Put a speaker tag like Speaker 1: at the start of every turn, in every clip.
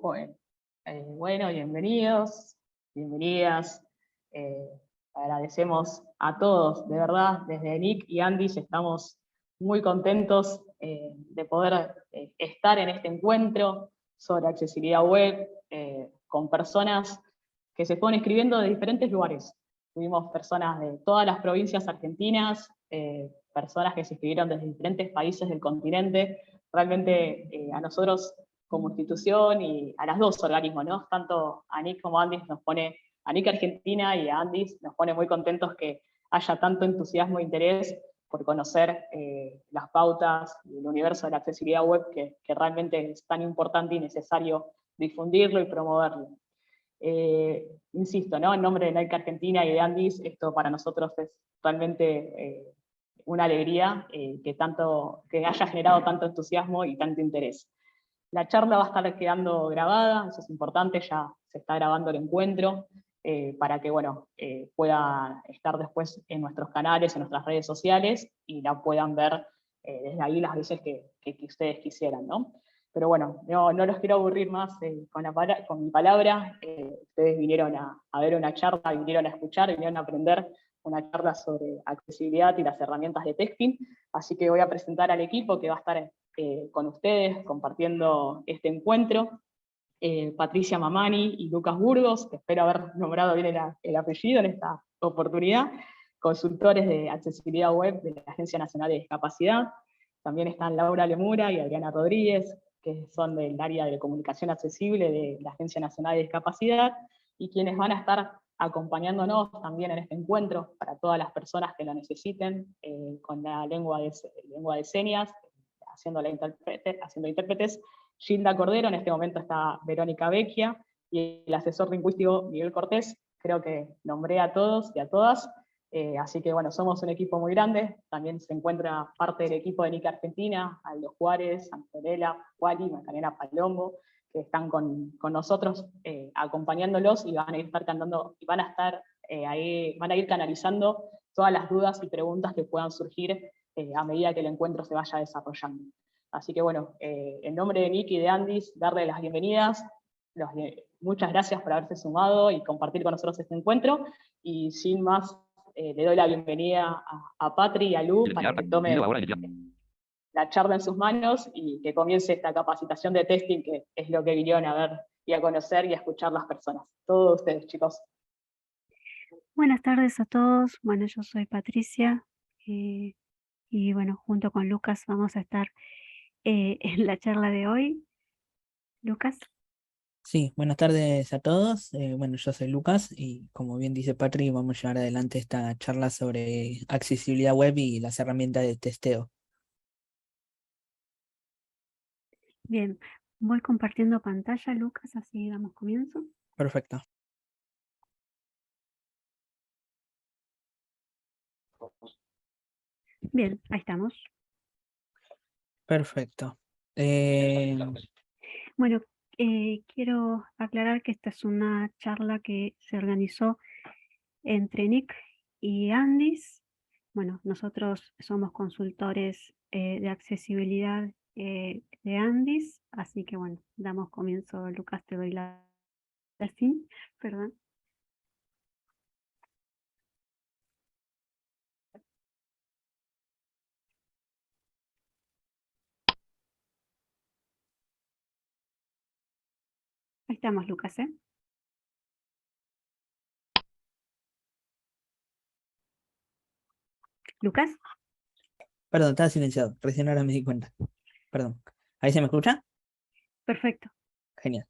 Speaker 1: Bueno, bueno, bienvenidos, bienvenidas. Eh, Agradecemos a todos, de verdad, desde Nick y Andis estamos muy contentos de poder estar en este encuentro sobre accesibilidad web con personas que se fueron escribiendo de diferentes lugares. Tuvimos personas de todas las provincias argentinas, personas que se escribieron desde diferentes países del continente. Realmente a nosotros como institución y a los dos organismos, ¿no? Tanto a Nick como a Andis nos pone, a Nick Argentina y a Andis nos pone muy contentos que haya tanto entusiasmo e interés por conocer las pautas y el universo de la accesibilidad web que realmente es tan importante y necesario difundirlo y promoverlo. Insisto, ¿no? En nombre de Nike Argentina y de Andis, esto para nosotros es realmente una alegría que haya generado tanto entusiasmo y tanto interés. La charla va a estar quedando grabada, eso es importante, ya se está grabando el encuentro, para que bueno, pueda estar después en nuestros canales, en nuestras redes sociales, y la puedan ver desde ahí las veces que ustedes quisieran, ¿no? Pero bueno, no los quiero aburrir más con mi palabra. Ustedes vinieron a ver una charla, vinieron a escuchar, vinieron a aprender una charla sobre accesibilidad y las herramientas de texting, así que voy a presentar al equipo que va a estar con ustedes compartiendo este encuentro. Patricia Mamani y Lucas Burgos, que espero haber nombrado bien el apellido en esta oportunidad, consultores de accesibilidad web de la Agencia Nacional de Discapacidad. También están Laura Lemura y Adriana Rodríguez, que son del área de comunicación accesible de la Agencia Nacional de Discapacidad, y quienes van a estar acompañándonos también en este encuentro para todas las personas que lo necesiten, con la lengua de señas, haciendo intérpretes. Gilda Cordero, en este momento está Verónica Vecchia, y el asesor lingüístico Miguel Cortés. Creo que nombré a todos y a todas, así que bueno, somos un equipo muy grande. También se encuentra parte del equipo de Nick Argentina, Aldo Juárez, Antonella, Wally, Macarena Palombo, que están con nosotros acompañándolos, y van a estar cantando, y van a estar ahí, van a ir canalizando todas las dudas y preguntas que puedan surgir a medida que el encuentro se vaya desarrollando. Así que bueno, en nombre de Nick y de Andis, darle las bienvenidas. Muchas gracias por haberse sumado y compartir con nosotros este encuentro. Y sin más, le doy la bienvenida a Patri y a Lu para que tome la charla en sus manos y que comience esta capacitación de testing, que es lo que vinieron a ver y a conocer y a escuchar las personas. Todos ustedes, chicos.
Speaker 2: Buenas tardes a todos. Bueno, yo soy Patricia y bueno, junto con Lucas vamos a estar en la charla de hoy. Lucas.
Speaker 3: Sí, buenas tardes a todos. Bueno, yo soy Lucas y como bien dice Patri, vamos a llevar adelante esta charla sobre accesibilidad web y las herramientas de testeo.
Speaker 2: Bien, voy compartiendo pantalla, Lucas, así damos comienzo.
Speaker 3: Perfecto.
Speaker 2: Bien, ahí estamos.
Speaker 3: Perfecto.
Speaker 2: Bueno, quiero aclarar que esta es una charla que se organizó entre Nick y Andis. Bueno, nosotros somos consultores de accesibilidad de Andis, así que bueno, damos comienzo. Lucas, te doy la fin, perdón. Ahí estamos, Lucas, ¿eh? Lucas.
Speaker 3: Perdón, estaba silenciado. Recién ahora me di cuenta. Perdón. ¿Ahí se me escucha?
Speaker 2: Perfecto.
Speaker 3: Genial.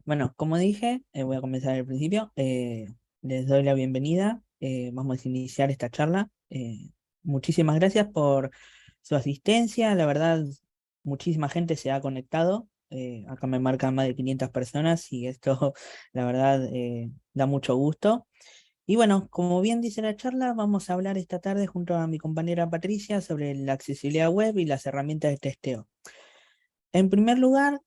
Speaker 3: Bueno, como dije, voy a comenzar al principio. Les doy la bienvenida. Vamos a iniciar esta charla. Muchísimas gracias por su asistencia. La verdad, muchísima gente se ha conectado. Acá me marcan más de 500 personas y esto, la verdad, da mucho gusto. Y bueno, como bien dice la charla, vamos a hablar esta tarde junto a mi compañera Patricia sobre la accesibilidad web y las herramientas de testeo. En primer lugar,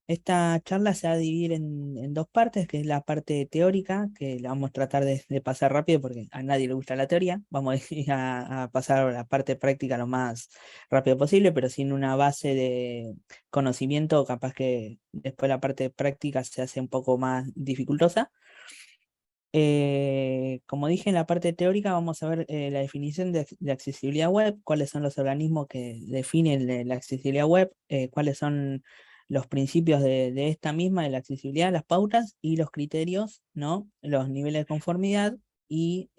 Speaker 3: Esta charla se va a dividir en dos partes, que es la parte teórica, que la vamos a tratar de pasar rápido porque a nadie le gusta la teoría. Vamos a ir a pasar a la parte práctica lo más rápido posible, pero sin una base de conocimiento, capaz que después la parte práctica se hace un poco más dificultosa. Como dije, en la parte teórica vamos a ver la definición de accesibilidad web, cuáles son los organismos que definen la accesibilidad web, cuáles son los principios de esta misma, de la accesibilidad, las pautas y los criterios, ¿no? Los niveles de conformidad y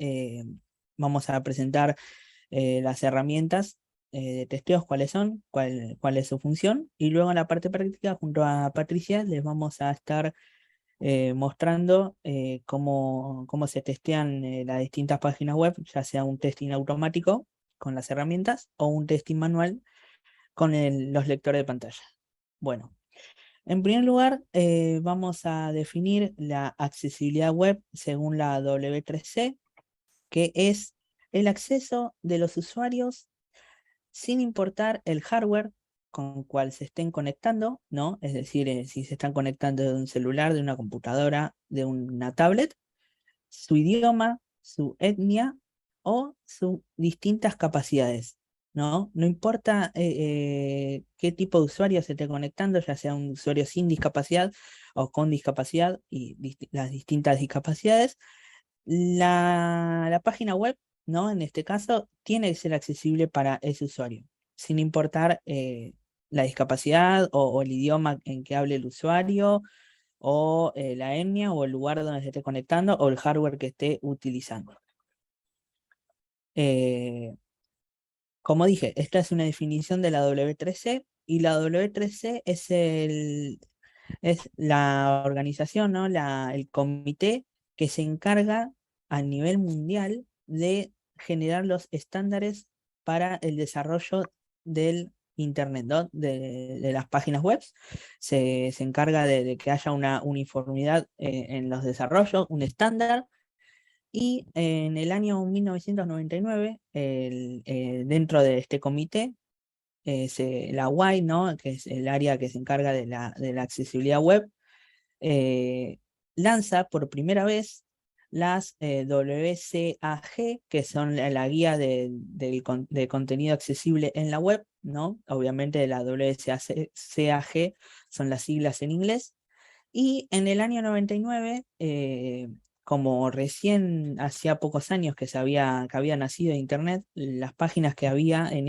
Speaker 3: vamos a presentar las herramientas de testeos, cuáles son, cuál es su función, y luego en la parte práctica, junto a Patricia, les vamos a estar mostrando cómo se testean las distintas páginas web, ya sea un testing automático con las herramientas o un testing manual con los lectores de pantalla. Bueno, en primer lugar vamos a definir la accesibilidad web según la W3C, que es el acceso de los usuarios sin importar el hardware con cual se estén conectando, ¿no? Es decir, si se están conectando de un celular, de una computadora, de una tablet, su idioma, su etnia o sus distintas capacidades, ¿no? No importa qué tipo de usuario se esté conectando, ya sea un usuario sin discapacidad o con discapacidad y las distintas discapacidades, la página web, ¿no? En este caso, tiene que ser accesible para ese usuario, sin importar la discapacidad o el idioma en que hable el usuario, o la etnia, o el lugar donde se esté conectando, o el hardware que esté utilizando. Como dije, esta es una definición de la W3C, y la W3C es la organización, ¿no? El comité que se encarga a nivel mundial de generar los estándares para el desarrollo del Internet, ¿no? De las páginas web. Se encarga de que haya una uniformidad en los desarrollos, un estándar. Y en el año 1999, dentro de este comité, la WAI, ¿no? Que es el área que se encarga de la accesibilidad web, lanza por primera vez las WCAG, que son la guía de contenido accesible en la web, ¿no? Obviamente la WCAG son las siglas en inglés. Y en el año 99, como recién hacía pocos años que había nacido Internet, las páginas que había en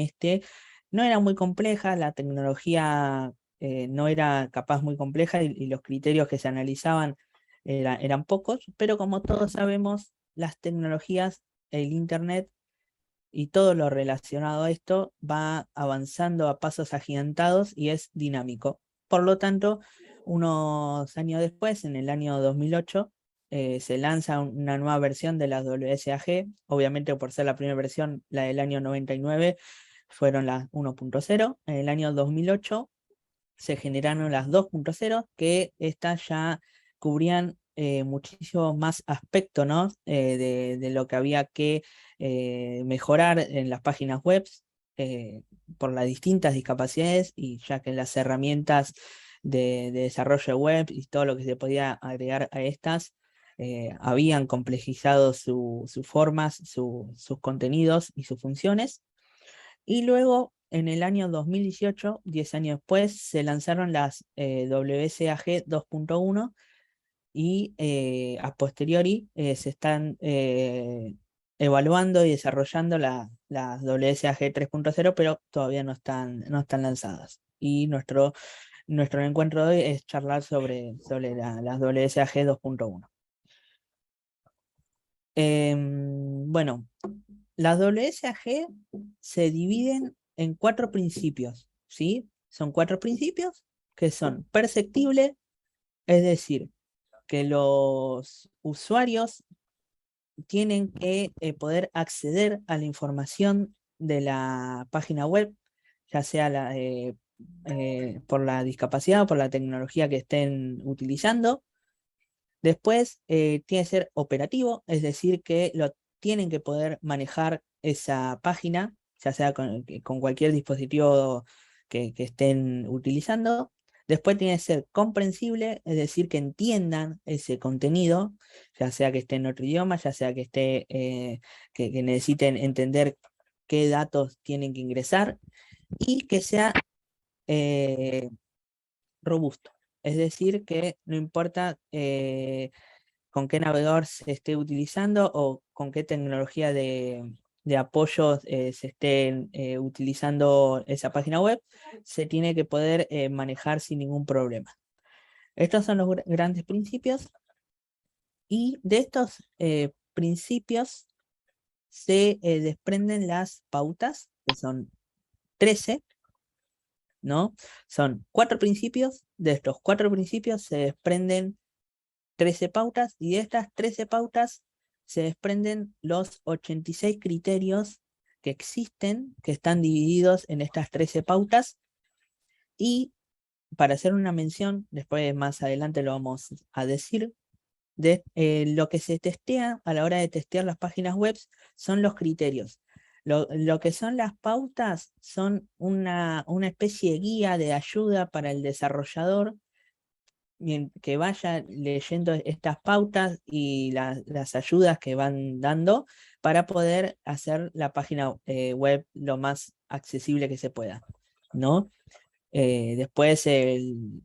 Speaker 3: no eran muy complejas, la tecnología no era capaz muy compleja y los criterios que se analizaban eran pocos, pero como todos sabemos, las tecnologías, el Internet y todo lo relacionado a esto va avanzando a pasos agigantados y es dinámico. Por lo tanto, unos años después, en el año 2008, se lanza una nueva versión de las WSAG. Obviamente, por ser la primera versión, la del año 99, fueron las 1.0. En el año 2008 se generaron las 2.0, que estas ya cubrían muchísimo más aspectos, ¿no? De lo que había que mejorar en las páginas web por las distintas discapacidades, y ya que las herramientas de desarrollo web y todo lo que se podía agregar a estas habían complejizado sus formas, sus contenidos y sus funciones. Y luego, en el año 2018, 10 años después, se lanzaron las WCAG 2.1, y a posteriori se están evaluando y desarrollando las WCAG 3.0, pero todavía no están lanzadas. Y nuestro encuentro de hoy es charlar sobre las WCAG 2.1. Bueno, las WSAG se dividen en 4 principios, ¿sí? Son 4 principios que son perceptible, es decir, que los usuarios tienen que poder acceder a la información de la página web, ya sea por la discapacidad o por la tecnología que estén utilizando. Después tiene que ser operativo, es decir, que tienen que poder manejar esa página, ya sea con cualquier dispositivo que estén utilizando. Después tiene que ser comprensible, es decir, que entiendan ese contenido, ya sea que esté en otro idioma, ya sea que esté, que necesiten entender qué datos tienen que ingresar, y que sea robusto. Es decir, que no importa con qué navegador se esté utilizando o con qué tecnología de apoyo se esté utilizando esa página web, se tiene que poder manejar sin ningún problema. Estos son los grandes principios, y de estos principios se desprenden las pautas, que son 13, ¿no? Son 4 principios, de estos 4 principios se desprenden 13 pautas, y de estas 13 pautas se desprenden los 86 criterios que existen, que están divididos en estas 13 pautas. Y para hacer una mención, después más adelante lo vamos a decir, de lo que se testea a la hora de testear las páginas web son los criterios. Lo que son las pautas son una especie de guía de ayuda para el desarrollador, que vaya leyendo estas pautas y las ayudas que van dando para poder hacer la página web lo más accesible que se pueda, ¿no? Después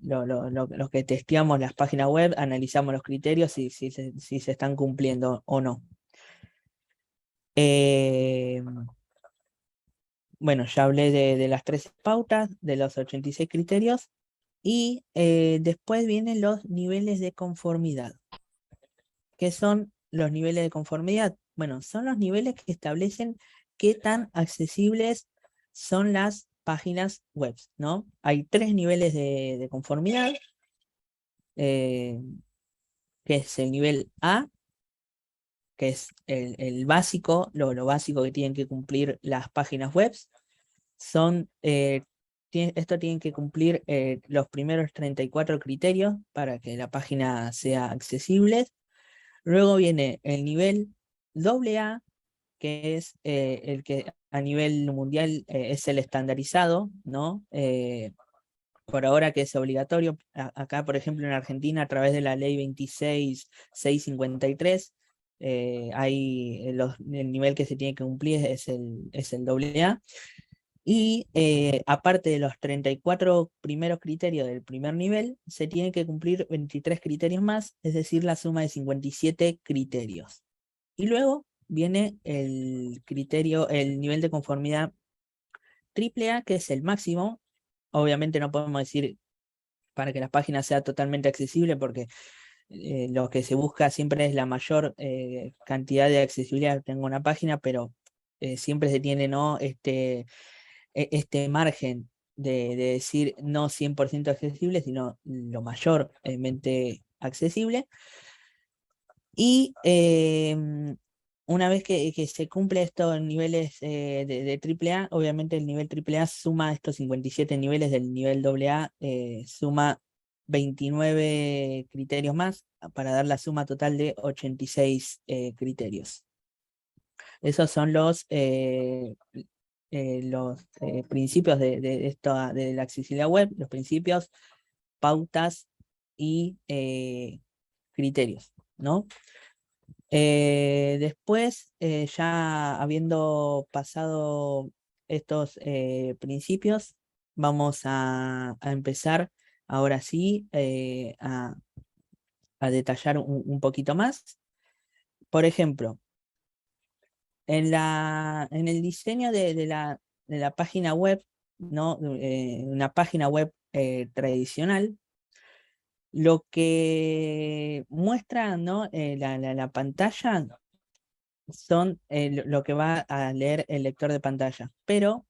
Speaker 3: los que testeamos las páginas web, analizamos los criterios si se están cumpliendo o no. Bueno, ya hablé de las 13 pautas, de los 86 criterios, y después vienen los niveles de conformidad. ¿Qué son los niveles de conformidad? Bueno, son los niveles que establecen qué tan accesibles son las páginas web, ¿no? Hay 3 niveles de conformidad, que es el nivel A, que es el básico, lo básico que tienen que cumplir las páginas web. Esto tienen que cumplir los primeros 34 criterios para que la página sea accesible. Luego viene el nivel AA, que es el que a nivel mundial es el estandarizado, ¿no? Por ahora, que es obligatorio. Acá, por ejemplo, en Argentina, a través de la ley 26.653, el nivel que se tiene que cumplir es el AA. Y aparte de los 34 primeros criterios del primer nivel, se tienen que cumplir 23 criterios más, es decir, la suma de 57 criterios. Y luego viene el nivel de conformidad AAA, que es el máximo. Obviamente no podemos decir para que la página sea totalmente accesible, porque lo que se busca siempre es la mayor cantidad de accesibilidad que tenga una página, pero siempre se tiene, ¿no?, este margen de decir no 100% accesible, sino lo mayormente accesible. Y una vez que se cumple estos niveles de AAA, obviamente el nivel AAA suma estos 57 niveles del nivel AA, suma 29 criterios más para dar la suma total de 86 criterios. Esos son los principios de la accesibilidad web, los principios, pautas y criterios, ¿no? Después, ya habiendo pasado estos principios, vamos a empezar ahora sí a detallar un poquito más. Por ejemplo, en el diseño de la página web, ¿no? Una página web tradicional, lo que muestra, ¿no?, la pantalla son lo que va a leer el lector de pantalla. Pero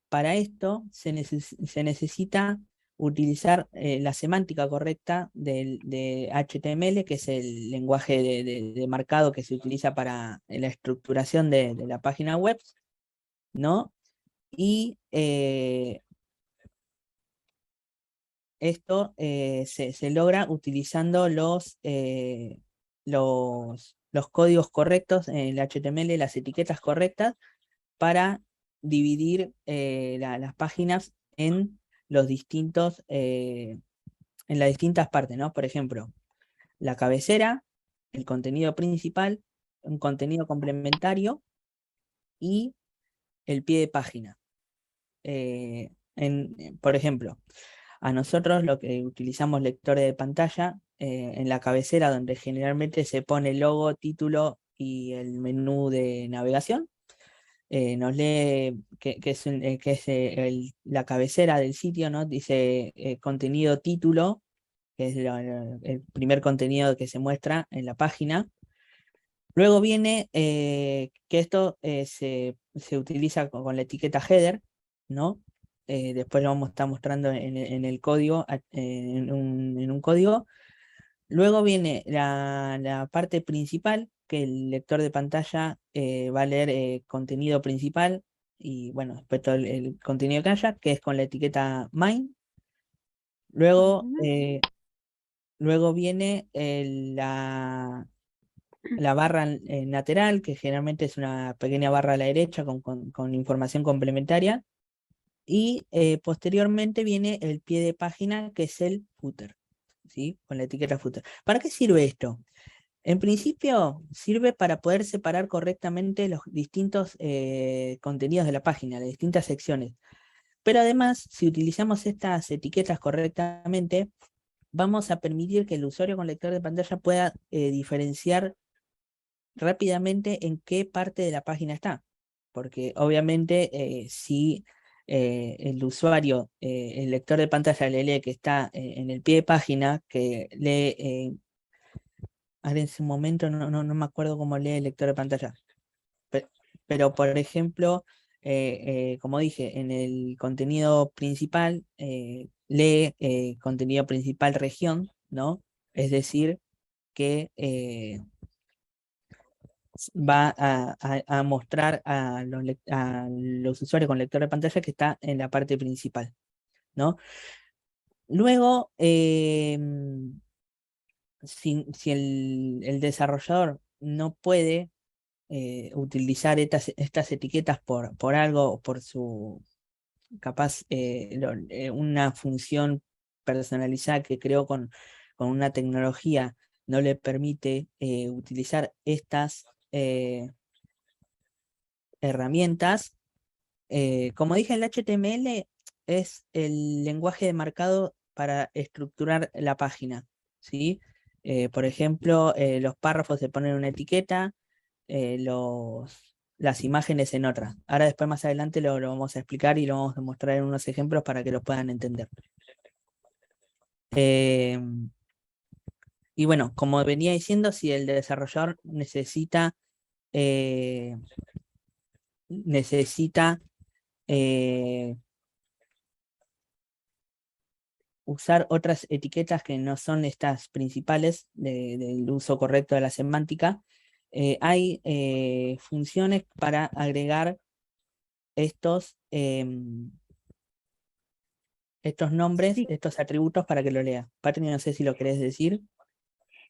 Speaker 3: para esto se necesita utilizar la semántica correcta de HTML, que es el lenguaje de marcado que se utiliza para la estructuración de la página web, ¿no? Y esto se logra utilizando los códigos correctos en el HTML, las etiquetas correctas, para dividir las páginas en los distintos en las distintas partes, ¿no? Por ejemplo, la cabecera, el contenido principal, un contenido complementario y el pie de página. Por ejemplo, a nosotros lo que utilizamos lectores de pantalla, en la cabecera donde generalmente se pone el logo, título y el menú de navegación, nos lee que es, la cabecera del sitio, ¿no? Dice contenido título, que es el primer contenido que se muestra en la página. Luego viene que esto se utiliza con la etiqueta header, ¿no? Después lo vamos a estar mostrando en el código, en un código. Luego viene la parte principal, que el lector de pantalla va a leer contenido principal y, bueno, después todo el contenido que haya, que es con la etiqueta main. Luego, luego viene la barra lateral, que generalmente es una pequeña barra a la derecha con información complementaria. Y posteriormente viene el pie de página, que es el footer, ¿sí? Con la etiqueta footer. ¿Para qué sirve esto? En principio sirve para poder separar correctamente los distintos contenidos de la página, las distintas secciones. Pero además, si utilizamos estas etiquetas correctamente, vamos a permitir que el usuario con lector de pantalla pueda diferenciar rápidamente en qué parte de la página está. Porque obviamente si el usuario, el lector de pantalla le lee que está en el pie de página, que lee, ahora en ese momento no me acuerdo cómo lee el lector de pantalla. Pero por ejemplo, como dije, en el contenido principal, lee contenido principal región, ¿no? Es decir, que va a mostrar a los usuarios con lector de pantalla que está en la parte principal, ¿no? Luego, si el desarrollador no puede utilizar estas etiquetas por algo, o por su capaz, una función personalizada que creó con una tecnología, no le permite utilizar estas herramientas. Como dije, el HTML es el lenguaje de marcado para estructurar la página, ¿sí? Por ejemplo, los párrafos se ponen en una etiqueta, las imágenes en otra. Ahora después más adelante lo vamos a explicar y lo vamos a mostrar en unos ejemplos para que lo puedan entender. Y bueno, como venía diciendo, si el desarrollador necesita usar otras etiquetas que no son estas principales del uso correcto de la semántica, hay funciones para agregar estos nombres,
Speaker 2: Sí,
Speaker 3: estos atributos para que lo lea. Patri, no sé si lo querés decir.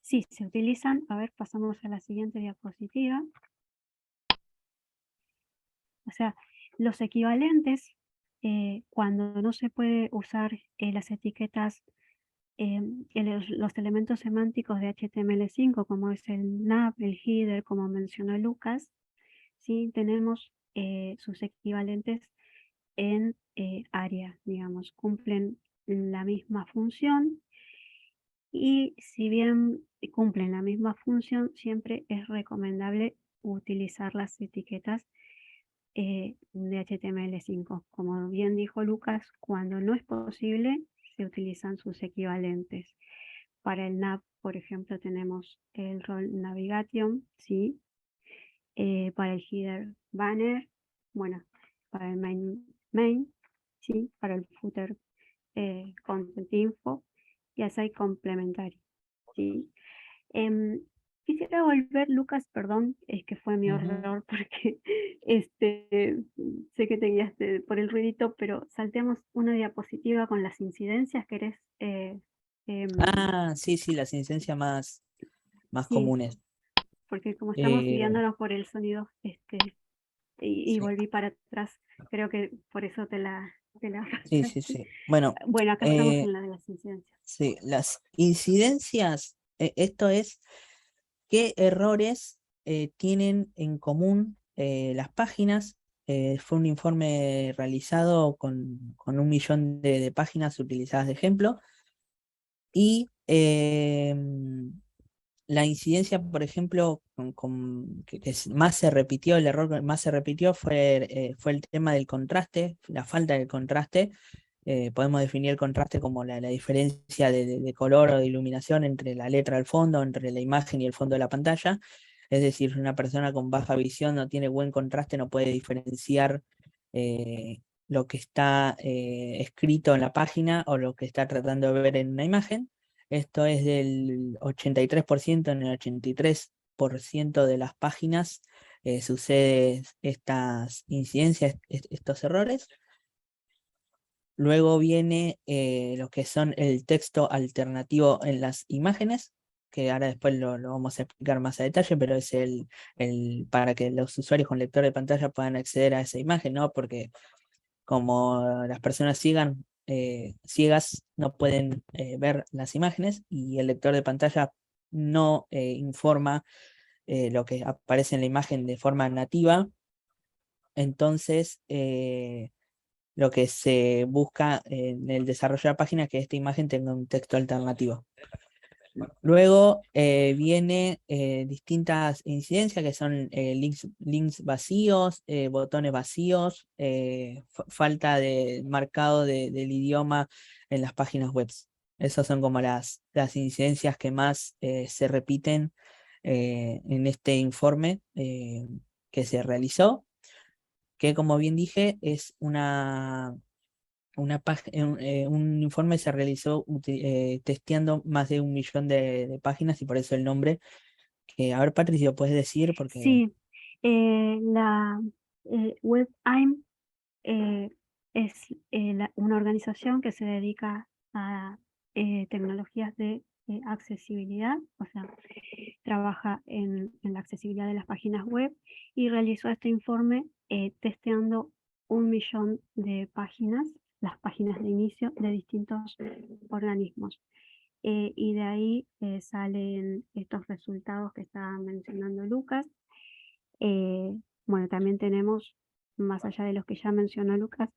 Speaker 2: sí, se utilizan. A ver, pasamos a la siguiente diapositiva. O sea, los equivalentes, cuando no se puede usar las etiquetas, los elementos semánticos de HTML5, como es el nav, el header, como mencionó Lucas, sí tenemos sus equivalentes en área, digamos, cumplen la misma función. Y si bien cumplen la misma función, siempre es recomendable utilizar las etiquetas de HTML5. Como bien dijo Lucas, cuando no es posible, se utilizan sus equivalentes. Para el nav, por ejemplo, tenemos el role navigation, ¿sí? Para el header banner, bueno, para el main, ¿sí? Para el footer content info, y así hay complementario, ¿sí? Quisiera volver, Lucas, perdón, es que fue mi error porque sé que tenías por el ruidito, pero saltemos una diapositiva con las incidencias. ¿Querés?
Speaker 3: Sí, las incidencias más
Speaker 2: Sí,
Speaker 3: comunes.
Speaker 2: porque como estamos
Speaker 3: Eh,
Speaker 2: guiándonos por el sonido, y
Speaker 3: sí.
Speaker 2: volví para atrás, creo que por eso te la de la
Speaker 3: Sí, sí, sí. Bueno,
Speaker 2: Bueno, acá estamos en la de las incidencias.
Speaker 3: sí, las incidencias, esto es qué errores tienen en común las páginas. Fue un informe realizado con 1 millón de páginas utilizadas de ejemplo. Y la incidencia, por ejemplo, más se repitió, el error que más se repitió fue el tema del contraste, la falta del contraste. Podemos definir el contraste como la diferencia de color o de iluminación entre la letra al fondo, entre la imagen y el fondo de la pantalla. Es decir, si una persona con baja visión no tiene buen contraste, no puede diferenciar lo que está escrito en la página o lo que está tratando de ver en una imagen. Esto es del 83%, en el 83% de las páginas sucede estas incidencias, estos errores. Luego viene lo que son el texto alternativo en las imágenes, que ahora después lo vamos a explicar más a detalle, pero es para que los usuarios con lector de pantalla puedan acceder a esa imagen, ¿no? Porque como las personas ciegas no pueden ver las imágenes y el lector de pantalla no informa lo que aparece en la imagen de forma nativa, entonces lo que se busca en el desarrollo de la página es que esta imagen tenga un texto alternativo. Luego viene distintas incidencias que son links vacíos, botones vacíos, falta de marcado del idioma en las páginas web. Esas son como las incidencias que más se repiten en este informe que se realizó, que como bien dije es un informe se realizó testeando más de 1 millón de páginas y por eso el nombre. Que, a ver, Patricio, ¿puedes decir? Porque
Speaker 2: Sí, la WebAIM es una organización que se dedica a tecnologías de accesibilidad, o sea, trabaja en la accesibilidad de las páginas web y realizó este informe testeando 1 millón de páginas, las páginas de inicio de distintos organismos. Y de ahí salen estos resultados que estaba mencionando Lucas. Bueno, también tenemos, más allá de los que ya mencionó Lucas,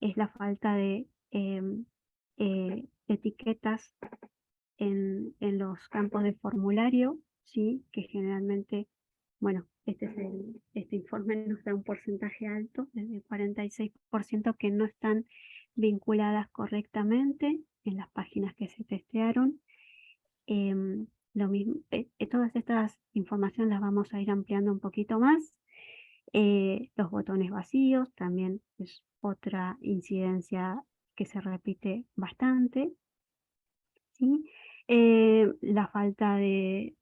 Speaker 2: es la falta de etiquetas en los campos de formulario, ¿sí? Que generalmente, bueno, este informe nos da un porcentaje alto, del 46%, que no están vinculadas correctamente en las páginas que se testearon. Lo mismo, todas estas informaciones las vamos a ir ampliando un poquito más. Los botones vacíos también es otra incidencia que se repite bastante, ¿sí? La falta de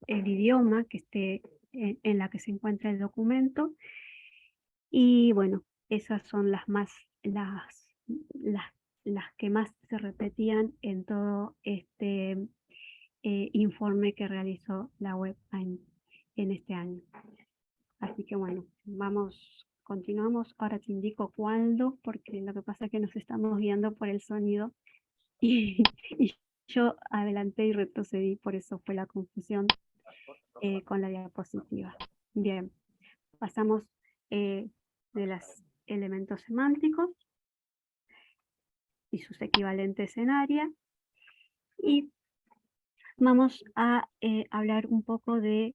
Speaker 2: el idioma que esté en la que se encuentra el documento. Y bueno, esas son las que más se repetían en todo este informe que realizó la web en este año. Así que bueno, continuamos. Ahora te indico cuándo, porque lo que pasa es que nos estamos guiando por el sonido y yo adelanté y retrocedí, por eso fue la confusión con la diapositiva. Bien, pasamos de los elementos semánticos y sus equivalentes en área, y vamos a hablar un poco de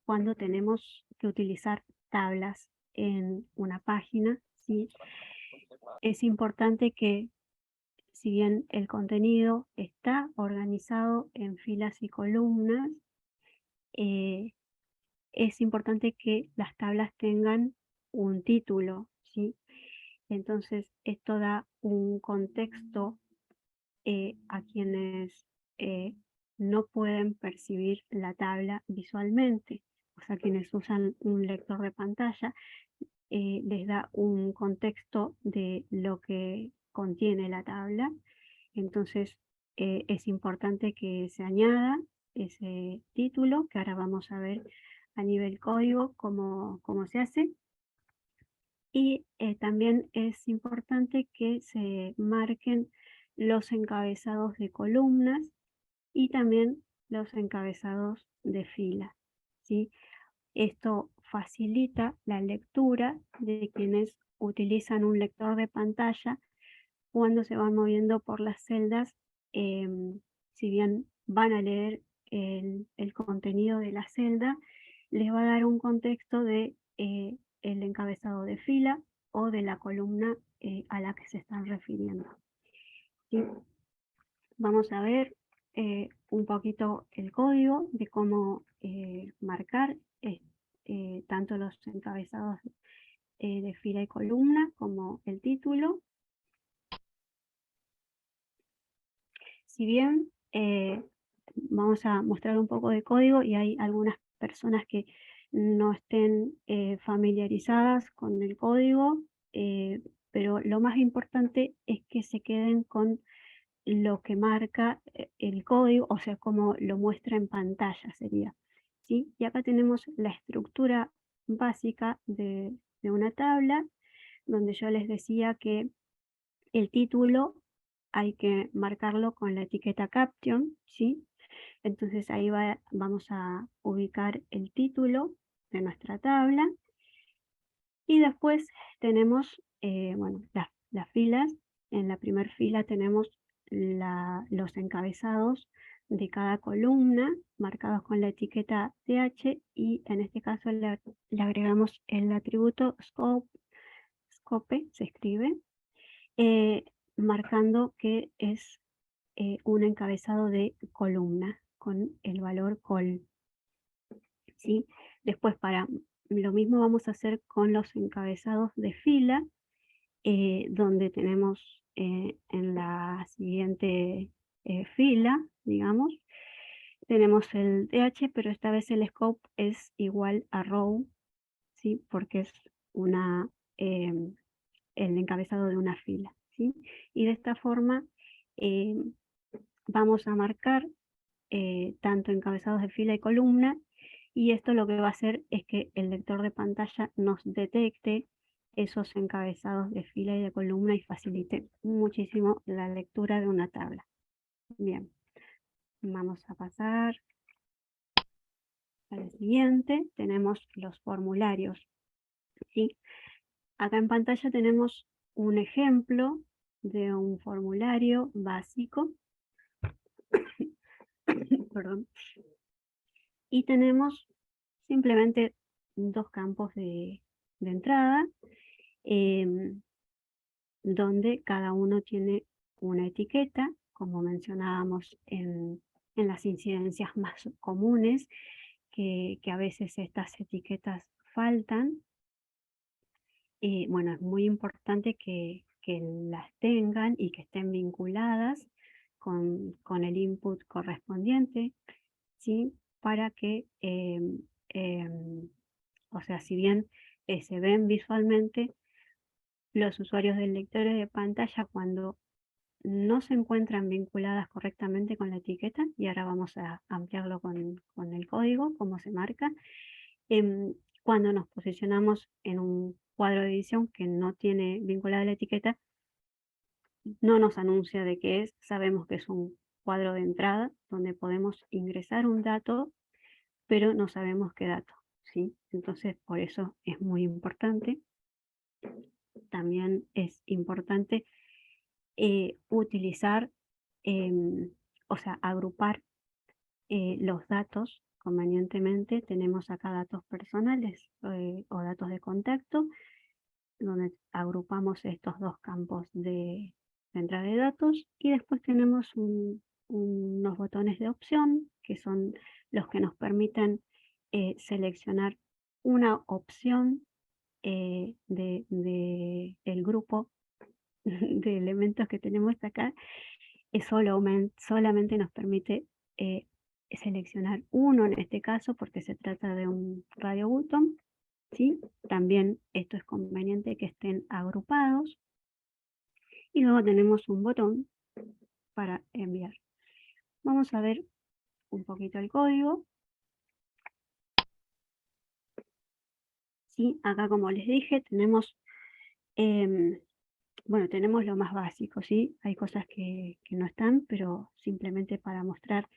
Speaker 2: cuando tenemos que utilizar tablas en una página, ¿sí? Es importante que, si bien el contenido está organizado en filas y columnas, es importante que las tablas tengan un título, ¿sí? Entonces, esto da un contexto a quienes no pueden percibir la tabla visualmente, o sea, quienes usan un lector de pantalla, les da un contexto de lo que contiene la tabla. Entonces, es importante que se añada ese título, que ahora vamos a ver a nivel código cómo se hace. Y también es importante que se marquen los encabezados de columnas y también los encabezados de fila, ¿sí? Esto facilita la lectura de quienes utilizan un lector de pantalla cuando se van moviendo por las celdas, si bien van a leer el contenido de la celda, les va a dar un contexto de el encabezado de fila o de la columna a la que se están refiriendo. ¿Sí? Vamos a ver un poquito el código de cómo marcar tanto los encabezados de fila y columna como el título. Si bien vamos a mostrar un poco de código y hay algunas personas que no estén familiarizadas con el código, pero lo más importante es que se queden con lo que marca el código, o sea, como lo muestra en pantalla sería, ¿sí? Y acá tenemos la estructura básica de una tabla, donde yo les decía que el título hay que marcarlo con la etiqueta caption, ¿sí? Entonces ahí vamos a ubicar el título de nuestra tabla. Y después tenemos, bueno, las filas. En la primera fila tenemos los encabezados de cada columna marcados con la etiqueta TH y en este caso le agregamos el atributo scope, se escribe, marcando que es un encabezado de columna con el valor col. ¿Sí? Después para lo mismo vamos a hacer con los encabezados de fila, donde tenemos en la siguiente fila, digamos, tenemos el DH, pero esta vez el scope es igual a row, ¿sí? Porque es el encabezado de una fila, ¿sí? Y de esta forma vamos a marcar tanto encabezados de fila y columna, y esto lo que va a hacer es que el lector de pantalla nos detecte esos encabezados de fila y de columna y facilite muchísimo la lectura de una tabla. Bien, vamos a pasar al siguiente. Tenemos los formularios, ¿sí? Acá en pantalla tenemos un ejemplo de un formulario básico. Perdón. Y tenemos simplemente dos campos de entrada, donde cada uno tiene una etiqueta, como mencionábamos en las incidencias más comunes, que a veces estas etiquetas faltan. Bueno, es muy importante que las tengan y que estén vinculadas con el input correspondiente, ¿sí? Para que, o sea, si bien se ven visualmente, los usuarios del lector de pantalla cuando no se encuentran vinculadas correctamente con la etiqueta, y ahora vamos a ampliarlo con el código, cómo se marca, cuando nos posicionamos en un cuadro de edición que no tiene vinculada la etiqueta, no nos anuncia de qué es, sabemos que es un cuadro de entrada donde podemos ingresar un dato, pero no sabemos qué dato, ¿sí? Entonces, por eso es muy importante. También es importante utilizar, o sea, agrupar los datos convenientemente. Tenemos acá datos personales o datos de contacto, donde agrupamos estos dos campos de entrada de datos, y después tenemos unos botones de opción, que son los que nos permiten seleccionar una opción del grupo de elementos que tenemos acá. Solamente nos permite seleccionar uno en este caso, porque se trata de un radio button, ¿sí? También esto es conveniente que estén agrupados. Y luego tenemos un botón para enviar. Vamos a ver un poquito el código. Sí, acá, como les dije, tenemos Bueno, tenemos lo más básico, ¿sí? Hay cosas que no están, pero simplemente para mostrar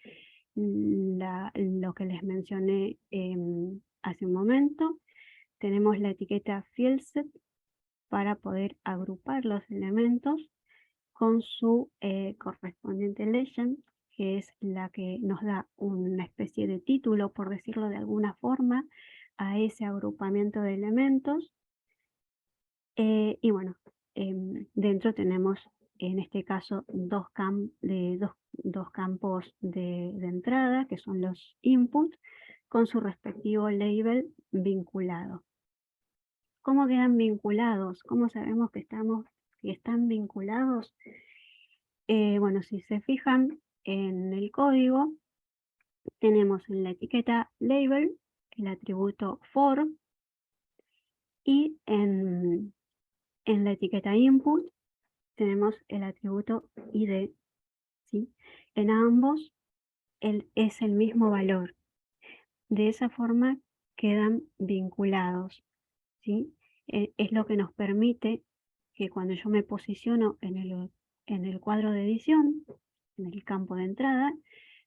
Speaker 2: lo que les mencioné hace un momento. Tenemos la etiqueta fieldset para poder agrupar los elementos con su correspondiente legend, que es la que nos da una especie de título, por decirlo de alguna forma, a ese agrupamiento de elementos. Y bueno, dentro tenemos en este caso dos campos de entrada, que son los inputs, con su respectivo label vinculado. ¿Cómo quedan vinculados? ¿Cómo sabemos que están vinculados? Bueno, si se fijan en el código, tenemos en la etiqueta label el atributo for, y en la etiqueta input tenemos el atributo id, ¿sí? En ambos es el mismo valor. De esa forma quedan vinculados, ¿sí? Es lo que nos permite que cuando yo me posiciono en el cuadro de edición, en el campo de entrada,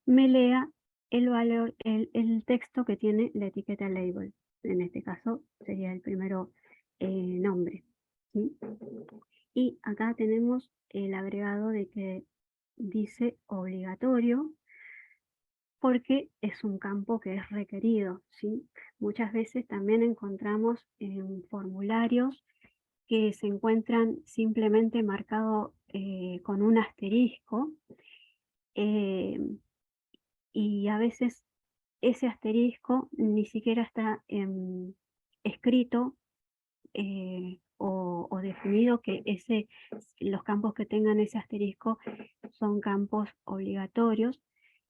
Speaker 2: me lea el valor, el texto que tiene la etiqueta label. En este caso sería el primero nombre, ¿sí? Y acá tenemos el agregado de que dice obligatorio, porque es un campo que es requerido, ¿sí? Muchas veces también encontramos en formularios que se encuentran simplemente marcado con un asterisco, y a veces ese asterisco ni siquiera está escrito o definido que los campos que tengan ese asterisco son campos obligatorios.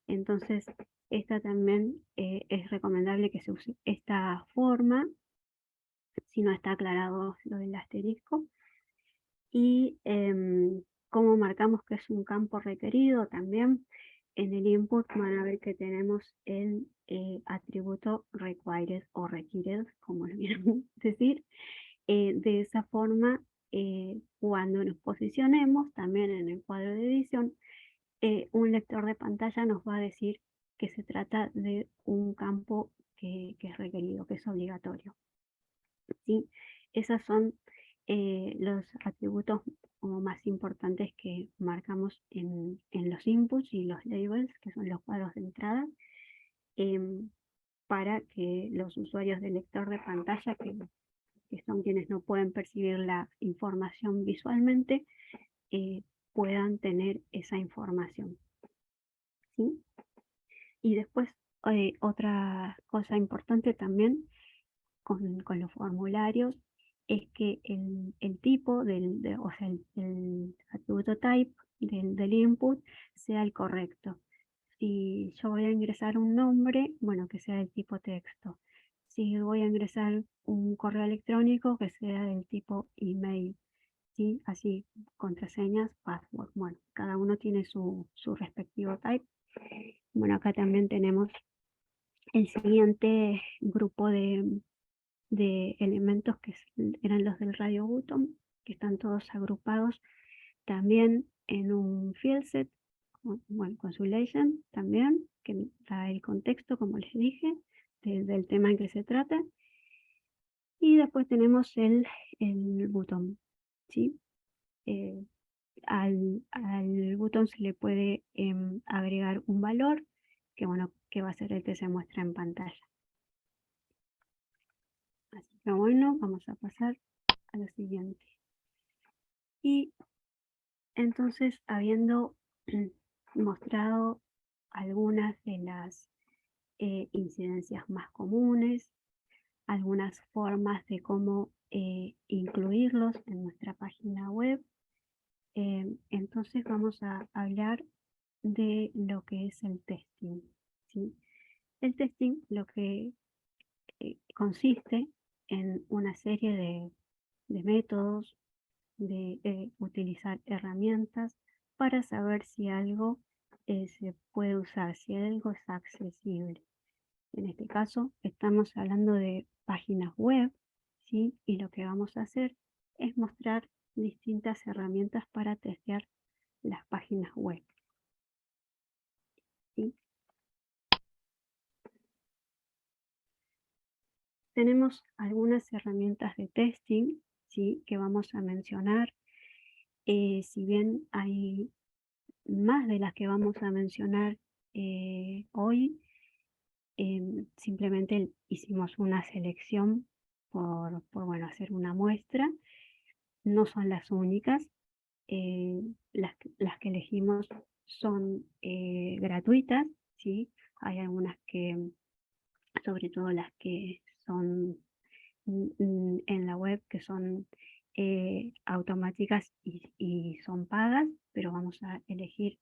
Speaker 2: Entonces, esta también es recomendable que se use esta forma si no está aclarado lo del asterisco. Y cómo marcamos que es un campo requerido también. En el input van a ver que tenemos el atributo required o required, como lo quieran decir. De esa forma, cuando nos posicionemos también en el cuadro de edición, un lector de pantalla nos va a decir que se trata de un campo que es requerido, que es obligatorio, ¿sí? Esos son los atributos como más importantes que marcamos en los inputs y los labels, que son los cuadros de entrada, para que los usuarios del lector de pantalla, que son quienes no pueden percibir la información visualmente, puedan tener esa información, ¿sí? Y después, otra cosa importante también con los formularios es que el tipo, o sea, el atributo type del input sea el correcto. Si yo voy a ingresar un nombre, bueno, que sea del tipo texto. Si voy a ingresar un correo electrónico, que sea del tipo email, ¿sí? Así, contraseñas, password. Bueno, cada uno tiene su respectivo type. Bueno, acá también tenemos el siguiente grupo de elementos que eran los del radio button, que están todos agrupados también en un fieldset, bueno, con su legend también, que da el contexto, como les dije, del tema en que se trata. Y después tenemos el botón, ¿sí? Al botón se le puede agregar un valor, que bueno, que va a ser el que se muestra en pantalla. Así que bueno, vamos a pasar a lo siguiente. Y entonces, habiendo mostrado algunas de las incidencias más comunes, algunas formas de cómo incluirlos en nuestra página web, entonces vamos a hablar de lo que es el testing, ¿sí? El testing lo que consiste en una serie de métodos, de utilizar herramientas para saber si algo se puede usar, si algo es accesible. En este caso estamos hablando de páginas web, ¿sí? Y lo que vamos a hacer es mostrar distintas herramientas para testear las páginas web. ¿Sí? Tenemos algunas herramientas de testing, ¿sí?, que vamos a mencionar. Si bien hay más de las que vamos a mencionar hoy, simplemente hicimos una selección por bueno, hacer una muestra. No son las únicas. Las que elegimos son gratuitas, ¿sí? Hay algunas que, sobre todo las que son en la web, que son automáticas y son pagas, pero vamos a elegir,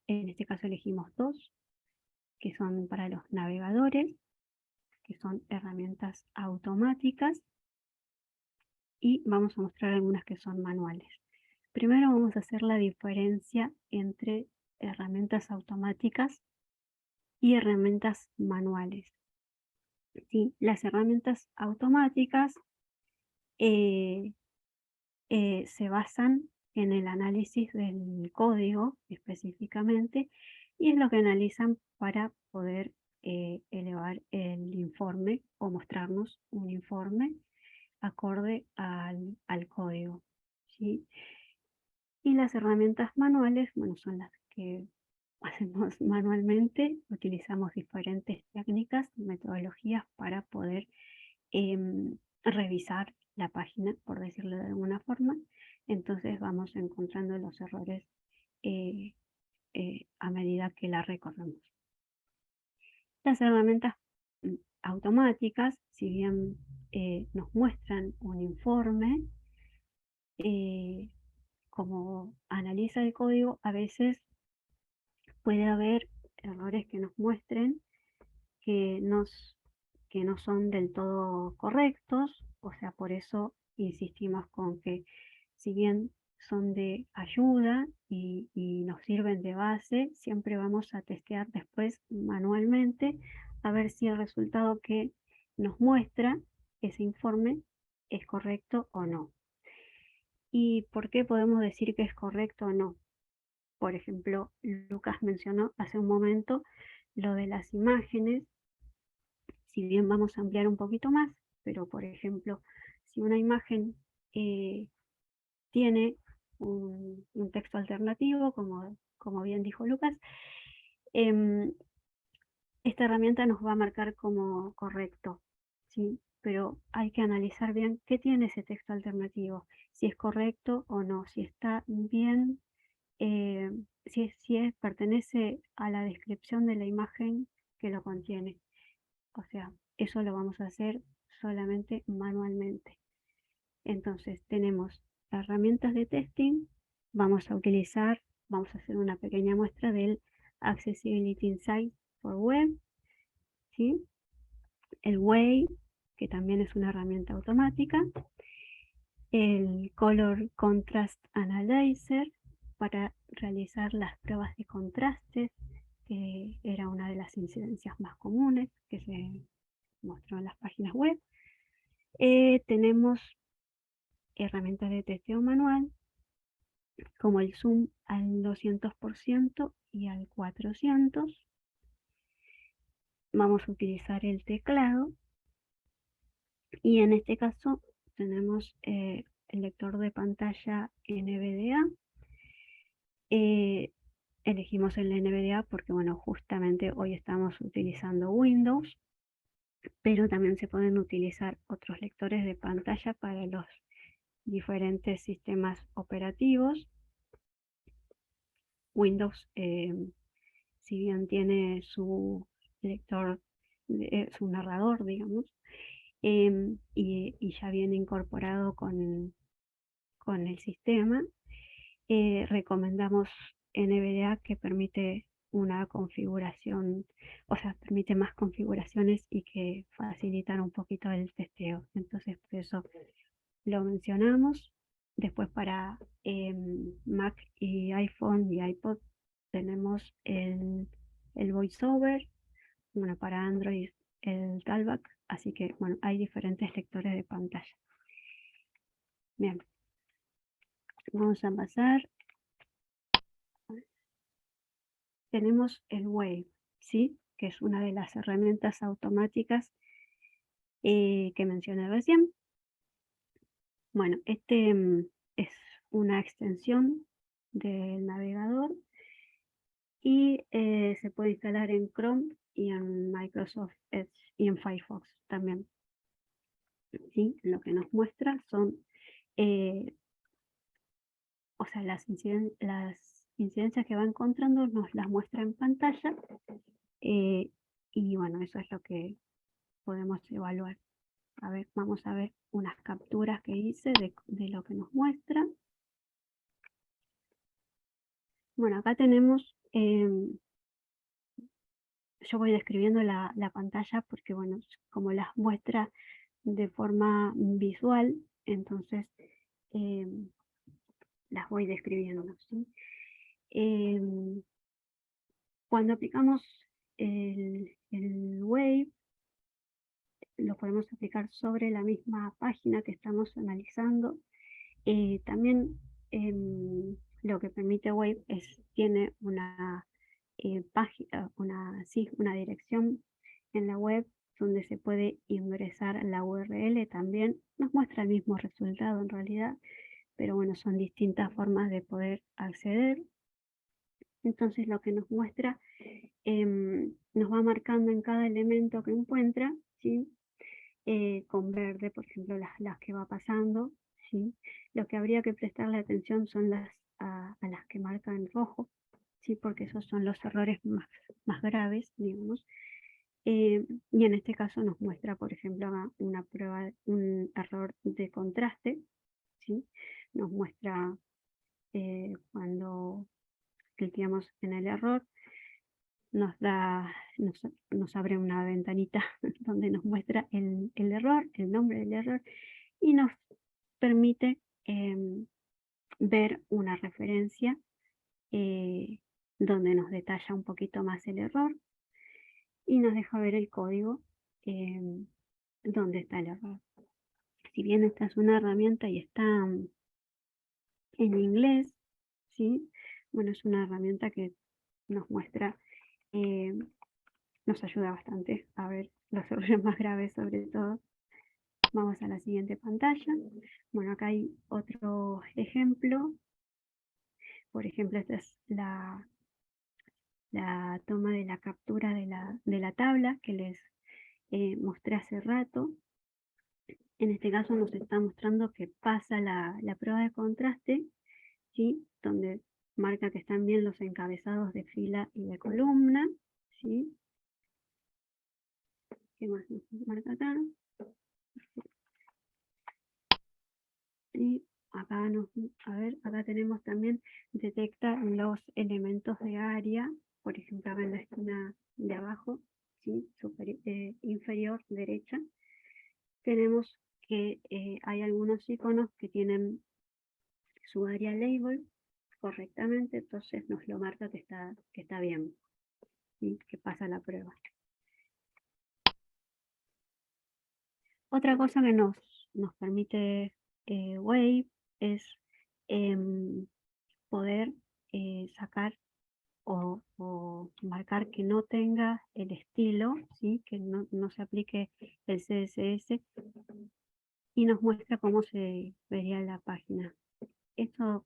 Speaker 2: en este caso elegimos dos, que son para los navegadores, que son herramientas automáticas, y vamos a mostrar algunas que son manuales. Primero vamos a hacer la diferencia entre herramientas automáticas y herramientas manuales. ¿Sí? Las herramientas automáticas se basan en el análisis del código específicamente, y es lo que analizan para poder elevar el informe o mostrarnos un informe acorde al código, ¿sí? Y las herramientas manuales, bueno, son las que hacemos manualmente. Utilizamos diferentes técnicas, metodologías para poder revisar la página, por decirlo de alguna forma. Entonces vamos encontrando los errores a medida que la recorremos. Las herramientas automáticas, si bien nos muestran un informe, como analiza el código, a veces puede haber errores que nos muestren que no son del todo correctos. O sea, por eso insistimos con que, si bien son de ayuda y nos sirven de base, siempre vamos a testear después manualmente a ver si el resultado que nos muestra ese informe es correcto o no. ¿Y por qué podemos decir que es correcto o no? Por ejemplo, Lucas mencionó hace un momento lo de las imágenes. Si bien vamos a ampliar un poquito más, pero por ejemplo, si una imagen tiene un texto alternativo, como bien dijo Lucas, esta herramienta nos va a marcar como correcto, ¿sí? Pero hay que analizar bien qué tiene ese texto alternativo, si es correcto o no, si está bien, si pertenece a la descripción de la imagen que lo contiene. O sea, eso lo vamos a hacer solamente manualmente. Entonces tenemos herramientas de testing. Vamos a hacer una pequeña muestra del Accessibility Insight for Web, ¿sí? El Wave, que también es una herramienta automática. El Color Contrast Analyzer, para realizar las pruebas de contrastes, que era una de las incidencias más comunes que se mostró en las páginas web. Tenemos herramientas de testeo manual, como el zoom al 200% y al 400. Vamos a utilizar el teclado, y en este caso tenemos el lector de pantalla NVDA. Elegimos el NVDA porque, bueno, justamente hoy estamos utilizando Windows, pero también se pueden utilizar otros lectores de pantalla para los diferentes sistemas operativos. Windows, si bien tiene su lector, su narrador, digamos, y ya viene incorporado con el sistema, recomendamos NVDA, que permite una configuración, o sea, permite más configuraciones y que facilitan un poquito el testeo. Entonces, por eso lo mencionamos. Después, para Mac y iPhone y iPod tenemos el VoiceOver. Bueno, para Android el Talkback. Así que, bueno, hay diferentes lectores de pantalla. Bien, Vamos a pasar. Tenemos el Wave, ¿sí? Que es una de las herramientas automáticas que mencioné recién. Bueno, este es una extensión del navegador y se puede instalar en Chrome y en Microsoft Edge y en Firefox también. ¿Sí? Lo que nos muestra son, o sea, las incidencias que va encontrando nos las muestra en pantalla y bueno, eso es lo que podemos evaluar. A ver, vamos a ver unas capturas que hice de lo que nos muestra. Bueno, acá tenemos, yo voy describiendo la pantalla porque, bueno, como las muestra de forma visual, entonces las voy describiendo, ¿sí? Cuando aplicamos el Wave, lo podemos aplicar sobre la misma página que estamos analizando. También lo que permite Wave tiene una página, una dirección en la web donde se puede ingresar la URL también. Nos muestra el mismo resultado en realidad, pero bueno, son distintas formas de poder acceder. Entonces lo que nos muestra, nos va marcando en cada elemento que encuentra, ¿sí? Con verde, por ejemplo, las que va pasando, ¿sí? Lo que habría que prestarle atención son a las que marcan en rojo, ¿sí? Porque esos son los errores más graves, digamos. Y en este caso nos muestra, por ejemplo, una prueba, un error de contraste, ¿sí? Nos muestra cuando cliqueamos en el error, nos abre una ventanita donde nos muestra el error, el nombre del error, y nos permite ver una referencia donde nos detalla un poquito más el error y nos deja ver el código donde está el error. Si bien esta es una herramienta y está en inglés, ¿sí? Bueno, es una herramienta que nos muestra, nos ayuda bastante a ver los errores más graves sobre todo. Vamos a la siguiente pantalla. Bueno, acá hay otro ejemplo. Por ejemplo, esta es la toma de la captura de la tabla que les mostré hace rato. En este caso nos está mostrando que pasa la prueba de contraste, ¿sí? Donde marca que están bien los encabezados de fila y de columna, ¿sí? ¿Qué más nos marca acá? Y acá acá tenemos también, detecta los elementos de área, por ejemplo, acá en la esquina de abajo, ¿sí? Inferior derecha, tenemos que hay algunos iconos que tienen su área label correctamente, entonces nos lo marca que está bien, ¿sí? Que pasa la prueba. Otra cosa que nos permite Wave es poder sacar o marcar que no tenga el estilo, ¿sí? Que no se aplique el CSS y nos muestra cómo se vería la página. Esto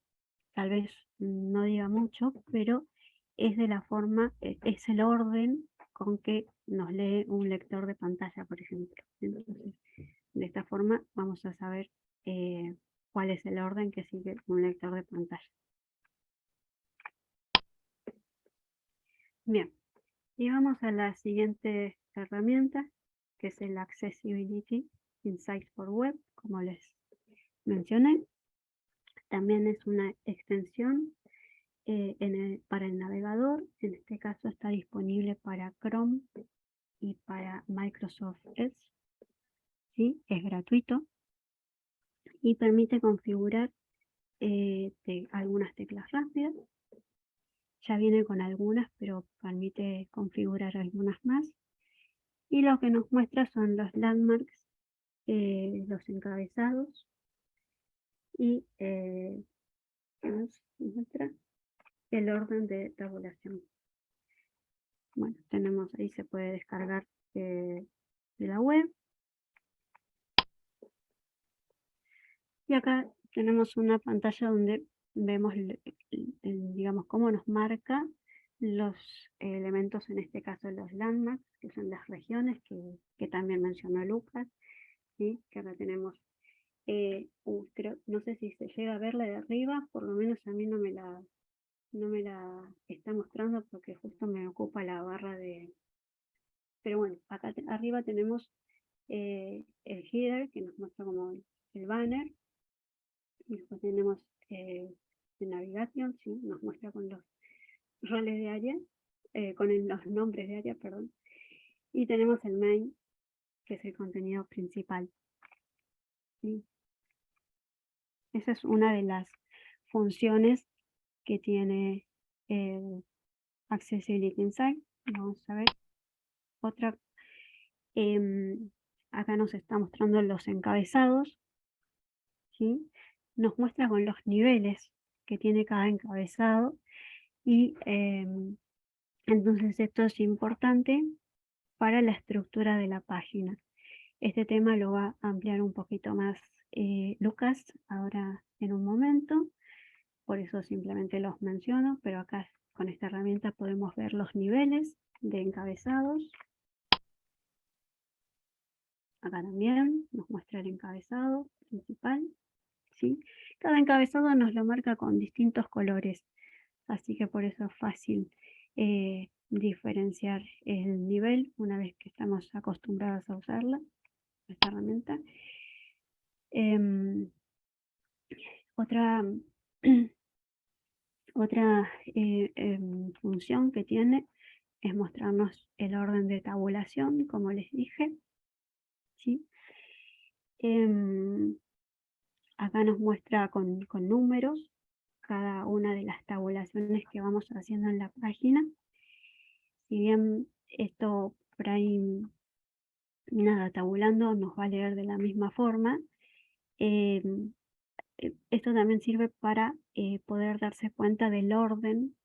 Speaker 2: tal vez no diga mucho, pero es de la forma, es el orden con que nos lee un lector de pantalla, por ejemplo. Entonces, de esta forma vamos a saber cuál es el orden que sigue un lector de pantalla. Bien, y vamos a la siguiente herramienta, que es el Accessibility Insights for Web, como les mencioné. También es una extensión para el navegador. En este caso está disponible para Chrome y para Microsoft Edge. ¿Sí? Es gratuito y permite configurar algunas teclas rápidas. Ya viene con algunas, pero permite configurar algunas más. Y lo que nos muestra son los landmarks, los encabezados y que nos muestra el orden de tabulación. Bueno, tenemos ahí, se puede descargar de la web. Y acá tenemos una pantalla donde vemos, digamos, cómo nos marca los elementos, en este caso los landmarks, que son las regiones que también mencionó Lucas, ¿sí? Que acá tenemos, no sé si se llega a ver la de arriba, por lo menos a mí no me la está mostrando porque justo me ocupa la barra de... Pero bueno, acá arriba tenemos el header, que nos muestra como el banner, y después tenemos de navegación, ¿sí? Nos muestra con los roles de área, con los nombres de área, perdón, y tenemos el main, que es el contenido principal, ¿sí? Esa es una de las funciones que tiene el Accessibility Insight. Vamos a ver otra. Acá nos está mostrando los encabezados, ¿sí? Nos muestra con los niveles que tiene cada encabezado, y entonces esto es importante para la estructura de la página. Este tema lo va a ampliar un poquito más Lucas ahora en un momento, por eso simplemente los menciono, pero acá con esta herramienta podemos ver los niveles de encabezados. Acá también nos muestra el encabezado principal, ¿sí? Cada encabezado nos lo marca con distintos colores, así que por eso es fácil diferenciar el nivel una vez que estamos acostumbrados a usarla, esta herramienta. Otra función que tiene es mostrarnos el orden de tabulación, como les dije, ¿sí? Acá nos muestra con números cada una de las tabulaciones que vamos haciendo en la página. Si bien esto por ahí, nada, tabulando nos va a leer de la misma forma, esto también sirve para poder darse cuenta del orden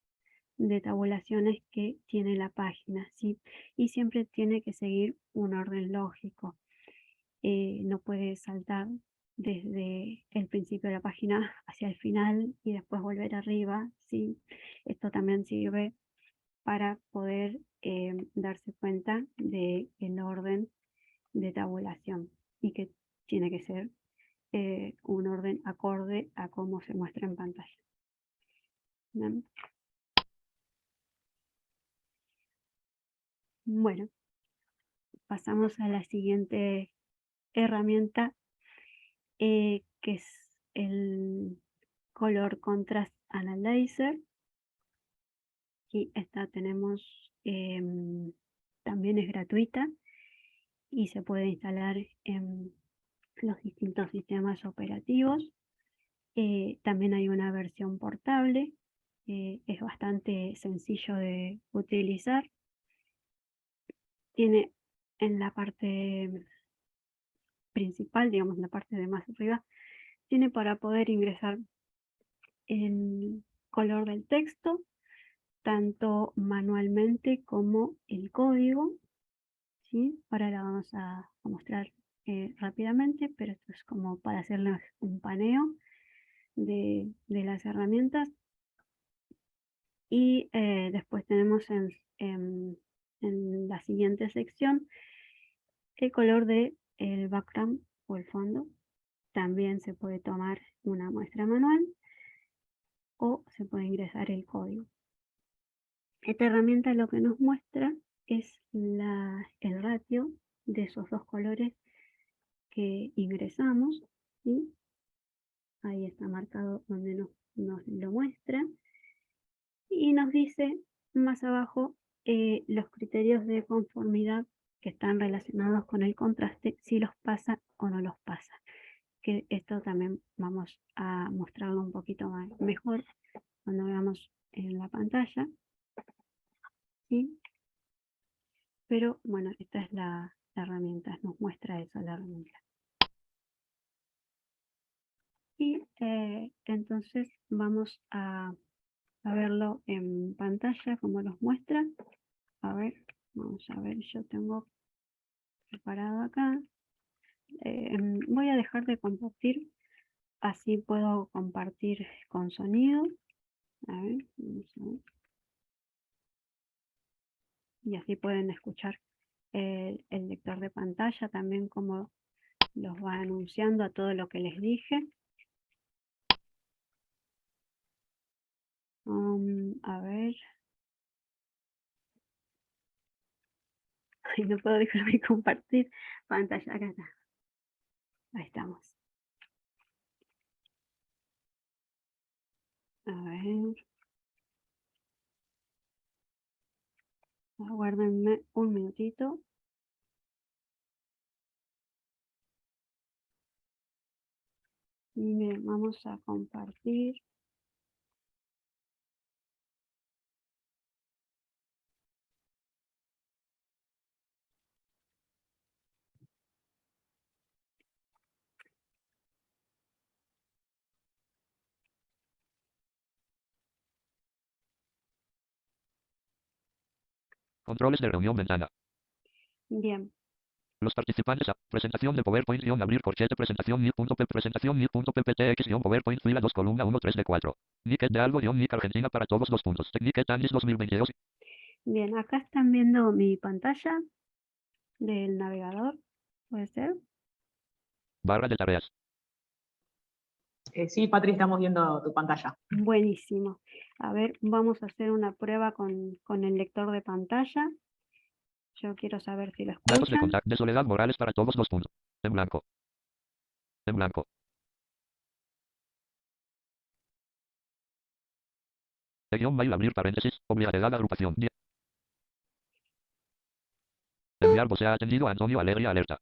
Speaker 2: de tabulaciones que tiene la página, ¿sí? Y siempre tiene que seguir un orden lógico. No puede saltar desde el principio de la página hacia el final y después volver arriba, ¿sí? Esto también sirve para poder darse cuenta del orden de tabulación, y que tiene que ser un orden acorde a cómo se muestra en pantalla. ¿Bien? Bueno, pasamos a la siguiente herramienta, que es el Color Contrast Analyzer. Y esta tenemos, también es gratuita y se puede instalar en los distintos sistemas operativos. También hay una versión portable, es bastante sencillo de utilizar. Tiene en la parte principal, digamos en la parte de más arriba, tiene para poder ingresar el color del texto, tanto manualmente como el código, ¿sí? Ahora la vamos a mostrar rápidamente, pero esto es como para hacerles un paneo de las herramientas. Y después tenemos en la siguiente sección el color del background o el fondo. También se puede tomar una muestra manual o se puede ingresar el código. Esta herramienta lo que nos muestra es el ratio de esos dos colores que ingresamos, ¿sí? Ahí está marcado donde nos lo muestra, y nos dice más abajo los criterios de conformidad que están relacionados con el contraste, si los pasa o no los pasa, que esto también vamos a mostrarlo un poquito mejor cuando veamos en la pantalla, ¿sí? Pero bueno, esta es la herramienta, nos muestra eso la herramienta. Y entonces vamos a verlo en pantalla como nos muestra. A ver, vamos a ver, yo tengo preparado acá. Voy a dejar de compartir, así puedo compartir con sonido. A ver, vamos a ver. Y así pueden escuchar el lector de pantalla también como los va anunciando a todo lo que les dije. A ver. Ay, no puedo dejar de compartir pantalla. Acá está. Ahí estamos. A ver. Aguárdenme un minutito. Y miren, vamos a compartir.
Speaker 4: Controles de reunión ventana.
Speaker 2: Bien.
Speaker 4: Los participantes a presentación de PowerPoint abrir corchete presentación new.ppptx-PowerPoint fila 2 columna 1 3 de 4. Nicket de algo Nick Argentina para todos los puntos. Nicket Andis 2022.
Speaker 2: Bien, acá están viendo mi pantalla del navegador. ¿Puede ser?
Speaker 4: Barra de tareas.
Speaker 1: Sí, Patri, estamos viendo tu pantalla.
Speaker 2: Buenísimo. A ver, vamos a hacer una prueba con el lector de pantalla. Yo quiero saber si lo
Speaker 4: Datos de
Speaker 2: escuchan.
Speaker 4: contacto de Soledad Morales para todos los puntos. En blanco. En blanco. Guión mail abrir paréntesis. Obligatoriedad agrupación. Enviar voz ha atendido a Antonio Alegría alerta.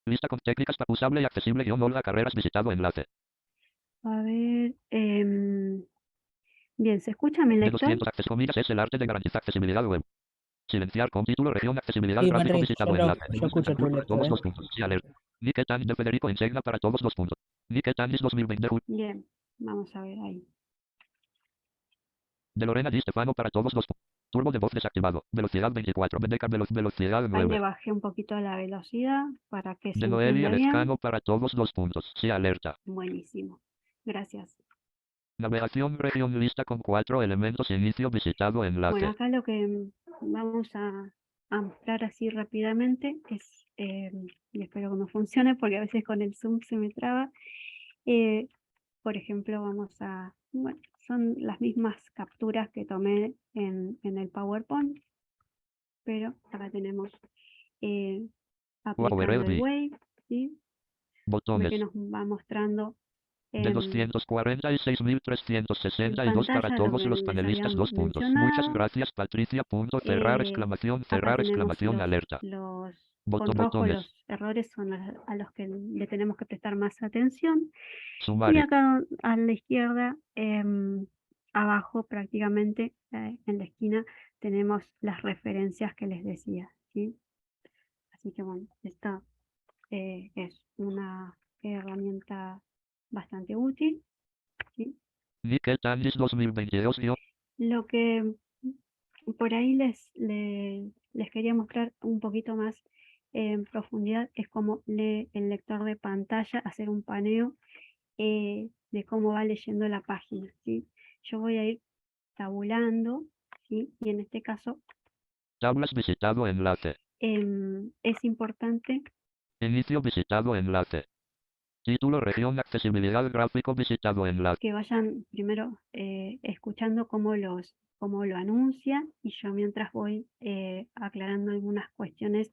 Speaker 4: Lista con técnicas para usable y accesible Olga Carreras visitado enlace.
Speaker 2: A ver, bien, ¿se escucha mi
Speaker 4: De
Speaker 2: lector?
Speaker 4: 200 acceso comillas es el arte de garantizar accesibilidad web. Silenciar con título región accesibilidad
Speaker 3: Sí,
Speaker 4: gráfico
Speaker 3: Patrick,
Speaker 4: visitado
Speaker 3: yo
Speaker 4: enlace.
Speaker 3: escucho tu
Speaker 4: Para
Speaker 3: lector,
Speaker 4: todos los puntos. Sí, alerta. Nicket Andis de Federico Insegna para todos los puntos. Nicket Andis 2020.
Speaker 2: Bien, vamos a ver ahí.
Speaker 4: De Lorena Di Stefano para todos los puntos. Turbo de voz desactivado. Velocidad 24. Bedecar velocidad
Speaker 2: Ahí
Speaker 4: 9.
Speaker 2: le bajé un poquito la velocidad para que se
Speaker 4: De Noelia
Speaker 2: entienda bien.
Speaker 4: Lescano para todos los puntos. Sí, alerta.
Speaker 2: Buenísimo. Gracias.
Speaker 4: Navegación región lista con 4 elementos. Inicio visitado enlace.
Speaker 2: Bueno, acá lo que vamos a mostrar así rápidamente es, y espero que me funcione porque a veces con el Zoom se me traba. Por ejemplo, bueno, son las mismas capturas que tomé en el PowerPoint, pero acá tenemos aplicando el Wave, ¿sí?
Speaker 4: Botones.
Speaker 2: Que nos va mostrando
Speaker 4: De 246.362 para
Speaker 2: pantalla, lo
Speaker 4: todos
Speaker 2: que
Speaker 4: los
Speaker 2: les
Speaker 4: panelistas
Speaker 2: había
Speaker 4: 2 puntos.
Speaker 2: mencionado.
Speaker 4: Muchas gracias Patricia. Punto, cerrar exclamación,
Speaker 2: Acá
Speaker 4: cerrar
Speaker 2: tenemos
Speaker 4: exclamación, alerta.
Speaker 2: con rojo
Speaker 4: Botones.
Speaker 2: los errores son a los que le tenemos que prestar más atención.
Speaker 4: Sumario.
Speaker 2: Y acá a la izquierda, abajo prácticamente, en la esquina, tenemos las referencias que les decía, ¿sí? Así que bueno, esta es una herramienta bastante útil, ¿sí?
Speaker 4: Nicket Andis 2022.
Speaker 2: Lo que por ahí les quería mostrar un poquito más en profundidad es cómo lee el lector de pantalla, hacer un paneo de cómo va leyendo la página, ¿sí? Yo voy a ir tabulando, ¿sí? Y en este caso
Speaker 4: Tablas visitado enlace.
Speaker 2: es importante
Speaker 4: Inicio visitado enlace. Título región accesibilidad gráfico visitado enlace.
Speaker 2: que vayan primero escuchando cómo lo anuncia y yo mientras voy aclarando algunas cuestiones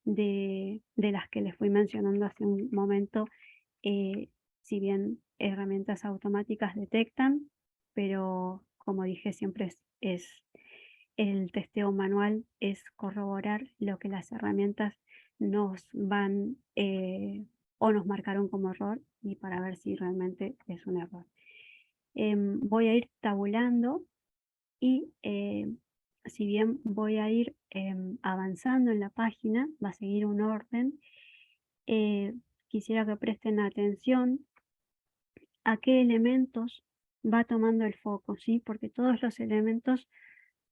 Speaker 2: de las que les fui mencionando hace un momento, si bien herramientas automáticas detectan, pero como dije siempre es el testeo manual, es corroborar lo que las herramientas nos van o nos marcaron como error y para ver si realmente es un error. Voy a ir tabulando y si bien voy a ir avanzando en la página, va a seguir un orden. quisiera que presten atención a qué elementos va tomando el foco, ¿sí? Porque todos los elementos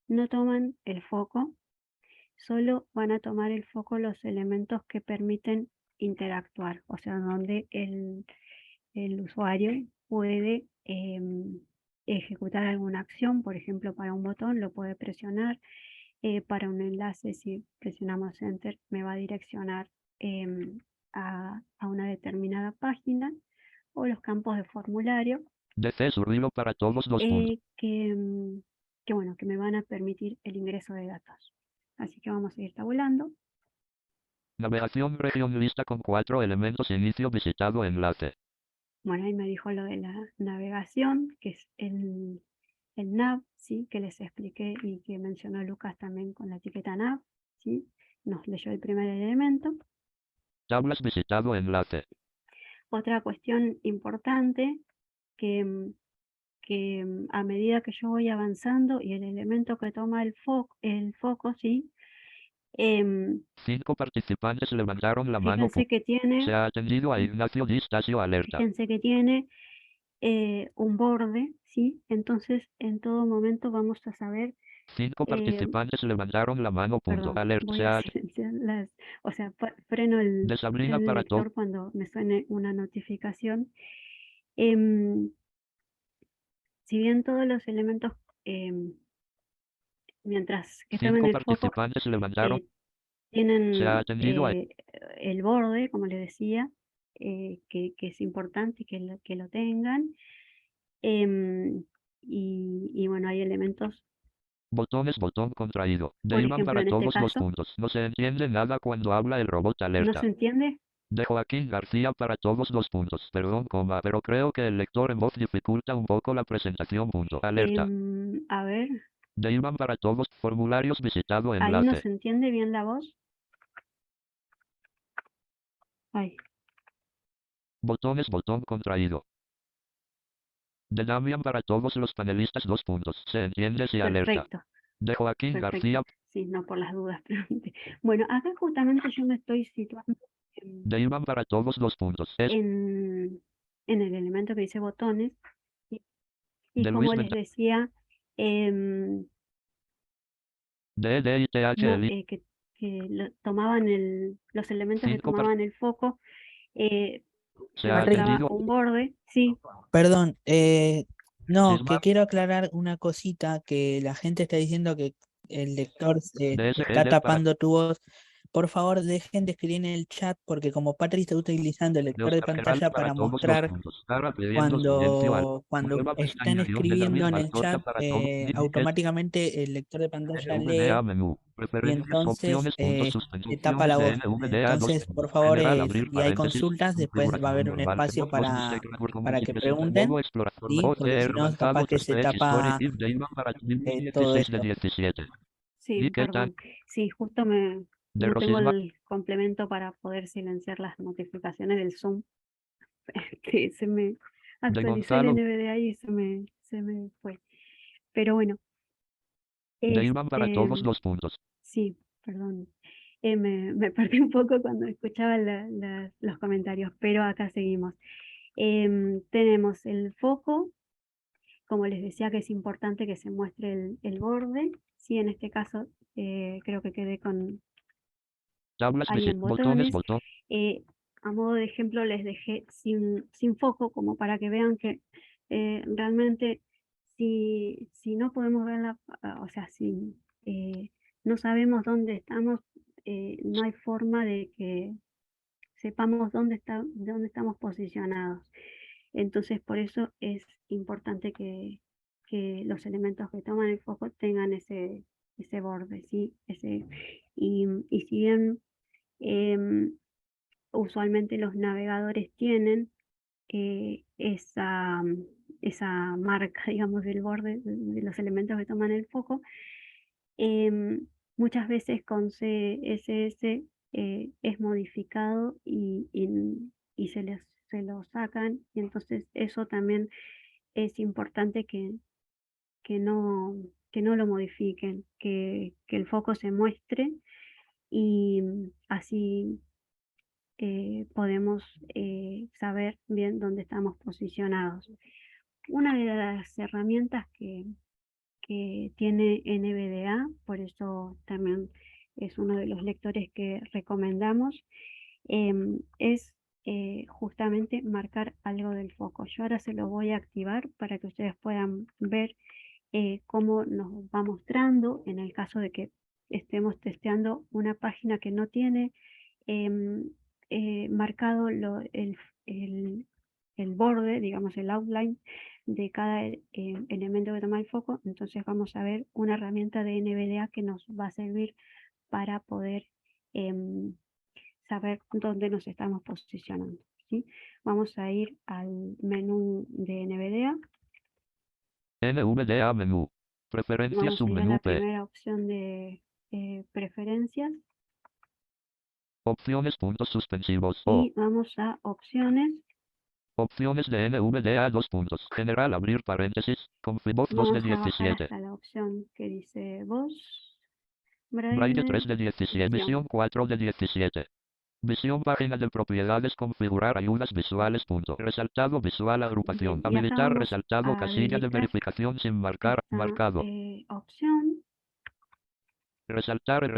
Speaker 2: no toman el foco, solo van a tomar el foco los elementos que permiten interactuar, o sea, donde el usuario puede ejecutar alguna acción, por ejemplo, para un botón lo puede presionar, para un enlace, si presionamos Enter, me va a direccionar a una determinada página, o los campos de formulario,
Speaker 4: DC surgido para todos los puntos.
Speaker 2: que bueno, que me van a permitir el ingreso de datos. Así que vamos a ir tabulando.
Speaker 4: Navegación región lista con 4 elementos. Inicio visitado enlace.
Speaker 2: Bueno, ahí me dijo lo de la navegación, que es el nav, ¿sí? Que les expliqué y que mencionó Lucas también con la etiqueta nav, ¿sí? Nos leyó el primer elemento.
Speaker 4: Tablas visitado enlace.
Speaker 2: Otra cuestión importante que a medida que yo voy avanzando y el elemento que toma el foco, ¿sí?
Speaker 4: 5 participantes levantaron la mano.
Speaker 2: Fíjense que tiene,
Speaker 4: Se ha atendido a Ignacio Di Stasio alerta.
Speaker 2: fíjense que tiene un borde, ¿sí? Entonces en todo momento vamos a saber,
Speaker 4: 5 participantes levantaron la mano.
Speaker 2: perdón,
Speaker 4: Alerta.
Speaker 2: voy
Speaker 4: Se
Speaker 2: a
Speaker 4: ha
Speaker 2: silenciar o sea, freno
Speaker 4: de Sabrina
Speaker 2: el
Speaker 4: para todos.
Speaker 2: lector cuando me suene una notificación. Si bien todos los elementos, mientras que tomen
Speaker 4: 5
Speaker 2: el foco,
Speaker 4: participantes levantaron. Se ha
Speaker 2: tienen
Speaker 4: atendido a
Speaker 2: el borde, como les decía, que es importante que lo tengan. Y bueno, hay elementos,
Speaker 4: botones. Botón contraído. De
Speaker 2: por
Speaker 4: Iván
Speaker 2: ejemplo,
Speaker 4: para
Speaker 2: en este
Speaker 4: todos los
Speaker 2: caso,
Speaker 4: puntos. No se entiende nada cuando habla el robot.
Speaker 2: ¿no
Speaker 4: Alerta.
Speaker 2: se entiende?
Speaker 4: De Joaquín García para todos los puntos. Perdón, coma, pero creo que el lector en voz dificulta un poco la presentación. Alerta.
Speaker 2: A ver,
Speaker 4: De Iván para todos. Formularios visitado
Speaker 2: ahí no
Speaker 4: enlace.
Speaker 2: se entiende bien la voz. Ay,
Speaker 4: Botones. Botón contraído. De Damián para todos los panelistas. 2 puntos. Se entiende si alerta.
Speaker 2: perfecto.
Speaker 4: De Joaquín
Speaker 2: Perfecto.
Speaker 4: García.
Speaker 2: Sí, no por las dudas. Bueno, acá justamente yo me estoy situando
Speaker 4: De Iván para todos los puntos. Es
Speaker 2: en el elemento que dice botones. Y
Speaker 4: de
Speaker 2: como
Speaker 4: Luis
Speaker 2: les
Speaker 4: Venta.
Speaker 2: decía,
Speaker 4: De DITH.
Speaker 2: tomaban los elementos que
Speaker 4: 5
Speaker 2: tomaban el foco,
Speaker 4: Se
Speaker 2: se
Speaker 4: ha
Speaker 2: mostraba
Speaker 4: atendido.
Speaker 2: un borde, sí,
Speaker 3: Perdón, no, que
Speaker 4: Sisma.
Speaker 3: quiero aclarar una cosita, que la gente está diciendo que el lector está
Speaker 4: DSL para
Speaker 3: tapando tu voz. Por favor, dejen de escribir en el chat, porque como Patri está utilizando el
Speaker 4: de
Speaker 3: lector de
Speaker 4: Oscar Gerald
Speaker 3: pantalla
Speaker 4: para
Speaker 3: para
Speaker 4: todos los
Speaker 3: mostrar
Speaker 4: puntos. Carla pidiendo silencio al.
Speaker 3: cuando
Speaker 4: Nueva
Speaker 3: están
Speaker 4: pestaña guión de David
Speaker 3: escribiendo en el
Speaker 4: Marcota
Speaker 3: chat,
Speaker 4: para todos.
Speaker 3: automáticamente el lector de pantalla
Speaker 4: NVDA
Speaker 3: lee
Speaker 4: menú.
Speaker 3: y
Speaker 4: Preferencias,
Speaker 3: entonces
Speaker 4: opciones, puntos,
Speaker 3: te tapa la
Speaker 4: suspensiones de
Speaker 3: voz.
Speaker 4: NVDA 2.
Speaker 3: Entonces, por favor,
Speaker 4: General, abrir
Speaker 3: si hay
Speaker 4: paréntesis.
Speaker 3: consultas, después va a
Speaker 4: Configuración
Speaker 3: haber un
Speaker 4: normal.
Speaker 3: espacio
Speaker 4: Voz music,
Speaker 3: para que
Speaker 4: multipresenta. Modo
Speaker 3: pregunten,
Speaker 4: explorador.
Speaker 3: ¿sí? Porque si
Speaker 4: OCR
Speaker 3: no, capaz
Speaker 4: avanzado.
Speaker 3: que se
Speaker 4: Speech Story
Speaker 3: tapa
Speaker 4: Tip de Iván para
Speaker 3: todo
Speaker 4: 2016 de
Speaker 3: esto.
Speaker 4: 17.
Speaker 2: sí,
Speaker 4: ¿Y qué tal?
Speaker 2: perdón. Sí, justo
Speaker 4: De
Speaker 2: no tengo
Speaker 4: Rosisma.
Speaker 2: el complemento para poder silenciar las notificaciones del Zoom. Que se me
Speaker 4: De
Speaker 2: actualizó el
Speaker 4: Gonzalo.
Speaker 2: NVDA y se me fue. Pero bueno,
Speaker 4: De Iván para todos los puntos.
Speaker 2: sí, perdón. Me perdí un poco cuando escuchaba los comentarios, pero acá seguimos. Tenemos el foco, como les decía que es importante que se muestre el borde. Sí, en este caso creo que quedé con
Speaker 4: Tablas
Speaker 2: ahí en
Speaker 4: botones,
Speaker 2: botones.
Speaker 4: botón.
Speaker 2: A modo de ejemplo les dejé sin foco, como para que vean que realmente si no podemos ver o sea, si no sabemos dónde estamos, no hay forma de que sepamos dónde estamos posicionados. Entonces, por eso es importante que los elementos que toman el foco tengan ese borde, ¿sí? Y si bien usualmente los navegadores tienen esa marca, digamos, del borde de los elementos que toman el foco, muchas veces con CSS es modificado y se lo sacan, y entonces eso también es importante que no, que no lo modifiquen, que el foco se muestre y así podemos saber bien dónde estamos posicionados. Una de las herramientas que tiene NVDA, por eso también es uno de los lectores que recomendamos, es justamente marcar algo del foco. Yo ahora se lo voy a activar para que ustedes puedan ver cómo nos va mostrando en el caso de que estemos testeando una página que no tiene marcado el borde, digamos el outline de cada elemento que toma el foco. Entonces vamos a ver una herramienta de NVDA que nos va a servir para poder saber dónde nos estamos posicionando, ¿sí? Vamos a ir al menú de NVDA.
Speaker 4: NVDA menú. Preferencias
Speaker 2: Vamos a ir a
Speaker 4: submenú
Speaker 2: la
Speaker 4: P.
Speaker 2: primera opción de preferencias
Speaker 4: Opciones puntos suspensivos O.
Speaker 2: y vamos a opciones.
Speaker 4: Opciones de NVDA 2 puntos. General abrir paréntesis. Confivoz 2 de
Speaker 2: Vamos a bajar
Speaker 4: 17.
Speaker 2: hasta la opción que dice voz.
Speaker 4: Braille 3 de 17. Visión 4 de 17. Visión página de propiedades. Configurar ayudas visuales. Punto. Resaltado visual agrupación.
Speaker 2: Bien, y acá
Speaker 4: Habilitar
Speaker 2: vamos
Speaker 4: resaltado
Speaker 2: a
Speaker 4: casilla de
Speaker 2: habilitar
Speaker 4: verificación sin marcar.
Speaker 2: esta
Speaker 4: Marcado.
Speaker 2: opción.
Speaker 4: Resaltar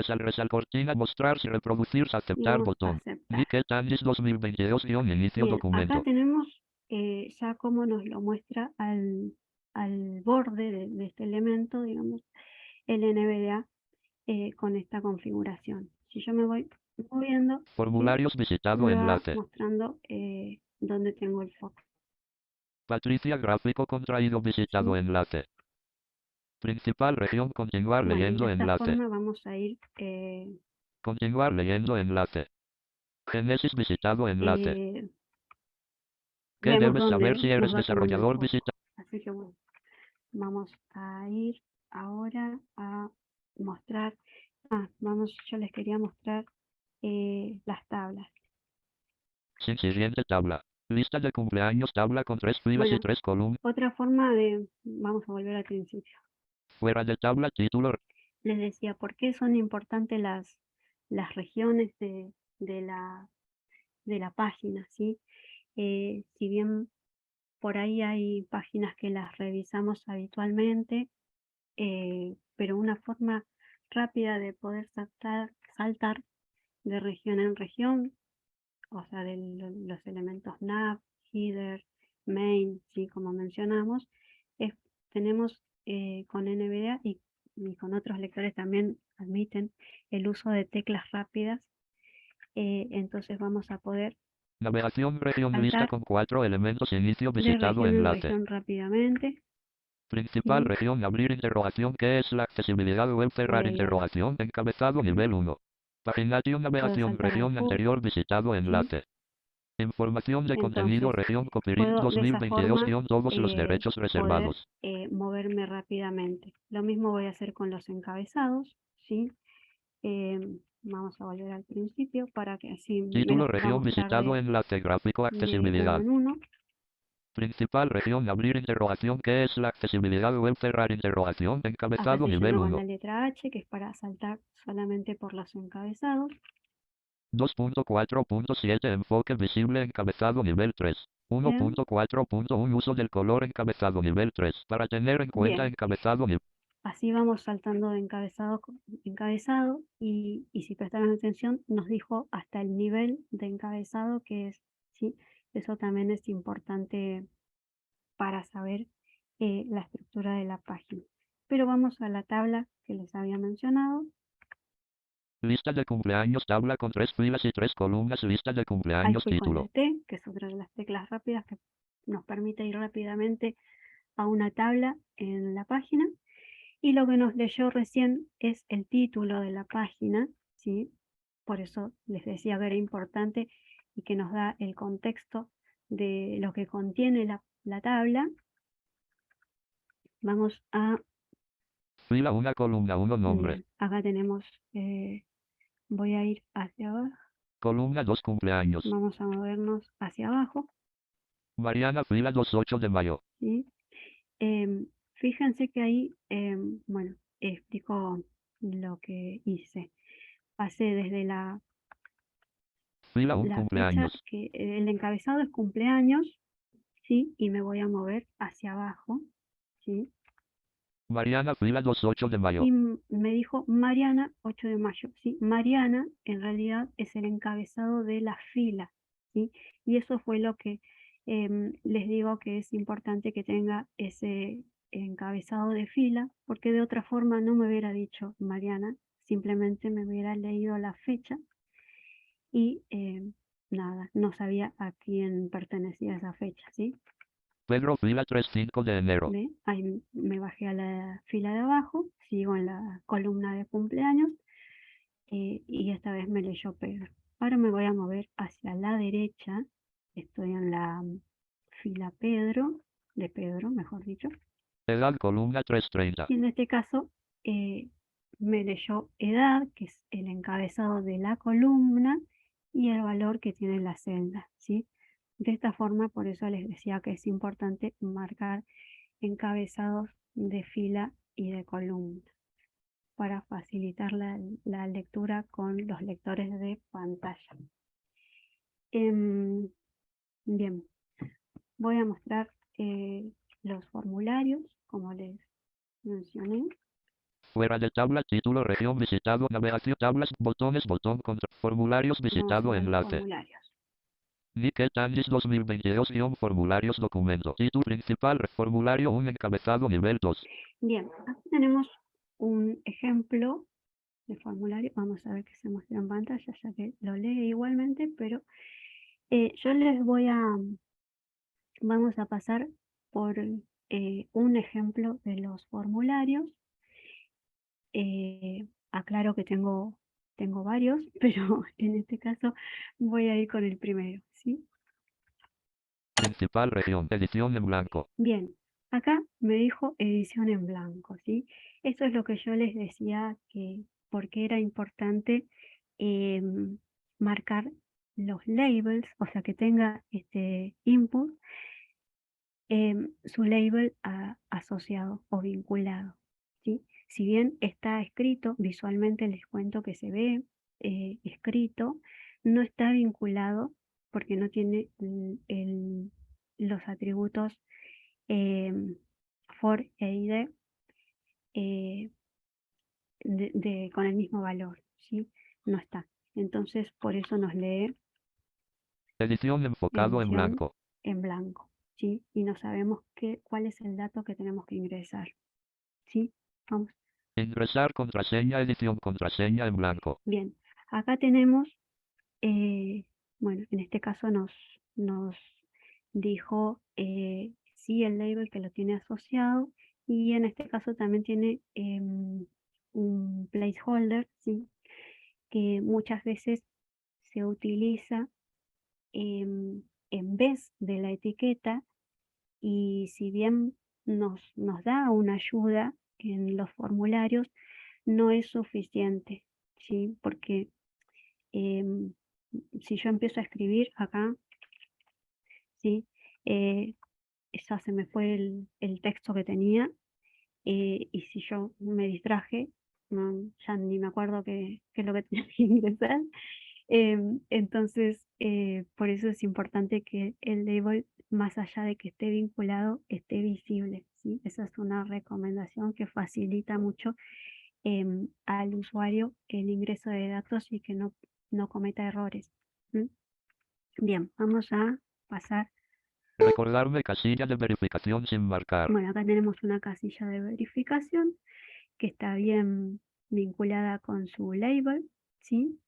Speaker 4: cortina. Mostrarse. Reproducirse. Aceptar
Speaker 2: Vamos a
Speaker 4: botón.
Speaker 2: aceptar.
Speaker 4: Niket Andis 2022-inicio
Speaker 2: Bien, acá
Speaker 4: documento.
Speaker 2: tenemos ya cómo nos lo muestra al borde de este elemento, digamos, el NVDA con esta configuración. Si yo me voy moviendo, ¿sí?
Speaker 4: Formularios visitado
Speaker 2: me va
Speaker 4: enlace.
Speaker 2: mostrando dónde tengo el foco.
Speaker 4: Patricia gráfico contraído visitado
Speaker 2: ¿Sí?
Speaker 4: enlace. Principal región continuar
Speaker 2: Bueno, y
Speaker 4: leyendo
Speaker 2: de esta
Speaker 4: enlace.
Speaker 2: forma vamos a ir
Speaker 4: Continuar leyendo enlace. Génesis visitado enlace. ¿Qué
Speaker 2: vemos
Speaker 4: debes
Speaker 2: dónde
Speaker 4: saber si
Speaker 2: nos
Speaker 4: eres
Speaker 2: va tomando el
Speaker 4: desarrollador
Speaker 2: foco.
Speaker 4: visitado?
Speaker 2: Así que bueno, vamos a ir ahora a mostrar. Yo les quería mostrar las tablas.
Speaker 4: Sin siguiente tabla. Lista de cumpleaños tabla con 3 filas y
Speaker 2: Bueno,
Speaker 4: 3 columnas.
Speaker 2: otra forma vamos a volver al principio.
Speaker 4: Fuera de tabla título.
Speaker 2: Les decía, ¿por qué son importantes las regiones de la página? ¿Sí? Si bien por ahí hay páginas que las revisamos habitualmente, pero una forma rápida de poder saltar de región en región, o sea, de los elementos nav, header, main, ¿sí? Como mencionamos, tenemos con NVDA y con otros lectores también admiten el uso de teclas rápidas, entonces vamos a poder
Speaker 4: Navegación región lista
Speaker 2: saltar
Speaker 4: con 4 elementos inicio
Speaker 2: de
Speaker 4: visitado
Speaker 2: región en
Speaker 4: enlace.
Speaker 2: región rápidamente.
Speaker 4: Principal
Speaker 2: ¿Sí?
Speaker 4: región abrir interrogación. ¿Qué es la accesibilidad web? Cerrar
Speaker 2: Voy a ir
Speaker 4: interrogación. Encabezado nivel 1. Pagination
Speaker 2: puedo
Speaker 4: navegación
Speaker 2: saltar al
Speaker 4: región
Speaker 2: footer,
Speaker 4: anterior visitado
Speaker 2: ¿sí?
Speaker 4: enlace. Información de contenido
Speaker 2: Entonces,
Speaker 4: región copyright
Speaker 2: puedo de esa forma
Speaker 4: 2022- todos los derechos
Speaker 2: poder
Speaker 4: reservados.
Speaker 2: moverme rápidamente. Lo mismo voy a hacer con los encabezados, ¿sí? Vamos a volver al principio para que así me
Speaker 4: Título
Speaker 2: los va a
Speaker 4: región
Speaker 2: mostrar
Speaker 4: visitado enlace gráfico
Speaker 2: de uno
Speaker 4: accesibilidad.
Speaker 2: en uno.
Speaker 4: Principal región abrir interrogación. ¿Qué es la accesibilidad web? Cerrar interrogación.
Speaker 2: Acá
Speaker 4: Encabezado
Speaker 2: se
Speaker 4: nivel
Speaker 2: llama con
Speaker 4: 1.
Speaker 2: la letra H, que es para saltar solamente por los encabezados.
Speaker 4: 2.4.7 enfoque visible encabezado nivel 3.
Speaker 2: Bien,
Speaker 4: 1.4.1 uso del color encabezado nivel 3. Para tener en cuenta
Speaker 2: bien.
Speaker 4: encabezado nivel.
Speaker 2: Así vamos saltando de encabezado y si prestaron atención nos dijo hasta el nivel de encabezado que es, ¿sí? Eso también es importante para saber la estructura de la página. Pero vamos a la tabla que les había mencionado.
Speaker 4: Lista de cumpleaños tabla con 3 filas y 3 columnas. Lista de
Speaker 2: Ahí
Speaker 4: cumpleaños
Speaker 2: fui con la
Speaker 4: título.
Speaker 2: T, que es otra de las teclas rápidas que nos permite ir rápidamente a una tabla en la página. Y lo que nos leyó recién es el título de la página, ¿sí? Por eso les decía que era importante y que nos da el contexto de lo que contiene la tabla. Vamos a...
Speaker 4: Fila 1 columna 1 nombre.
Speaker 2: Bien, acá tenemos... voy a ir hacia abajo.
Speaker 4: Columna 2 cumpleaños.
Speaker 2: Vamos a movernos hacia abajo,
Speaker 4: Mariana fila 2 8 de mayo.
Speaker 2: ¿sí? Fíjense que ahí, bueno, explico lo que hice. Pasé desde la
Speaker 4: Fila 1
Speaker 2: la fecha
Speaker 4: cumpleaños.
Speaker 2: que el encabezado es cumpleaños, ¿sí? Y me voy a mover hacia abajo, ¿sí?
Speaker 4: Mariana, fila 2, 8 de mayo.
Speaker 2: Y me dijo Mariana, 8 de mayo, ¿sí? Mariana en realidad es el encabezado de la fila, ¿sí? Y eso fue lo que les digo que es importante que tenga ese encabezado de fila, porque de otra forma no me hubiera dicho Mariana, simplemente me hubiera leído la fecha y nada, no sabía a quién pertenecía esa fecha, ¿sí?
Speaker 4: Pedro, fila 3, 5 de enero.
Speaker 2: ¿Ve? Ahí me bajé a la fila de abajo, sigo en la columna de cumpleaños y esta vez me leyó Pedro. Ahora me voy a mover hacia la derecha, estoy en la fila Pedro, de Pedro, mejor dicho,
Speaker 4: Edad, columna 330.
Speaker 2: y en este caso me leyó edad, que es el encabezado de la columna, y el valor que tiene la celda, ¿sí? De esta forma, por eso les decía que es importante marcar encabezados de fila y de columna para facilitar la lectura con los lectores de pantalla. Bien, voy a mostrar los formularios, como les mencioné.
Speaker 4: Fuera de tabla, título, región visitado, navegación, tablas, botones, botón, contra, formularios
Speaker 2: Vamos a
Speaker 4: visitado,
Speaker 2: ver los
Speaker 4: enlace.
Speaker 2: formularios.
Speaker 4: Niket Andis 2022-formularios documento. Título principal, formulario 1 encabezado nivel 2.
Speaker 2: Bien, aquí tenemos un ejemplo de formulario. Vamos a ver que se muestra en pantalla, ya que lo lee igualmente, pero yo les vamos a pasar por un ejemplo de los formularios. Aclaro que tengo varios, pero en este caso voy a ir con el primero, ¿sí?
Speaker 4: Principal región, edición en blanco.
Speaker 2: Bien, acá me dijo edición en blanco, ¿sí? Eso es lo que yo les decía que porque era importante marcar los labels, o sea que tenga este input, su label asociado o vinculado, ¿sí? Si bien está escrito, visualmente les cuento que se ve escrito, no está vinculado porque no tiene los atributos for e id con el mismo valor, ¿sí? No está. Entonces, por eso nos lee
Speaker 4: Edición enfocado en
Speaker 2: edición
Speaker 4: blanco.
Speaker 2: en blanco, ¿sí? Y no sabemos cuál es el dato que tenemos que ingresar, ¿sí? Vamos.
Speaker 4: Ingresar contraseña, edición contraseña en blanco.
Speaker 2: Bien, acá tenemos, bueno, en este caso nos dijo sí el label que lo tiene asociado y en este caso también tiene un placeholder, ¿sí? Que muchas veces se utiliza en vez de la etiqueta y si bien nos da una ayuda en los formularios, no es suficiente, ¿sí? Porque si yo empiezo a escribir acá, ¿sí? Ya se me fue el texto que tenía y si yo me distraje, ya ni me acuerdo qué es lo que tenía que ingresar. Entonces, por eso es importante que el label, más allá de que esté vinculado, esté visible, ¿sí? Esa es una recomendación que facilita mucho al usuario el ingreso de datos y que no cometa errores. ¿Mm? Bien, vamos a pasar.
Speaker 4: Recordarme casilla de verificación sin marcar.
Speaker 2: Bueno, acá tenemos una casilla de verificación que está bien vinculada con su label, ¿sí?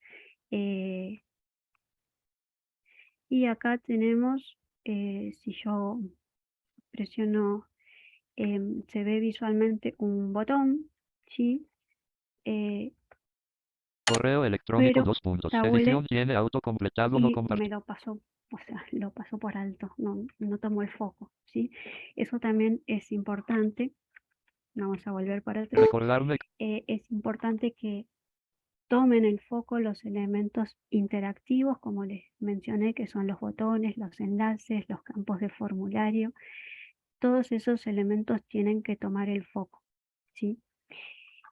Speaker 2: Y acá tenemos, si yo presiono, se ve visualmente un botón, ¿sí?
Speaker 4: Correo electrónico,
Speaker 2: Pero
Speaker 4: 2 puntos.
Speaker 2: Tabule
Speaker 4: Edición tiene autocompletado no
Speaker 2: y me
Speaker 4: compartido.
Speaker 2: lo pasó, o sea, lo pasó por alto, no tomó el foco, ¿sí? Eso también es importante. Vamos a volver para atrás.
Speaker 4: Recordarme
Speaker 2: Es importante que tomen el foco los elementos interactivos, como les mencioné, que son los botones, los enlaces, los campos de formulario. Todos esos elementos tienen que tomar el foco, ¿sí?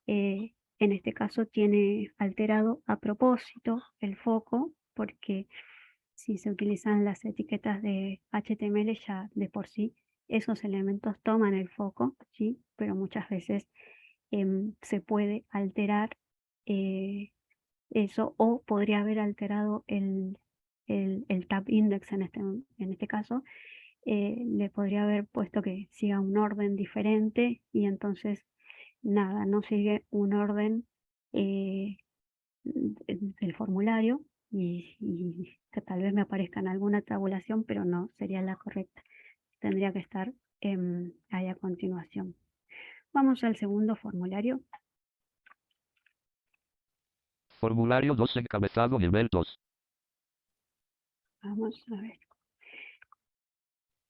Speaker 2: En este caso tiene alterado a propósito el foco porque si se utilizan las etiquetas de HTML ya de por sí, esos elementos toman el foco, ¿sí? Pero muchas veces se puede alterar eso, o podría haber alterado el tab index en este caso, le podría haber puesto que siga un orden diferente y entonces nada, no sigue un orden del formulario y que tal vez me aparezca en alguna tabulación, pero no sería la correcta. Tendría que estar ahí a continuación. Vamos al segundo formulario.
Speaker 4: Formulario 2 encabezado nivel 2.
Speaker 2: Vamos a ver.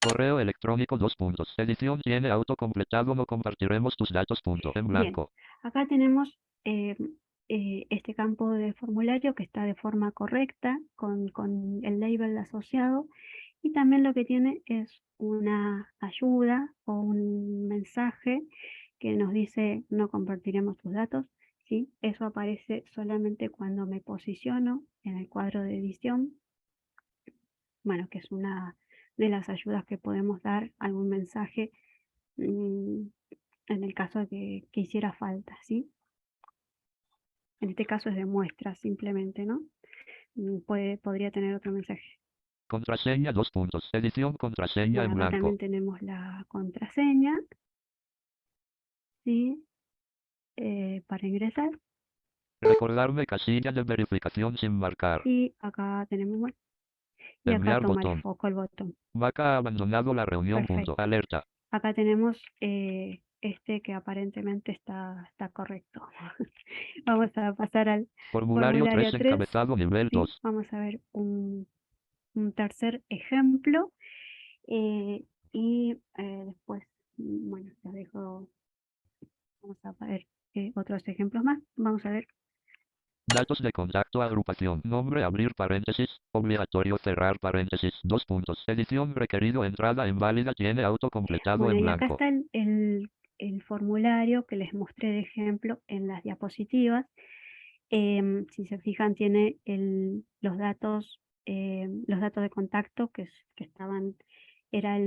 Speaker 4: Correo electrónico 2 puntos. Edición tiene autocompletado, no compartiremos tus datos punto. En blanco.
Speaker 2: Bien, acá tenemos este campo de formulario que está de forma correcta con el label asociado, y también lo que tiene es una ayuda o un mensaje que nos dice no compartiremos tus datos, ¿sí? Eso aparece solamente cuando me posiciono en el cuadro de edición, bueno, que es una de las ayudas que podemos dar, algún mensaje en el caso de que hiciera falta, ¿sí? En este caso es de muestra simplemente, ¿no? Podría tener otro mensaje.
Speaker 4: Contraseña 2 puntos. Edición contraseña
Speaker 2: Bueno,
Speaker 4: en
Speaker 2: acá
Speaker 4: blanco.
Speaker 2: también tenemos la contraseña, ¿sí? Para ingresar.
Speaker 4: Recordarme casilla de verificación sin marcar.
Speaker 2: Y acá tenemos, bueno, y acá
Speaker 4: Enviar
Speaker 2: toma
Speaker 4: botón.
Speaker 2: el foco el botón.
Speaker 4: Vaca ha abandonado la reunión.
Speaker 2: Perfecto.
Speaker 4: Punto. Alerta.
Speaker 2: Acá tenemos este que aparentemente está correcto. Vamos a pasar al
Speaker 4: Formulario 3
Speaker 2: 3.
Speaker 4: encabezado nivel
Speaker 2: ¿Sí?
Speaker 4: 2.
Speaker 2: Vamos a ver un tercer ejemplo. Y después, bueno, les dejo, vamos a ver otros ejemplos más. Vamos a ver.
Speaker 4: Datos de contacto, agrupación, nombre, abrir paréntesis, obligatorio cerrar paréntesis, 2 puntos. Edición requerido, entrada inválida, tiene autocompletado
Speaker 2: Bueno,
Speaker 4: en
Speaker 2: y acá
Speaker 4: blanco.
Speaker 2: está el formulario que les mostré de ejemplo en las diapositivas. Si se fijan, tiene los datos de contacto que estaban, era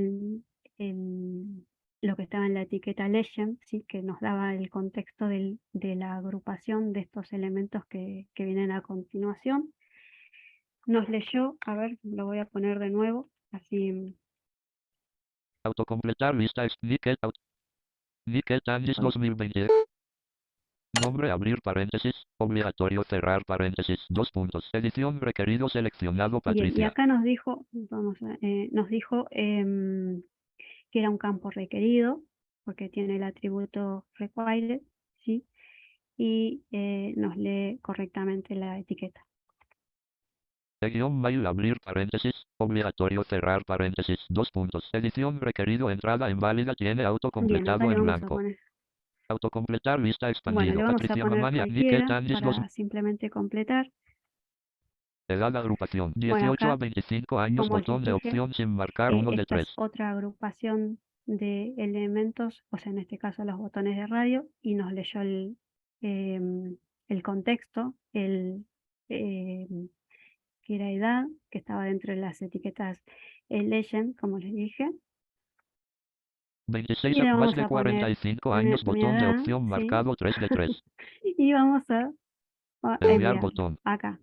Speaker 2: lo que estaba en la etiqueta legend, ¿sí? Que nos daba el contexto de la agrupación de estos elementos que vienen a continuación. Nos leyó, a ver, lo voy a poner de nuevo, así.
Speaker 4: Autocompletar lista Niket Andis 2020. Nombre, abrir paréntesis, obligatorio cerrar paréntesis, 2 puntos. Edición requerido seleccionado
Speaker 2: Bien, y
Speaker 4: Patricia.
Speaker 2: acá nos dijo, nos dijo que era un campo requerido, porque tiene el atributo required, ¿sí? Y nos lee correctamente la etiqueta.
Speaker 4: Mail, abrir paréntesis, obligatorio cerrar paréntesis, 2 puntos. Edición requerido, entrada inválida, tiene
Speaker 2: Bien, acá
Speaker 4: autocompletado
Speaker 2: le
Speaker 4: en
Speaker 2: vamos a
Speaker 4: blanco.
Speaker 2: poner,
Speaker 4: Autocompletar lista
Speaker 2: bueno,
Speaker 4: expandido.
Speaker 2: le vamos a
Speaker 4: Patricia
Speaker 2: poner
Speaker 4: Mamania,
Speaker 2: cualquiera
Speaker 4: Niket Andis
Speaker 2: para simplemente completar.
Speaker 4: Edad agrupación,
Speaker 2: Bueno,
Speaker 4: 18 a
Speaker 2: acá,
Speaker 4: 25 años,
Speaker 2: como les
Speaker 4: botón de
Speaker 2: dije,
Speaker 4: opción sin marcar, 1 de
Speaker 2: esta
Speaker 4: 3.
Speaker 2: es otra agrupación de elementos, o sea, en este caso los botones de radio, y nos leyó el contexto, que era edad, que estaba dentro de las etiquetas legend, como les dije.
Speaker 4: 26
Speaker 2: Y
Speaker 4: a
Speaker 2: le
Speaker 4: más
Speaker 2: vamos
Speaker 4: de
Speaker 2: a poner
Speaker 4: 45 años,
Speaker 2: mi
Speaker 4: botón de
Speaker 2: edad,
Speaker 4: opción
Speaker 2: ¿sí?
Speaker 4: marcado 3 de 3.
Speaker 2: Y vamos a
Speaker 4: Enviar
Speaker 2: enviarlo.
Speaker 4: botón.
Speaker 2: Acá.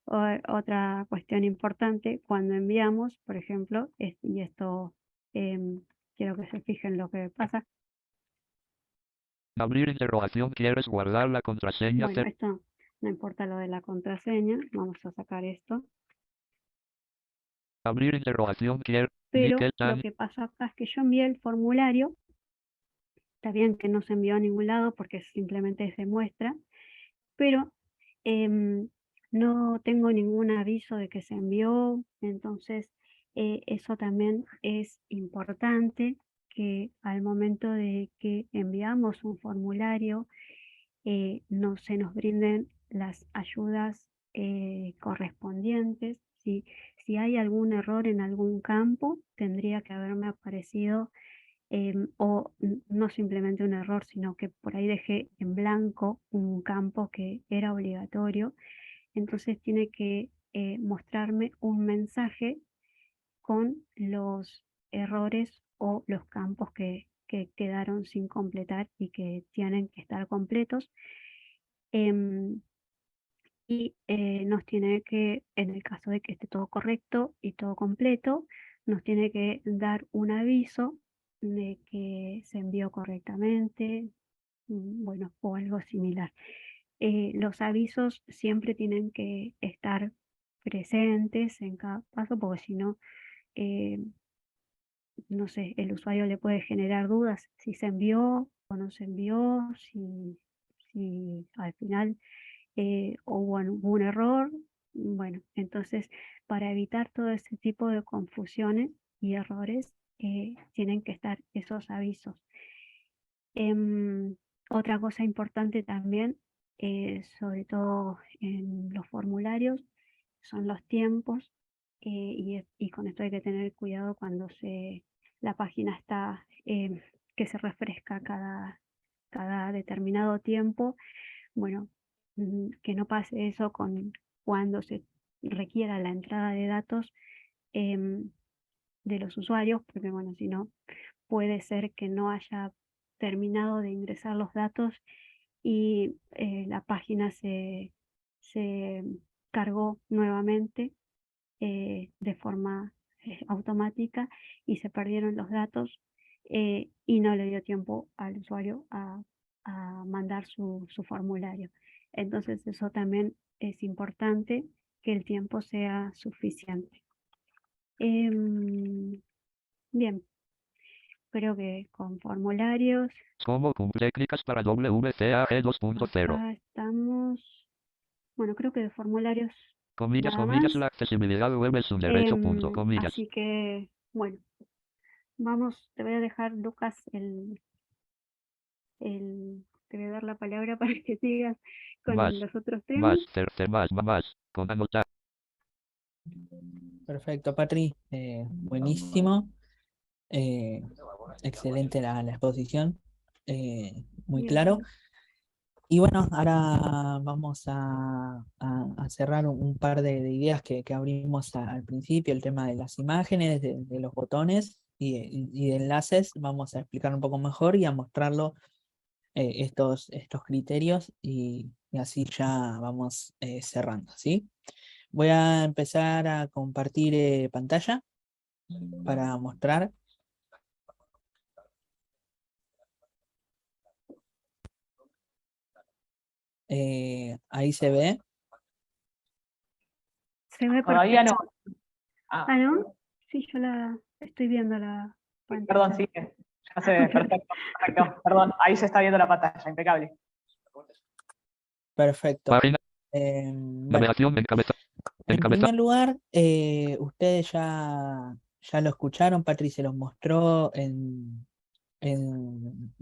Speaker 2: Otra cuestión importante, cuando enviamos, por ejemplo, y esto quiero que se fijen lo que pasa.
Speaker 4: Abrir interrogación, ¿quieres guardar la contraseña?
Speaker 2: Bueno, esto no importa lo de la contraseña, vamos a sacar esto.
Speaker 4: Abrir interrogación, ¿quieres?
Speaker 2: Pero lo que pasa acá es que yo envié el formulario, está bien que no se envió a ningún lado porque simplemente se muestra, pero no tengo ningún aviso de que se envió, entonces eso también es importante, que al momento de que enviamos un formulario no se nos brinden las ayudas correspondientes. Si hay algún error en algún campo, tendría que haberme aparecido, o no simplemente un error, sino que por ahí dejé en blanco un campo que era obligatorio. Entonces tiene que mostrarme un mensaje con los errores o los campos que quedaron sin completar y que tienen que estar completos. Y nos tiene que, en el caso de que esté todo correcto y todo completo, nos tiene que dar un aviso de que se envió correctamente, bueno, o algo similar. Los avisos siempre tienen que estar presentes en cada paso, porque si no, no sé, el usuario le puede generar dudas si se envió o no se envió, si al final hubo algún error. Bueno, entonces para evitar todo ese tipo de confusiones y errores, tienen que estar esos avisos. Otra cosa importante también, sobre todo en los formularios, son los tiempos, y con esto hay que tener cuidado cuando la página está, que se refresca cada determinado tiempo. Bueno, que no pase eso cuando se requiera la entrada de datos de los usuarios, porque bueno, si no, puede ser que no haya terminado de ingresar los datos y la página se cargó nuevamente de forma automática y se perdieron los datos, y no le dio tiempo al usuario a mandar su formulario. Entonces eso también es importante, que el tiempo sea suficiente. Bien, creo que con formularios
Speaker 4: ¿Cómo cumple? Clicas para WCAG 2.0.
Speaker 2: acá estamos. Bueno, creo que de formularios
Speaker 4: Comillas,
Speaker 2: nada
Speaker 4: comillas,
Speaker 2: más.
Speaker 4: la accesibilidad web es un derecho, punto, comillas.
Speaker 2: Así que, bueno, vamos, te voy a dejar, Lucas, te voy a dar la palabra para que sigas con
Speaker 4: Más,
Speaker 2: los otros temas.
Speaker 4: más, con anotar.
Speaker 3: Perfecto, Patri. Buenísimo. Eh, Excelente la exposición. Muy
Speaker 2: Bien,
Speaker 3: claro. Y bueno, ahora vamos a cerrar un par de ideas que abrimos al principio, el tema de las imágenes, de los botones y de enlaces. Vamos a explicar un poco mejor y a mostrarlo, estos criterios, y así ya vamos cerrando, ¿sí? Voy a empezar a compartir pantalla para mostrar. Ahí se ve.
Speaker 2: se ve
Speaker 1: Todavía no.
Speaker 2: perfecto.
Speaker 1: Ah,
Speaker 2: Ah, ¿no? Sí, yo la estoy viendo la
Speaker 1: perdón,
Speaker 2: pantalla.
Speaker 1: sí, ya se ve, perfecto, perfecto. Perdón, ahí se está viendo la pantalla, impecable.
Speaker 3: Perfecto.
Speaker 4: Página,
Speaker 3: Bueno,
Speaker 4: navegación, encabezado.
Speaker 3: en primer lugar, ustedes ya lo escucharon, Patri se los mostró en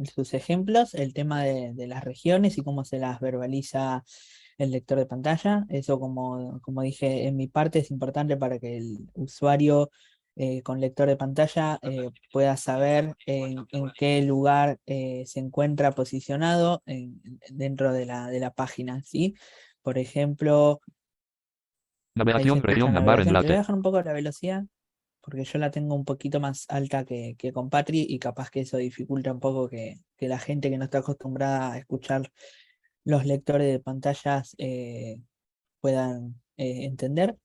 Speaker 3: sus ejemplos, el tema de las regiones y cómo se las verbaliza el lector de pantalla. Eso, como dije, en mi parte es importante para que el usuario con lector de pantalla pueda saber en qué lugar se encuentra posicionado dentro de la página, ¿sí? Por ejemplo, ahí se
Speaker 4: Navegación,
Speaker 3: escucha
Speaker 4: región,
Speaker 3: la
Speaker 4: nambar,
Speaker 3: navegación. Le voy a
Speaker 4: enlace.
Speaker 3: bajar un poco la velocidad, porque yo la tengo un poquito más alta que con Patri, y capaz que eso dificulta un poco que la gente que no está acostumbrada a escuchar los lectores de pantallas puedan entender.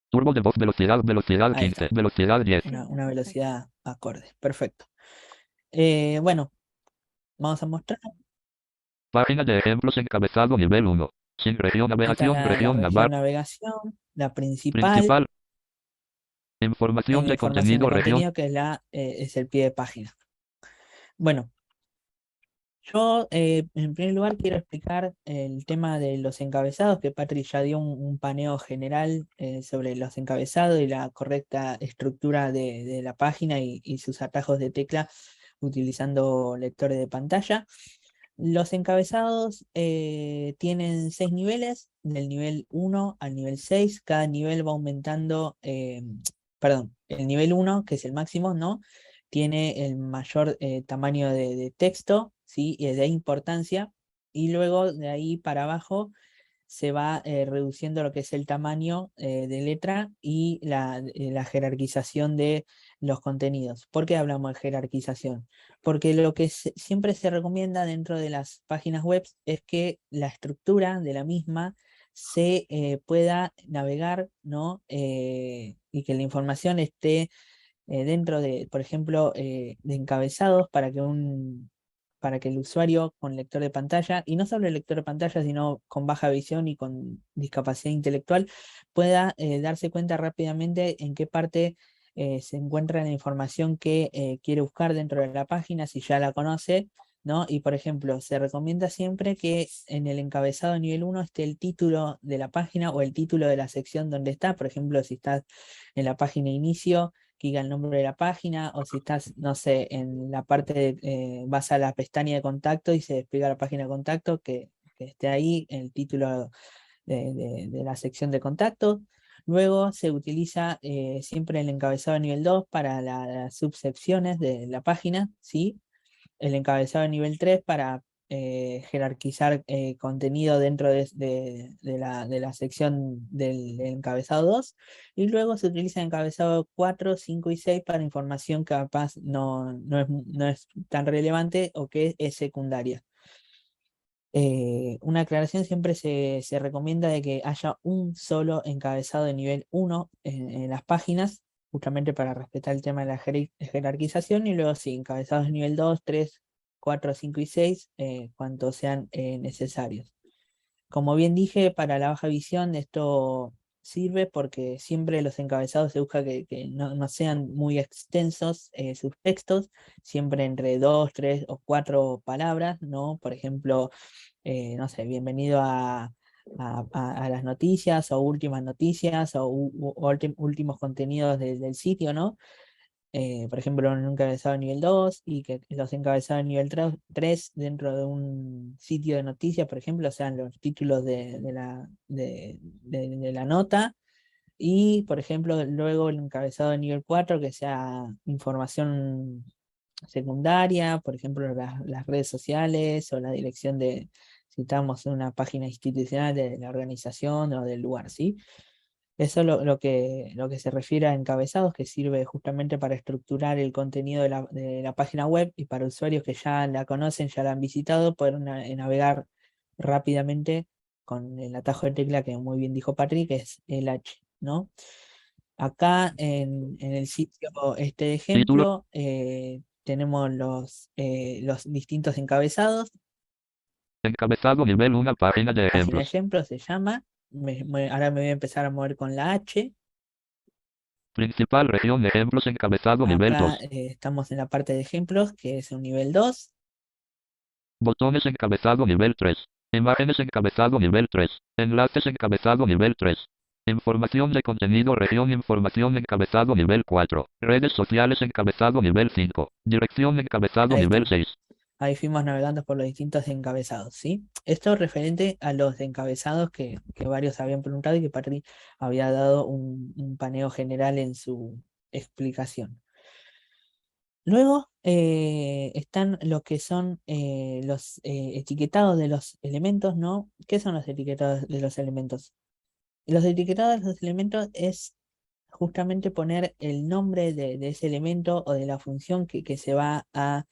Speaker 4: Turbo de voz, velocidad, velocidad
Speaker 3: Ahí
Speaker 4: 15,
Speaker 3: está,
Speaker 4: velocidad 10.
Speaker 2: Sí,
Speaker 3: una
Speaker 2: perfecto.
Speaker 3: velocidad acorde. Perfecto. Bueno, vamos a mostrar.
Speaker 4: Página de ejemplos, encabezado, nivel 1. Sin región,
Speaker 3: Ahí está
Speaker 4: navegación,
Speaker 3: la
Speaker 4: región, nambar.
Speaker 3: región navegación, la principal,
Speaker 4: Principal. Información de
Speaker 3: información de
Speaker 4: contenido, región.
Speaker 3: contenido, que es el pie de página. Bueno, yo en primer lugar quiero explicar el tema de los encabezados, que Patri ya dio un paneo general sobre los encabezados y la correcta estructura de la página y sus atajos de tecla utilizando lectores de pantalla. Los encabezados tienen 6 niveles, del nivel 1 al nivel 6. Cada nivel va aumentando, perdón, el nivel 1, que es el máximo, ¿no? Tiene el mayor tamaño de texto, ¿sí? Y de importancia, y luego de ahí para abajo se va reduciendo lo que es el tamaño de letra y la jerarquización de los contenidos. ¿Por qué hablamos de jerarquización? Porque lo que siempre se recomienda dentro de las páginas web es que la estructura de la misma se pueda navegar, ¿no? Y que la información esté dentro de, por ejemplo, de encabezados para que el usuario con lector de pantalla, y no solo el lector de pantalla, sino con baja visión y con discapacidad intelectual, pueda darse cuenta rápidamente en qué parte se encuentra la información que quiere buscar dentro de la página, si ya la conoce, ¿no? Y por ejemplo, se recomienda siempre que en el encabezado nivel 1 esté el título de la página o el título de la sección donde está. Por ejemplo, si estás en la página inicio, que diga el nombre de la página, o si estás, no sé, en la parte de, vas a la pestaña de contacto y se despliega la página de contacto, que esté ahí el título de la sección de contacto. Luego se utiliza siempre el encabezado de nivel 2 para las subsecciones de la página, ¿sí? El encabezado de nivel 3 para jerarquizar contenido dentro de la sección del encabezado 2, y luego se utiliza el encabezado 4, 5 y 6 para información que capaz no es tan relevante o que es secundaria. Una aclaración: siempre se recomienda de que haya un solo encabezado de nivel 1 en las páginas, justamente para respetar el tema de la jerarquización, y luego sí, encabezados de nivel 2, 3, 4, 5 y 6, cuantos sean necesarios. Como bien dije, para la baja visión esto sirve porque siempre los encabezados se busca que no sean muy extensos sus textos, siempre entre 2, 3 o 4 palabras, ¿no? Por ejemplo, no sé, bienvenido a las noticias o últimas noticias o últimos contenidos del sitio, ¿no? Por ejemplo, en un encabezado nivel 2, y que los encabezados nivel 3 dentro de un sitio de noticias, por ejemplo, sean los títulos de la nota, y por ejemplo, luego el encabezado de nivel 4 que sea información secundaria, por ejemplo, las redes sociales o la dirección si estamos en una página institucional de la organización o del lugar, ¿sí? Eso es lo que se refiere a encabezados, que sirve justamente para estructurar el contenido de la página web, y para usuarios que ya la conocen, ya la han visitado, poder navegar rápidamente con el atajo de tecla que muy bien dijo Patrick, que es el H, ¿no? Acá en el sitio este de ejemplo tenemos los distintos encabezados.
Speaker 4: Encabezado nivel 1, página de
Speaker 3: Página de
Speaker 4: ejemplos.
Speaker 3: ejemplos se llama. Ahora me voy a empezar a mover con la H.
Speaker 4: Principal región de ejemplos, encabezado nivel 2.
Speaker 3: Acá estamos en la parte de ejemplos, que es un nivel 2.
Speaker 4: Botones, encabezado nivel 3. Imágenes, encabezado nivel 3. Enlaces, encabezado nivel 3. Información de contenido, región, información, encabezado nivel 4. Redes sociales, encabezado nivel 5. Dirección, encabezado
Speaker 3: Ahí
Speaker 4: nivel
Speaker 3: estamos.
Speaker 4: 6.
Speaker 3: Ahí fuimos navegando por los distintos encabezados, ¿sí? Esto es referente a los encabezados que varios habían preguntado y que Patri había dado un paneo general en su explicación. Luego están lo que son los etiquetados de los elementos, ¿no? ¿Qué son los etiquetados de los elementos? Los etiquetados de los elementos es justamente poner el nombre de ese elemento o de la función que se va a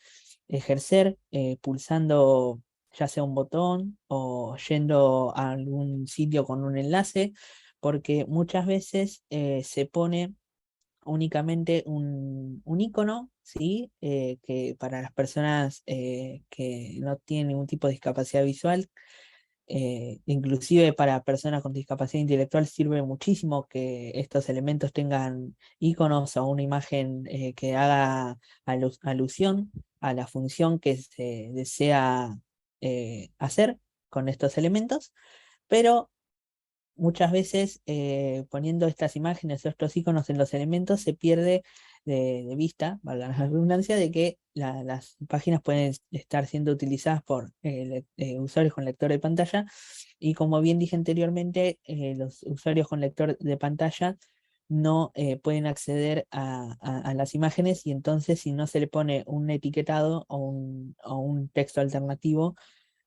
Speaker 3: ejercer pulsando ya sea un botón o yendo a algún sitio con un enlace, porque muchas veces se pone únicamente un icono, ¿sí? Que para las personas que no tienen ningún tipo de discapacidad visual, inclusive para personas con discapacidad intelectual, sirve muchísimo que estos elementos tengan iconos o una imagen que haga alusión a la función que se desea hacer con estos elementos, pero muchas veces poniendo estas imágenes o estos iconos en los elementos se pierde de vista, valga la redundancia, de que las páginas pueden estar siendo utilizadas por usuarios con lector de pantalla, y como bien dije anteriormente, los usuarios con lector de pantalla no pueden acceder a las imágenes, y entonces si no se le pone un etiquetado o un texto alternativo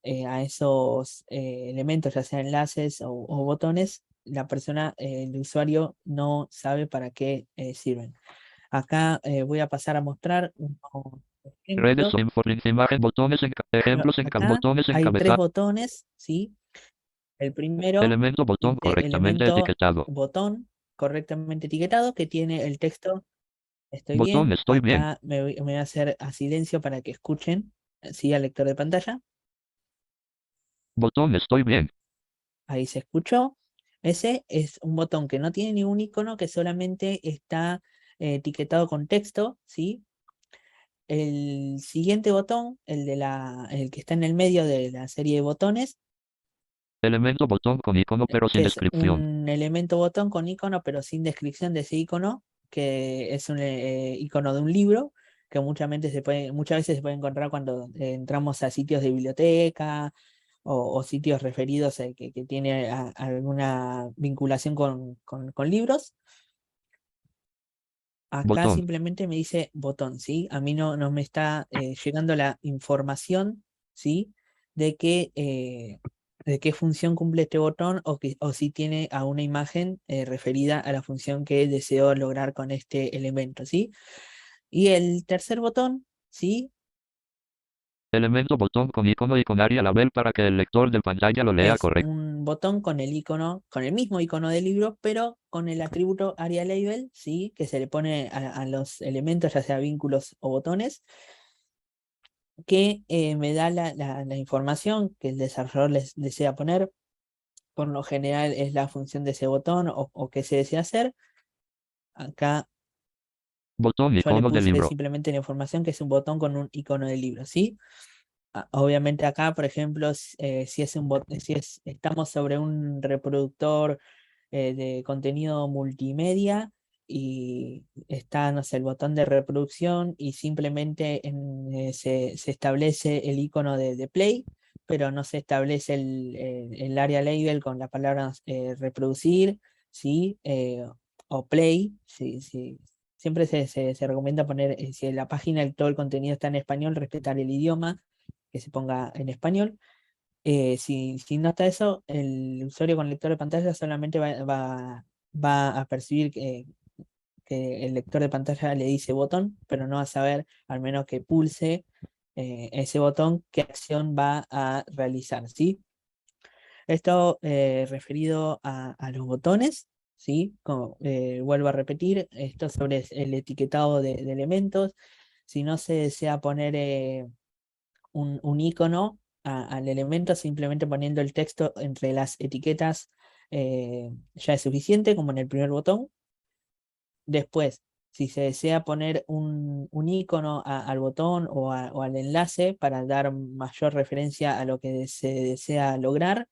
Speaker 3: a esos elementos, ya sean enlaces o botones, la persona, el usuario no sabe para qué sirven. Acá voy a pasar a mostrar unos
Speaker 4: Redes
Speaker 3: ejemplos.
Speaker 4: imagen, botones, ejemplos,
Speaker 3: Acá
Speaker 4: botones,
Speaker 3: hay 3
Speaker 4: encabezado.
Speaker 3: botones, ¿sí? El primero
Speaker 4: Elemento, botón
Speaker 3: dice
Speaker 4: correctamente
Speaker 3: elemento
Speaker 4: etiquetado.
Speaker 3: botón correctamente etiquetado, que tiene el texto estoy
Speaker 4: Botón,
Speaker 3: bien.
Speaker 4: estoy bien.
Speaker 3: Acá me voy a hacer a silencio para que escuchen, ¿sí? Al lector de pantalla.
Speaker 4: Botón, estoy bien.
Speaker 3: Ahí se escuchó. Ese es un botón que no tiene ningún icono, que solamente está etiquetado con texto, ¿sí? El siguiente botón, el que está en el medio de la serie de botones,
Speaker 4: Elemento, botón con icono pero sin
Speaker 3: que es
Speaker 4: descripción.
Speaker 3: un elemento botón con icono, pero sin descripción de ese icono, que es un icono de un libro, que muchas veces se puede encontrar cuando entramos a sitios de biblioteca o sitios referidos que tiene alguna vinculación con libros. Acá
Speaker 4: Botón.
Speaker 3: simplemente me dice botón, ¿sí? A mí no me está llegando la información, ¿sí? De qué función cumple este botón o si tiene a una imagen referida a la función que deseo lograr con este elemento, ¿sí? Y el tercer botón, ¿sí?
Speaker 4: Elemento, botón con icono y con área label para que el lector de pantalla lo lea
Speaker 3: Es
Speaker 4: correcto.
Speaker 3: un botón con el icono, con el mismo icono del libro, pero con el atributo area label, ¿sí? Que se le pone a los elementos, ya sea vínculos o botones, que me da la información que el desarrollador les desea poner. Por lo general es la función de ese botón o qué se desea hacer. Acá
Speaker 4: Botón,
Speaker 3: yo le
Speaker 4: icono de
Speaker 3: puse
Speaker 4: libro.
Speaker 3: simplemente la información que es un botón con un icono de libro, ¿sí? Obviamente acá, por ejemplo, si estamos sobre un reproductor de contenido multimedia y está, no sé, el botón de reproducción y simplemente se establece el icono de play, pero no se establece el área label con la palabra reproducir, ¿sí? O play, sí, sí. Siempre se recomienda poner, si la página, todo el contenido está en español, respetar el idioma, que se ponga en español. Si no está eso, el usuario con lector de pantalla solamente va a percibir que el lector de pantalla le dice botón, pero no va a saber, al menos que pulse ese botón, qué acción va a realizar, ¿sí? Esto referido a los botones, ¿sí? Vuelvo a repetir, esto sobre el etiquetado de elementos. Si no se desea poner un icono al elemento, simplemente poniendo el texto entre las etiquetas ya es suficiente, como en el primer botón. Después, si se desea poner un icono al botón o al enlace para dar mayor referencia a lo que se desea lograr,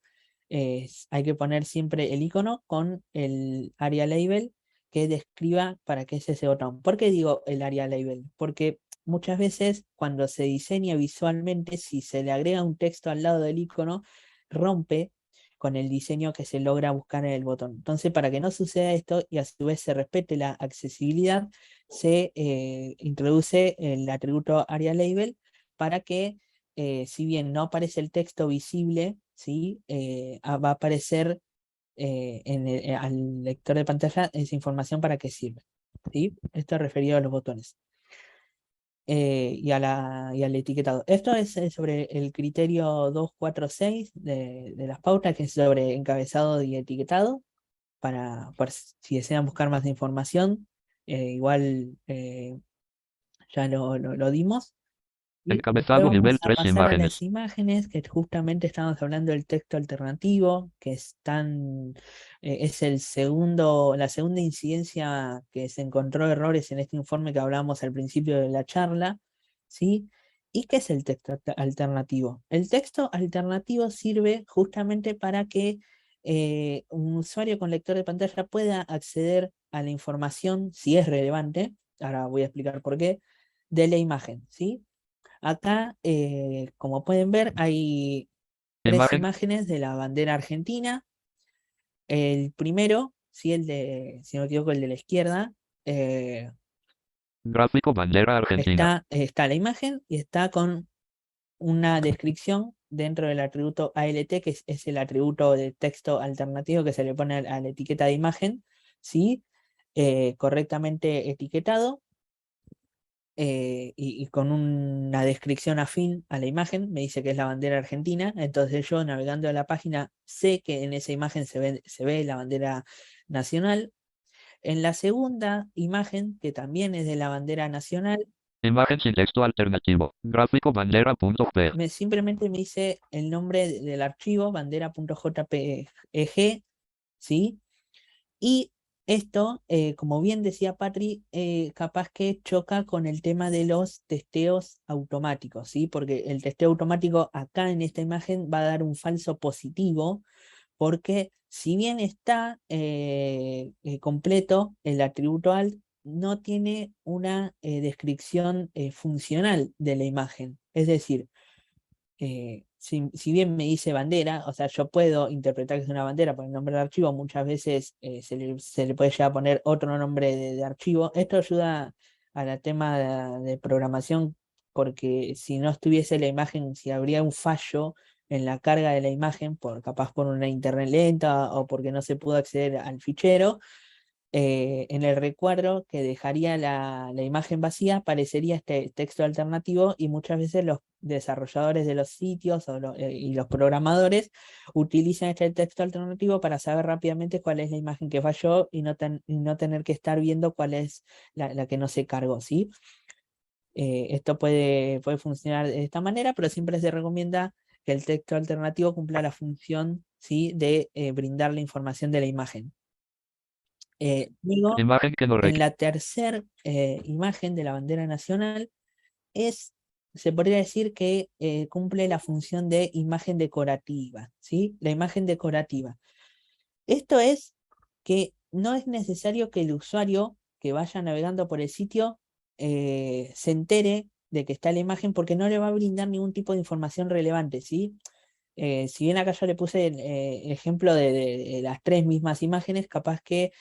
Speaker 3: hay que poner siempre el icono con el area label que describa para qué es ese botón. ¿Por qué digo el area label? Porque muchas veces cuando se diseña visualmente, si se le agrega un texto al lado del icono, rompe con el diseño que se logra buscar en el botón. Entonces, para que no suceda esto y a su vez se respete la accesibilidad, se introduce el atributo area label para que, si bien no aparece el texto visible, ¿sí? Va a aparecer al lector de pantalla esa información para qué sirve, ¿sí? Esto es referido a los botones. Y al etiquetado. Esto es sobre el criterio 246 de las pautas, que es sobre encabezado y etiquetado, para si desean buscar más información, igual ya lo dimos. Y después
Speaker 4: Encabezado
Speaker 3: vamos
Speaker 4: nivel
Speaker 3: a
Speaker 4: 3
Speaker 3: pasar a
Speaker 4: imágenes.
Speaker 3: las imágenes, que justamente estamos hablando del texto alternativo, que es la segunda incidencia que se encontró errores en este informe que hablábamos al principio de la charla, ¿sí? ¿Y qué es el texto alternativo? El texto alternativo sirve justamente para que un usuario con lector de pantalla pueda acceder a la información, si es relevante, ahora voy a explicar por qué, de la imagen, ¿sí? Acá, como pueden ver, hay 3
Speaker 4: Imagen,
Speaker 3: imágenes de la bandera argentina. El primero, ¿sí? Si no me equivoco, el de la izquierda,
Speaker 4: gráfico bandera argentina.
Speaker 3: está la imagen y está con una descripción dentro del atributo ALT, que es el atributo de texto alternativo que se le pone a la etiqueta de imagen, ¿sí? Correctamente etiquetado, y con una descripción afín a la imagen, me dice que es la bandera argentina. Entonces yo, navegando a la página, sé que en esa imagen se ve la bandera nacional. En la segunda imagen, que también es de la bandera nacional,
Speaker 4: Imagen sin texto alternativo. Gráfico bandera.peg.
Speaker 3: simplemente me dice el nombre del archivo, bandera.jpeg, ¿sí? Y esto, como bien decía Patri, capaz que choca con el tema de los testeos automáticos, ¿sí? Porque el testeo automático acá en esta imagen va a dar un falso positivo, porque si bien está completo, el atributo alt no tiene una descripción funcional de la imagen. Es decir, si bien me dice bandera, o sea, yo puedo interpretar que es una bandera por el nombre de archivo, muchas veces se le puede llegar a poner otro nombre de archivo. Esto ayuda a la tema de programación, porque si no estuviese la imagen, si habría un fallo en la carga de la imagen, capaz por una internet lenta o porque no se pudo acceder al fichero, en el recuadro que dejaría la imagen vacía aparecería este texto alternativo, y muchas veces los desarrolladores de los sitios y los programadores utilizan este texto alternativo para saber rápidamente cuál es la imagen que falló y no tener que estar viendo cuál es la que no se cargó, ¿sí? Esto puede funcionar de esta manera, pero siempre se recomienda que el texto alternativo cumpla la función, ¿sí?, de brindar la información de la imagen. Luego,
Speaker 4: Imagen que no
Speaker 3: en
Speaker 4: requiere.
Speaker 3: la tercera imagen de la bandera nacional, se podría decir que cumple la función de imagen decorativa, ¿sí? La imagen decorativa. Esto es que no es necesario que el usuario que vaya navegando por el sitio se entere de que está la imagen, porque no le va a brindar ningún tipo de información relevante, ¿sí? Si bien acá yo le puse el ejemplo de las tres mismas imágenes, capaz que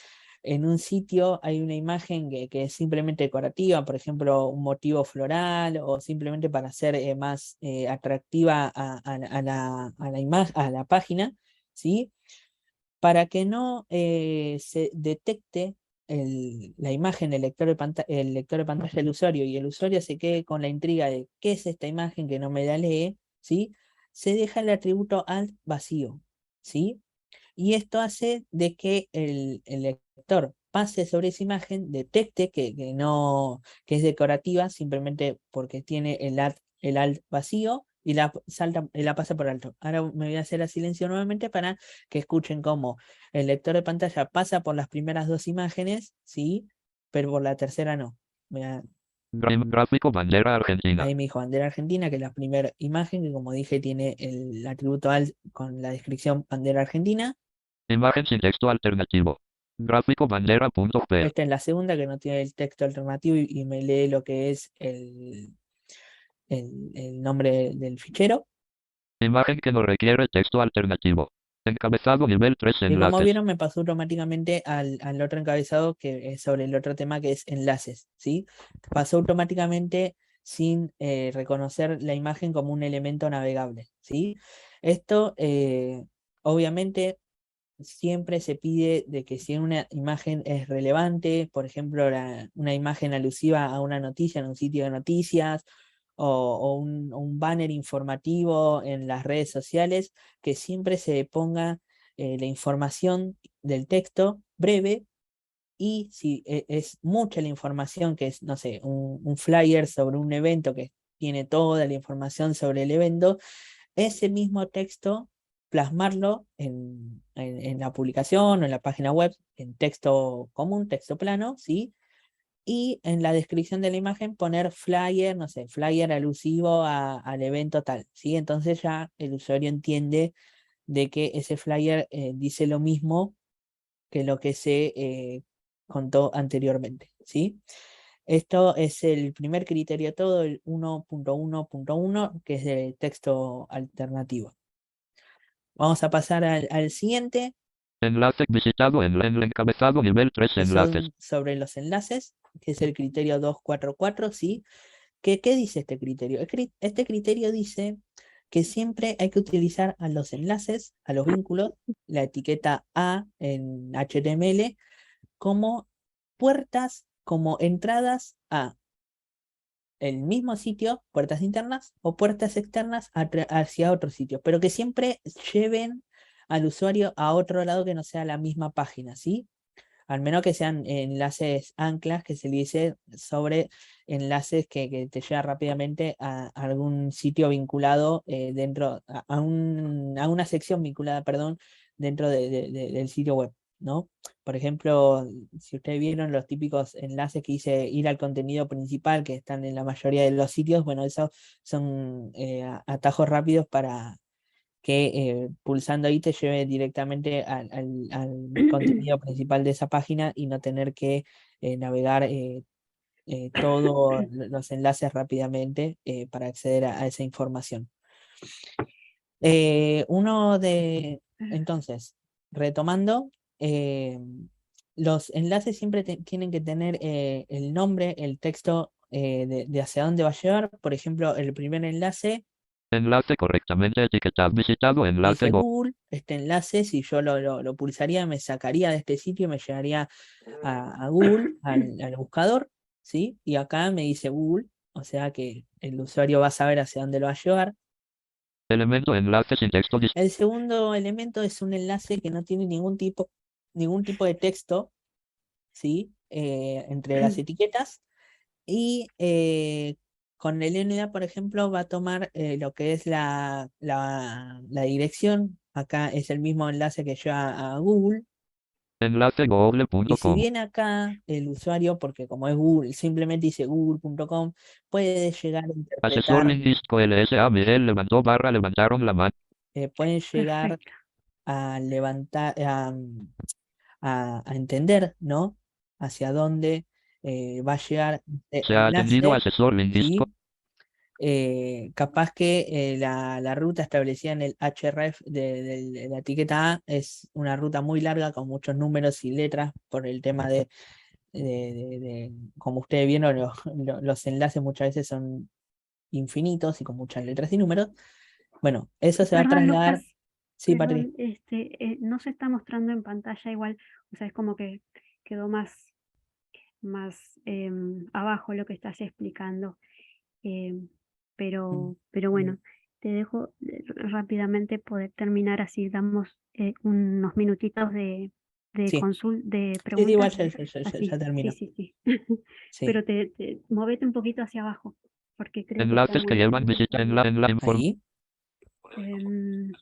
Speaker 3: en un sitio hay una imagen que es simplemente decorativa, por ejemplo, un motivo floral, o simplemente para hacer más atractiva a la página, ¿sí? Para que no se detecte la imagen, el lector de pantalla del usuario, y el usuario se quede con la intriga de qué es esta imagen que no me la lee, ¿sí? Se deja el atributo alt vacío, ¿sí? Y esto hace de que el lector pase sobre esa imagen, detecte que es decorativa simplemente porque tiene el alt vacío, y la pasa por alto. Ahora me voy a hacer a silencio nuevamente para que escuchen cómo el lector de pantalla pasa por las primeras dos imágenes, ¿sí? Pero por la tercera no.
Speaker 4: Gráfico bandera argentina.
Speaker 3: Ahí me dijo bandera argentina, que es la primera imagen, que como dije tiene el atributo alt con la descripción bandera argentina.
Speaker 4: Imagen sin texto alternativo. Gráfico bandera.peg.
Speaker 3: Esta es la segunda, que no tiene el texto alternativo y me lee lo que es el nombre del fichero.
Speaker 4: Imagen que no requiere texto alternativo. Encabezado nivel 3
Speaker 3: Y como
Speaker 4: enlaces.
Speaker 3: vieron, me pasó automáticamente al otro encabezado, que es sobre el otro tema, que es enlaces, ¿sí? Pasó automáticamente sin reconocer la imagen como un elemento navegable, ¿sí? Esto, obviamente, siempre se pide de que si una imagen es relevante, por ejemplo, una imagen alusiva a una noticia en un sitio de noticias, o un banner informativo en las redes sociales, que siempre se ponga la información del texto breve. Y si es mucha la información, que es, no sé, un flyer sobre un evento que tiene toda la información sobre el evento, ese mismo texto plasmarlo en la publicación o en la página web en texto común, texto plano, ¿sí? Y en la descripción de la imagen poner flyer, no sé, flyer alusivo al evento tal, ¿sí? Entonces ya el usuario entiende de que ese flyer dice lo mismo que lo que se contó anteriormente, ¿sí? Esto es el primer criterio todo, el 1.1.1, que es de texto alternativo. Vamos a pasar al siguiente,
Speaker 4: Enlace visitado en el encabezado nivel 3
Speaker 3: que
Speaker 4: enlaces.
Speaker 3: son sobre los enlaces, que es el criterio 244, ¿sí? ¿Qué dice este criterio? Este criterio dice que siempre hay que utilizar a los enlaces, a los vínculos, la etiqueta A en HTML, como puertas, como entradas a el mismo sitio, puertas internas o puertas externas hacia otro sitio, pero que siempre lleven al usuario a otro lado que no sea la misma página, ¿sí? Al menos que sean enlaces anclas, que se le dice sobre enlaces que te llevan rápidamente a algún sitio vinculado dentro, a una sección vinculada, perdón, dentro del sitio web, ¿no? Por ejemplo, si ustedes vieron los típicos enlaces que dice ir al contenido principal, que están en la mayoría de los sitios, bueno, esos son atajos rápidos para que pulsando ahí te lleve directamente al contenido principal de esa página y no tener que navegar todos los enlaces rápidamente para acceder a esa información. Entonces, retomando, los enlaces siempre tienen que tener el nombre, el texto de hacia dónde va a llevar. Por ejemplo, el primer enlace
Speaker 4: Enlace correctamente etiquetado. Visitado enlace
Speaker 3: dice Google. Este enlace, si yo lo pulsaría, me sacaría de este sitio y me llevaría a Google, al buscador, ¿sí? Y acá me dice Google, o sea que el usuario va a saber hacia dónde lo va a llevar.
Speaker 4: Elemento enlace sin texto.
Speaker 3: El segundo elemento es un enlace que no tiene ningún tipo de texto, ¿sí? Entre las etiquetas. Y con el NDA, por ejemplo, va a tomar lo que es la dirección. Acá es el mismo enlace que lleva a Google.
Speaker 4: Enlace
Speaker 3: Y si
Speaker 4: google.com.
Speaker 3: bien acá el usuario, porque como es Google, simplemente dice google.com, puede llegar a
Speaker 4: Asesor
Speaker 3: interpretar,
Speaker 4: lingüístico LSA Miguel levantó barra levantaron la mano.
Speaker 3: pueden llegar
Speaker 2: Perfecto.
Speaker 3: a levantar, a entender, ¿no? Hacia dónde va a llegar
Speaker 4: Se ha atendido
Speaker 3: enlace,
Speaker 4: asesor lingüístico.
Speaker 3: ¿sí? Capaz que la ruta establecida en el href de la etiqueta A es una ruta muy larga con muchos números y letras por el tema como ustedes vieron, los enlaces muchas veces son infinitos y con muchas letras y números. Bueno, eso se va a
Speaker 2: Perdón,
Speaker 3: trasladar.
Speaker 2: Lucas,
Speaker 3: Sí, Patri.
Speaker 2: perdón, no se está mostrando en pantalla igual, o sea, es como que quedó más abajo lo que estás explicando. Pero bueno, te dejo rápidamente poder terminar, así damos unos minutitos de
Speaker 3: Sí, sí, igual
Speaker 2: preguntas.
Speaker 3: ya
Speaker 2: Así,
Speaker 3: termino.
Speaker 2: sí.
Speaker 3: Sí.
Speaker 2: Pero movete un poquito hacia abajo, porque creo que
Speaker 4: Enlaces que llevan visita en la información.
Speaker 3: Ahí.
Speaker 2: em,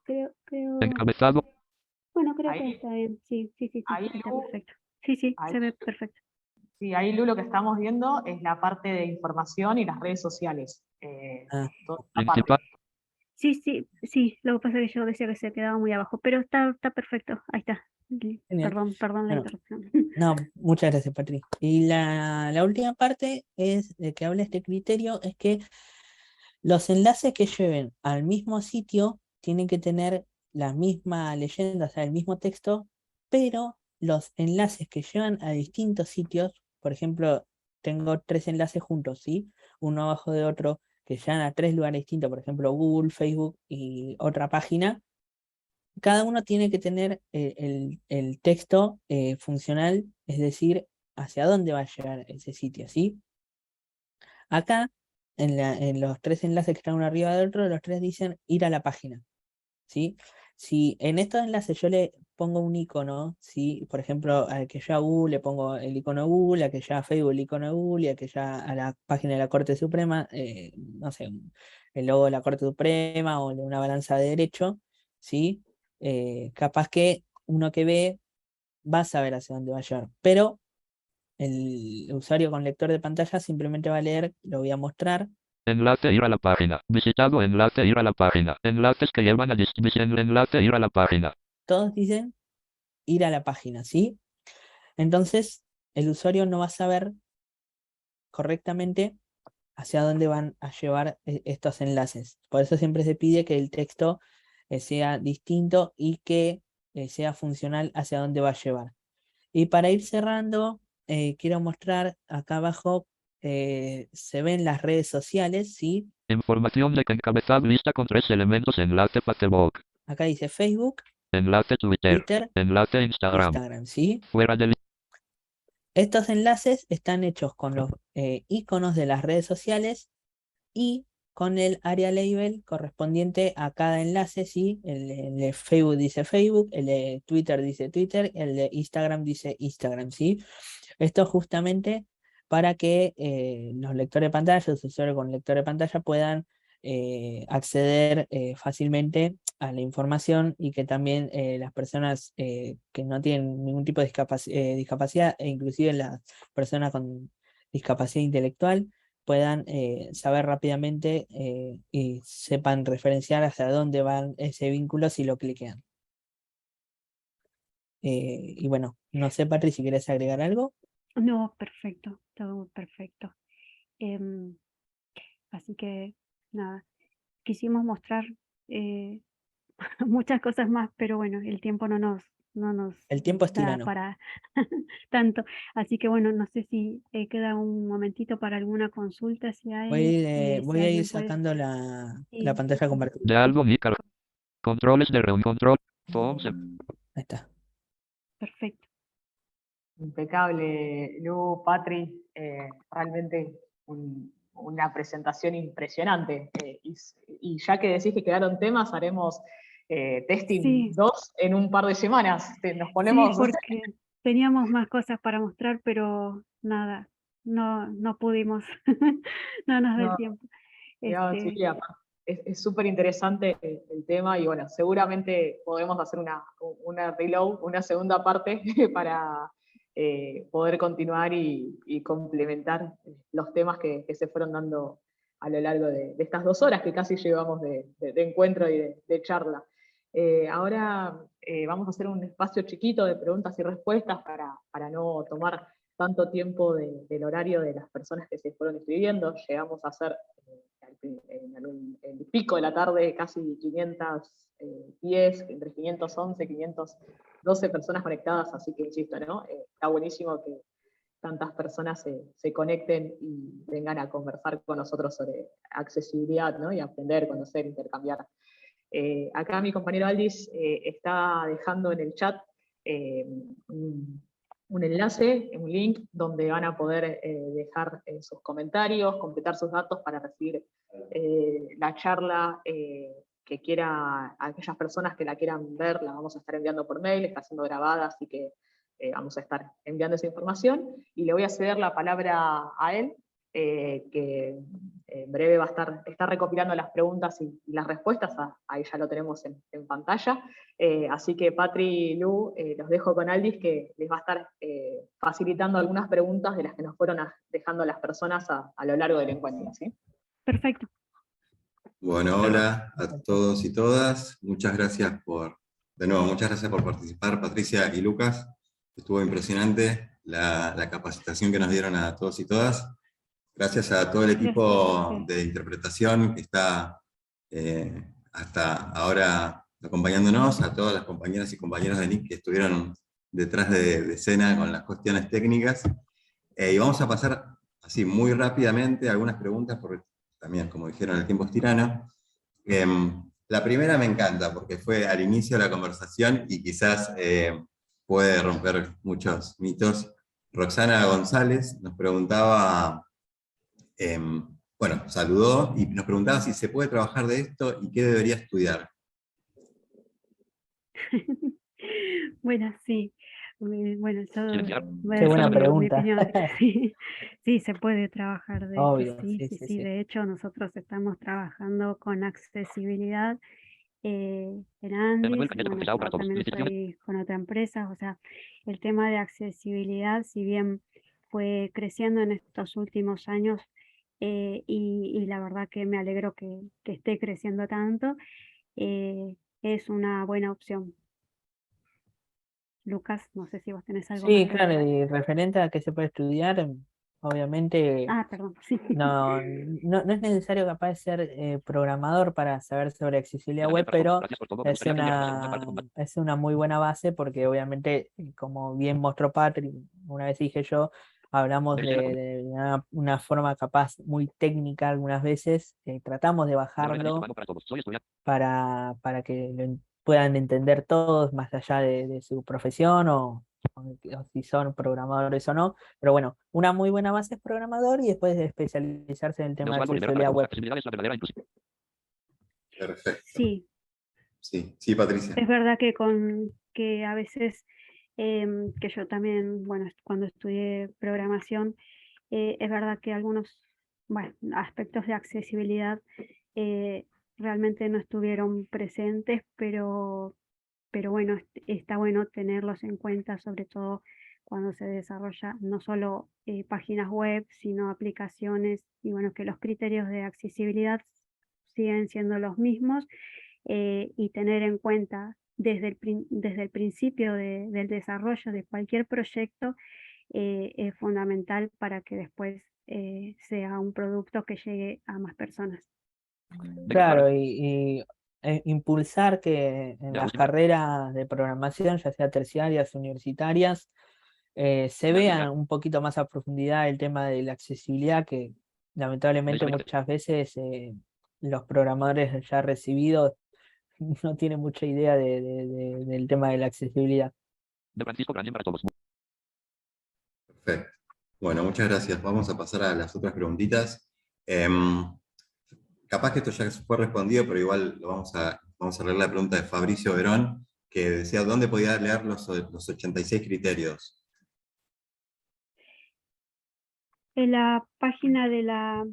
Speaker 2: creo,
Speaker 4: Encabezado.
Speaker 2: bueno, creo que
Speaker 1: Ahí,
Speaker 2: está bien. Sí,
Speaker 1: ahí,
Speaker 2: está
Speaker 1: Lu,
Speaker 2: perfecto. Sí,
Speaker 1: ahí,
Speaker 2: se ve perfecto.
Speaker 1: sí, ahí, Lu, lo que estamos viendo es la parte de información y las redes sociales.
Speaker 3: Ah,
Speaker 1: Toda esta
Speaker 4: Principal.
Speaker 1: parte.
Speaker 2: Sí, lo que pasa es que yo decía que se quedaba muy abajo, pero está perfecto, ahí está.
Speaker 3: genial.
Speaker 2: Perdón la
Speaker 3: Bueno,
Speaker 2: interrupción.
Speaker 3: no, muchas gracias, Patri. Y la última parte es de que habla este criterio, es que los enlaces que lleven al mismo sitio tienen que tener la misma leyenda, o sea, el mismo texto, pero los enlaces que llevan a distintos sitios, por ejemplo, tengo 3 enlaces juntos, ¿sí? Uno abajo de otro, que llevan a 3 lugares distintos, por ejemplo, Google, Facebook y otra página. Cada uno tiene que tener el texto funcional, es decir, hacia dónde va a llegar ese sitio, ¿sí? Acá, en los 3 enlaces que están uno arriba del otro, los 3 dicen ir a la página, ¿sí? Si en estos enlaces yo le pongo un icono, ¿sí? Por ejemplo, al que yo a Google le pongo el icono de Google, al que ya a Facebook el icono de Google, y al que ya a la página de la Corte Suprema, no sé, el logo de la Corte Suprema o de una balanza de derecho, ¿sí? Capaz que uno que ve va a saber hacia dónde va a llegar, pero el usuario con lector de pantalla simplemente va a leer, lo voy a mostrar.
Speaker 4: Enlace ir a la página. Visitado enlace ir a la página. Enlaces que llevan a distribución. Enlace ir a la página.
Speaker 3: Todos dicen ir a la página, ¿sí? Entonces, el usuario no va a saber correctamente hacia dónde van a llevar estos enlaces. Por eso siempre se pide que el texto sea distinto y que sea funcional hacia dónde va a llevar. Y para ir cerrando, quiero mostrar acá abajo se ven las redes sociales, ¿sí?
Speaker 4: Información de que encabezado lista con 3 elementos. Enlace Facebook.
Speaker 3: Acá dice Facebook,
Speaker 4: Enlace Twitter.
Speaker 3: Twitter,
Speaker 4: Enlace Instagram.
Speaker 3: Instagram, ¿sí?
Speaker 4: Fuera del...
Speaker 3: Estos enlaces están hechos con los iconos de las redes sociales y con el área label correspondiente a cada enlace, ¿sí? El de Facebook dice Facebook, el de Twitter dice Twitter, el de Instagram dice Instagram, ¿sí? Esto justamente para que los lectores de pantalla, los usuarios con lector de pantalla puedan acceder fácilmente a la información y que también las personas que no tienen ningún tipo de discapacidad e inclusive las personas con discapacidad intelectual puedan saber rápidamente y sepan referenciar hacia dónde va ese vínculo si lo cliquean. Y bueno, no sé, Patri, si quieres agregar algo.
Speaker 2: No, perfecto, todo perfecto. Em, Así que nada, quisimos mostrar muchas cosas más, pero bueno, el tiempo no nos
Speaker 3: El tiempo es
Speaker 2: da
Speaker 3: tirano.
Speaker 2: para tanto. Así que bueno, no sé si queda un momentito para alguna consulta, si hay, si
Speaker 3: Voy a ir
Speaker 2: alguien puede.
Speaker 3: sacando la
Speaker 2: Sí,
Speaker 3: pantalla compartida.
Speaker 4: De algo Nícar. Controles de reunión. Control. Forms.
Speaker 3: Ahí está.
Speaker 2: perfecto.
Speaker 1: Impecable, Lu, Patri, realmente una presentación impresionante. Y ya que decís que quedaron temas, haremos testing
Speaker 2: Sí,
Speaker 1: 2 en un par de semanas. Nos
Speaker 2: sí,
Speaker 1: ponemos...
Speaker 2: porque teníamos más cosas para mostrar, pero nada, no pudimos, no nos da el
Speaker 1: No,
Speaker 2: tiempo.
Speaker 1: no, sí,
Speaker 2: Este,
Speaker 1: es súper interesante el tema y bueno, seguramente podemos hacer una reload, una segunda parte para poder continuar y complementar los temas que se fueron dando a lo largo de estas 2 horas que casi llevamos de encuentro y de charla. Ahora vamos a hacer un espacio chiquito de preguntas y respuestas para no tomar tanto tiempo del horario de las personas que se fueron inscribiendo. Llegamos a hacer en el pico de la tarde casi 510, entre 511 y 512 personas conectadas, así que insisto, ¿no? Está buenísimo que tantas personas se conecten y vengan a conversar con nosotros sobre accesibilidad, ¿no? Y aprender, conocer, intercambiar. Acá mi compañero Aldis está dejando en el chat un enlace, un link, donde van a poder dejar sus comentarios, completar sus datos para recibir la charla que quiera, a aquellas personas que la quieran ver, la vamos a estar enviando por mail, está siendo grabada, así que vamos a estar enviando esa información, y le voy a ceder la palabra a él, que en breve va a estar recopilando las preguntas y las respuestas, ahí ya lo tenemos en pantalla. Así que Patri y Lu, los dejo con Aldis, que les va a estar facilitando algunas preguntas de las que nos fueron dejando las personas a lo largo del encuentro, ¿sí?
Speaker 2: perfecto.
Speaker 5: Bueno, hola a todos y todas. Muchas gracias de nuevo, muchas gracias por participar, Patricia y Lucas. Estuvo impresionante la capacitación que nos dieron a todos y todas. Gracias a todo el equipo de interpretación que está hasta ahora acompañándonos, a todas las compañeras y compañeros de NIC que estuvieron detrás de escena con las cuestiones técnicas. Y vamos a pasar así muy rápidamente a algunas preguntas, porque también, como dijeron, el tiempo es tirano. La primera me encanta, porque fue al inicio de la conversación y quizás puede romper muchos mitos. Roxana González nos preguntaba, bueno, saludó y nos preguntaba si se puede trabajar de esto y qué debería estudiar.
Speaker 2: Bueno, sí. Bueno, yo voy a
Speaker 3: Qué
Speaker 2: decir
Speaker 3: buena
Speaker 2: mi
Speaker 3: pregunta.
Speaker 2: opinión. Sí, sí, se puede trabajar de esto,
Speaker 3: Obvio,
Speaker 2: sí,
Speaker 3: sí,
Speaker 2: sí,
Speaker 3: sí,
Speaker 2: sí.
Speaker 3: sí.
Speaker 2: De hecho, nosotros estamos trabajando con accesibilidad en Andis. Bueno, yo también estoy con otra empresa. O sea, el tema de accesibilidad, si bien fue creciendo en estos últimos años, y la verdad que me alegro que esté creciendo tanto, es una buena opción. Lucas, no sé si vos tenés algo más
Speaker 3: Sí,
Speaker 2: que
Speaker 3: claro,
Speaker 2: agregar.
Speaker 3: y referente a que se puede estudiar, obviamente
Speaker 2: Ah, perdón, sí.
Speaker 3: no es necesario capaz de ser programador para saber sobre accesibilidad web, pero es una muy buena base porque obviamente, como bien mostró Patrick, una vez dije yo, hablamos de una forma capaz muy técnica algunas veces, tratamos de bajarlo para que puedan entender todos más allá de su profesión o si son programadores o no. Pero bueno, una muy buena base es programador y después de especializarse en el tema de accesibilidad web.
Speaker 5: Perfecto.
Speaker 2: Sí,
Speaker 5: Sí, Patricia.
Speaker 2: es verdad que a veces, que yo también, bueno, cuando estudié programación, es verdad que algunos, bueno, aspectos de accesibilidad realmente no estuvieron presentes, pero bueno, está bueno tenerlos en cuenta, sobre todo cuando se desarrolla no solo páginas web, sino aplicaciones, y bueno, que los criterios de accesibilidad siguen siendo los mismos, y tener en cuenta desde el principio del desarrollo de cualquier proyecto es fundamental para que después sea un producto que llegue a más personas.
Speaker 3: Claro, y impulsar que en las carreras de programación, ya sea terciarias, universitarias, se vea un poquito más a profundidad el tema de la accesibilidad, que lamentablemente muchas veces los programadores ya recibidos no tienen mucha idea del tema de la accesibilidad.
Speaker 5: Perfecto. Bueno, muchas gracias. Vamos a pasar a las otras preguntitas. Em, Capaz que esto ya fue respondido, pero igual vamos a leer la pregunta de Fabricio Verón, que decía, ¿dónde podía leer los 86 criterios?
Speaker 2: En la página de la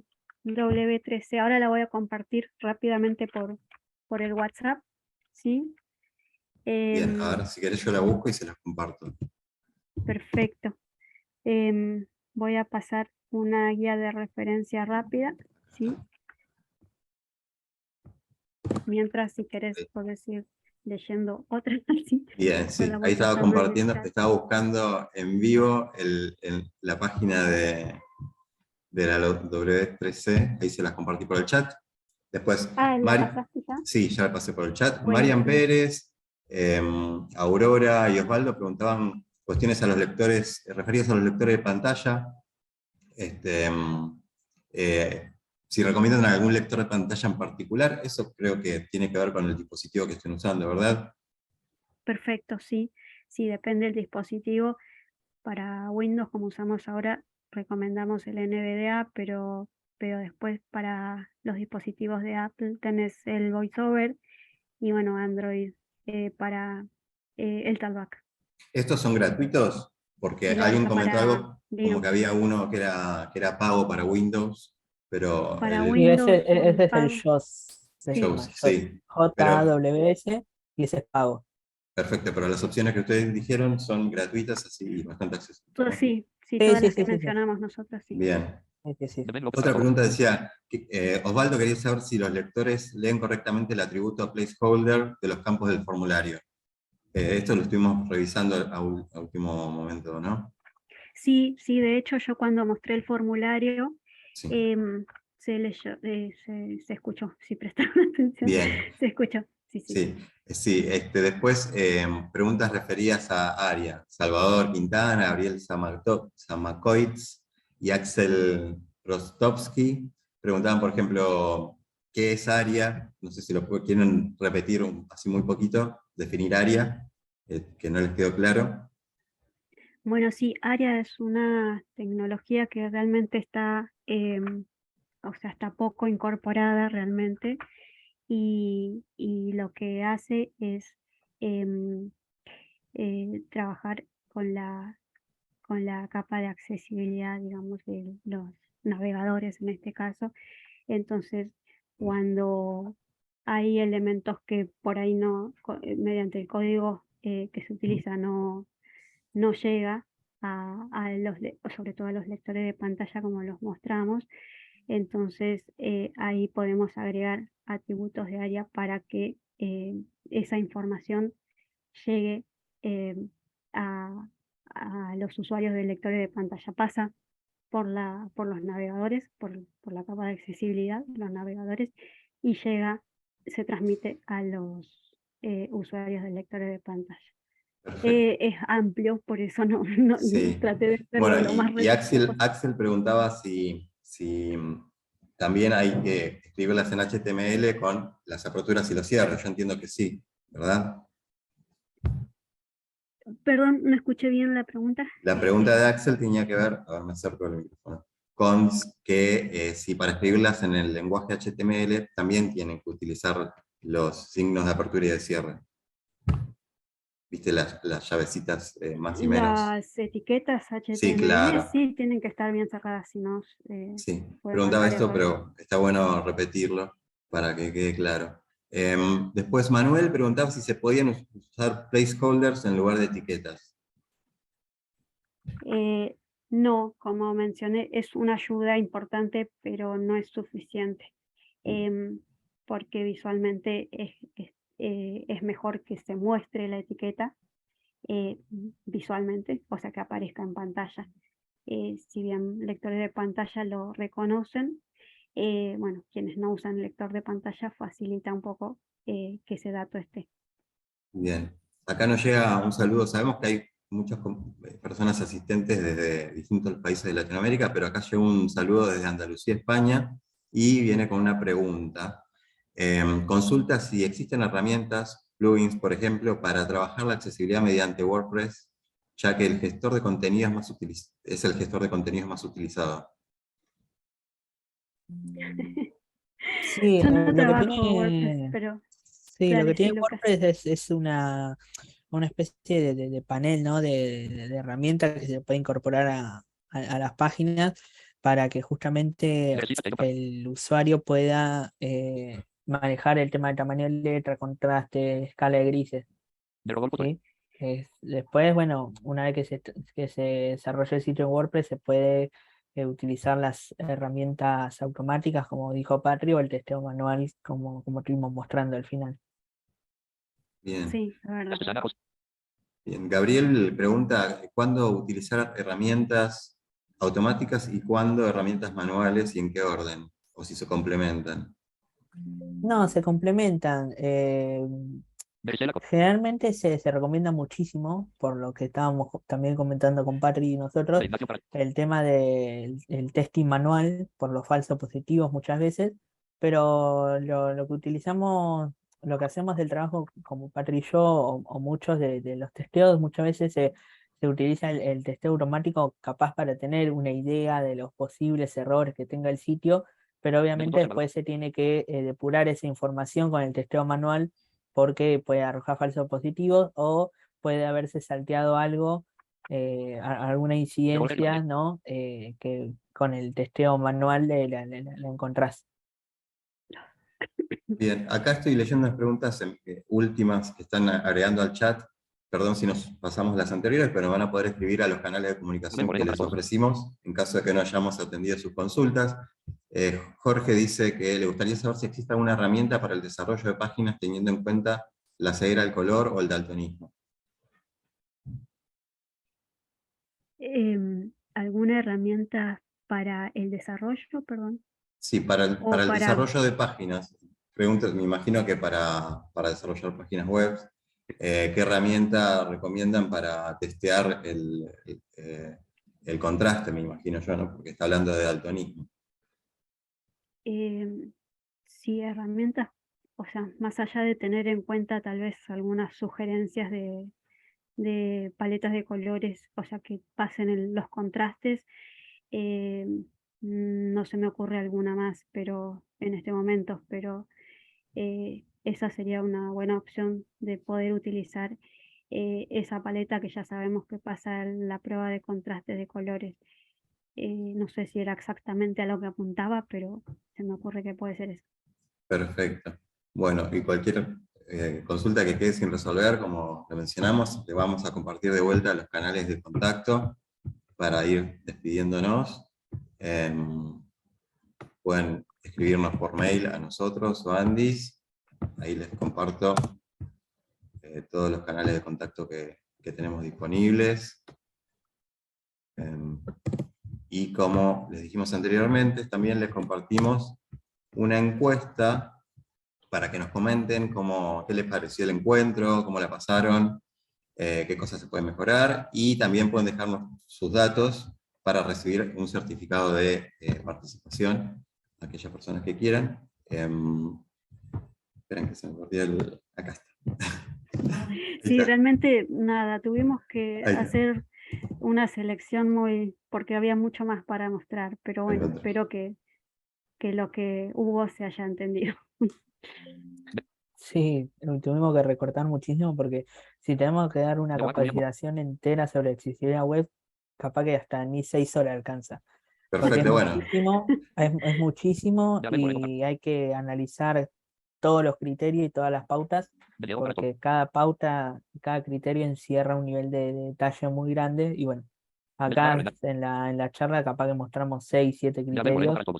Speaker 2: W3C, ahora la voy a compartir rápidamente por el WhatsApp, ¿sí?
Speaker 5: Bien, a ver, si querés yo la busco y se las comparto.
Speaker 2: Perfecto. Voy a pasar una guía de referencia rápida, ¿sí? Mientras, si querés, podés ir leyendo otra. ¿Sí?
Speaker 5: Bien, sí,
Speaker 2: La voy
Speaker 5: ahí estaba
Speaker 2: pasando en el
Speaker 5: compartiendo,
Speaker 2: chat.
Speaker 5: estaba buscando en vivo la página de la W3C, ahí se las compartí por el chat. Después,
Speaker 2: ¿La pasaste ya?
Speaker 5: sí, ya la pasé por el chat.
Speaker 2: Bueno,
Speaker 5: Marian Pérez, Aurora y Osvaldo preguntaban cuestiones a los lectores, referidas a los lectores de pantalla. Si recomiendan algún lector de pantalla en particular, eso creo que tiene que ver con el dispositivo que estén usando, ¿verdad?
Speaker 2: perfecto, sí. Sí, depende del dispositivo. Para Windows, como usamos ahora, recomendamos el NVDA, pero después para los dispositivos de Apple tenés el VoiceOver, y bueno, Android para el Talkback.
Speaker 5: ¿Estos son gratuitos? Porque
Speaker 2: Y
Speaker 5: alguien comentó
Speaker 2: para
Speaker 5: algo como que había uno que era pago para Windows, pero
Speaker 2: Para
Speaker 3: Y
Speaker 2: Windows
Speaker 3: ese es el
Speaker 2: pago.
Speaker 3: JAWS, se
Speaker 2: Sí.
Speaker 3: llama,
Speaker 5: JAWS, sí. Pero,
Speaker 3: JAWS, y ese es pago.
Speaker 5: perfecto, pero las opciones que ustedes dijeron son gratuitas, así bastante accesibles, ¿no?
Speaker 2: Sí,
Speaker 3: Sí,
Speaker 2: todas
Speaker 3: sí,
Speaker 2: las que
Speaker 3: sí, sí, sí.
Speaker 2: mencionamos nosotros, sí.
Speaker 5: Bien.
Speaker 3: Sí, sí.
Speaker 5: Otra pregunta decía, Osvaldo quería saber si los lectores leen correctamente el atributo placeholder de los campos del formulario. Esto lo estuvimos revisando a último momento, ¿no?
Speaker 2: Sí, de hecho yo cuando mostré el formulario,
Speaker 5: Sí.
Speaker 2: se leyó, se escuchó, si prestaron atención.
Speaker 5: Bien.
Speaker 2: Se escuchó, sí.
Speaker 5: Sí, después preguntas referidas a ARIA. Salvador Quintana, Gabriel Zamacoitz y Axel Rostovsky preguntaban, por ejemplo, ¿qué es ARIA? No sé si lo quieren repetir así muy poquito, definir ARIA, que no les quedó claro.
Speaker 2: Bueno, sí, ARIA es una tecnología que realmente está, está poco incorporada realmente, y lo que hace es trabajar con la capa de accesibilidad, digamos, de los navegadores en este caso. Entonces, cuando hay elementos que por ahí no, mediante el código que se utiliza, no llega a sobre todo a los lectores de pantalla como los mostramos, entonces ahí podemos agregar atributos de área para que esa información llegue a los usuarios de lectores de pantalla. Pasa por los navegadores, por la capa de accesibilidad de los navegadores, y se transmite a los usuarios de lectores de pantalla.
Speaker 5: Perfecto.
Speaker 2: Es amplio, por eso no
Speaker 5: Sí.
Speaker 2: traté de hacerlo
Speaker 5: Bueno,
Speaker 2: lo más
Speaker 5: y
Speaker 2: resumido posible.
Speaker 5: Axel preguntaba si también hay que escribirlas en HTML con las aperturas y los cierres. Yo entiendo que sí, ¿verdad?
Speaker 2: Perdón, no escuché bien la pregunta.
Speaker 5: La pregunta de Axel tenía que ver, a ver, me acerco al micrófono, con que si para escribirlas en el lenguaje HTML también tienen que utilizar los signos de apertura y de cierre. ¿Viste las llavecitas más y menos?
Speaker 2: Las etiquetas
Speaker 5: Sí,
Speaker 2: HTML
Speaker 5: claro.
Speaker 2: sí tienen que estar bien sacadas, si no
Speaker 5: Sí,
Speaker 2: puede
Speaker 5: preguntaba
Speaker 2: marcar
Speaker 5: esto,
Speaker 2: errores.
Speaker 5: pero está bueno repetirlo para que quede claro. Después Manuel preguntaba si se podían usar placeholders en lugar de etiquetas.
Speaker 2: No, como mencioné, es una ayuda importante, pero no es suficiente, porque visualmente es mejor que se muestre la etiqueta visualmente, o sea, que aparezca en pantalla. Si bien lectores de pantalla lo reconocen, bueno, quienes no usan lector de pantalla facilita un poco que ese dato esté.
Speaker 5: Bien, acá nos llega un saludo, sabemos que hay muchas personas asistentes desde distintos países de Latinoamérica, pero acá llega un saludo desde Andalucía, España, y viene con una pregunta. Consulta si existen herramientas, plugins, por ejemplo, para trabajar la accesibilidad mediante WordPress, ya que el gestor de contenidos es el gestor de contenidos más utilizado.
Speaker 3: Sí,
Speaker 2: Yo no
Speaker 3: lo que
Speaker 2: trabajo WordPress,
Speaker 3: tiene,
Speaker 2: pero
Speaker 3: sí, lo que
Speaker 2: dale, sí,
Speaker 3: tiene
Speaker 2: Lucas.
Speaker 3: WordPress es una especie de panel, ¿no? De herramientas que se puede incorporar a las páginas para que justamente el usuario pueda manejar el tema de tamaño de letra, contraste, escala de grises, ¿sí? Después, bueno, una vez que se desarrolle el sitio en WordPress, se puede utilizar las herramientas automáticas, como dijo Patri, o el testeo manual, como estuvimos mostrando al final.
Speaker 5: Bien.
Speaker 2: Sí, la verdad.
Speaker 5: Bien, Gabriel pregunta cuándo utilizar herramientas automáticas y cuándo herramientas manuales y en qué orden, o si se complementan.
Speaker 3: No, se complementan. Generalmente se recomienda muchísimo, por lo que estábamos también comentando con Patri y nosotros, el tema del testing manual por los falsos positivos muchas veces, pero lo que utilizamos, lo que hacemos del trabajo como Patri y yo, o muchos de los testeos, muchas veces se utiliza el testeo automático capaz para tener una idea de los posibles errores que tenga el sitio, pero obviamente después se tiene que depurar esa información con el testeo manual porque puede arrojar falsos positivos o puede haberse salteado algo, alguna incidencia, ¿no? Que con el testeo manual la encontrás.
Speaker 5: Bien, acá estoy leyendo las preguntas últimas que están agregando al chat. Perdón si nos pasamos las anteriores, pero van a poder escribir a los canales de comunicación que les ofrecimos en caso de que no hayamos atendido sus consultas. Jorge dice que le gustaría saber si existe alguna herramienta para el desarrollo de páginas teniendo en cuenta la ceguera al color o el daltonismo.
Speaker 2: ¿Alguna herramienta para el desarrollo, perdón?
Speaker 5: Sí, para el
Speaker 2: O para...
Speaker 5: desarrollo de páginas. Pregunto, me imagino que para desarrollar páginas web, ¿qué herramienta recomiendan para testear el contraste, me imagino yo, ¿no? Porque está hablando de daltonismo.
Speaker 2: Sí, herramientas, o sea, más allá de tener en cuenta tal vez algunas sugerencias de paletas de colores, o sea, que pasen los contrastes, no se me ocurre alguna más, pero en este momento, pero esa sería una buena opción de poder utilizar esa paleta que ya sabemos que pasa la prueba de contrastes de colores. No sé si era exactamente a lo que apuntaba, pero se me ocurre que puede ser eso.
Speaker 5: Perfecto. Bueno, y cualquier consulta que quede sin resolver, como lo mencionamos, le vamos a compartir de vuelta los canales de contacto para ir despidiéndonos. Pueden escribirnos por mail a nosotros o a Andis. Ahí les comparto todos los canales de contacto que tenemos disponibles. Y como les dijimos anteriormente, también les compartimos una encuesta para que nos comenten qué les pareció el encuentro, cómo la pasaron. qué cosas se pueden mejorar, y también pueden dejarnos sus datos para recibir un certificado de participación, aquellas personas que quieran. Esperen que se me olvidó acá está.
Speaker 2: Sí,
Speaker 5: está.
Speaker 2: realmente nada, tuvimos que
Speaker 5: Ahí está.
Speaker 2: hacer una selección porque había mucho más para mostrar, pero bueno,
Speaker 5: Encontré.
Speaker 2: espero que lo que hubo se haya entendido.
Speaker 3: Sí, tuvimos que recortar muchísimo porque si tenemos que dar una capacitación entera sobre accesibilidad web, capaz que hasta ni 6 horas alcanza. Porque es
Speaker 5: Perfecto, bueno.
Speaker 3: muchísimo, es muchísimo y hay que analizar todos los criterios y todas las pautas, porque cada pauta, cada criterio encierra un nivel de detalle muy grande. Y bueno, acá en la charla capaz que mostramos 6, 7 criterios, pero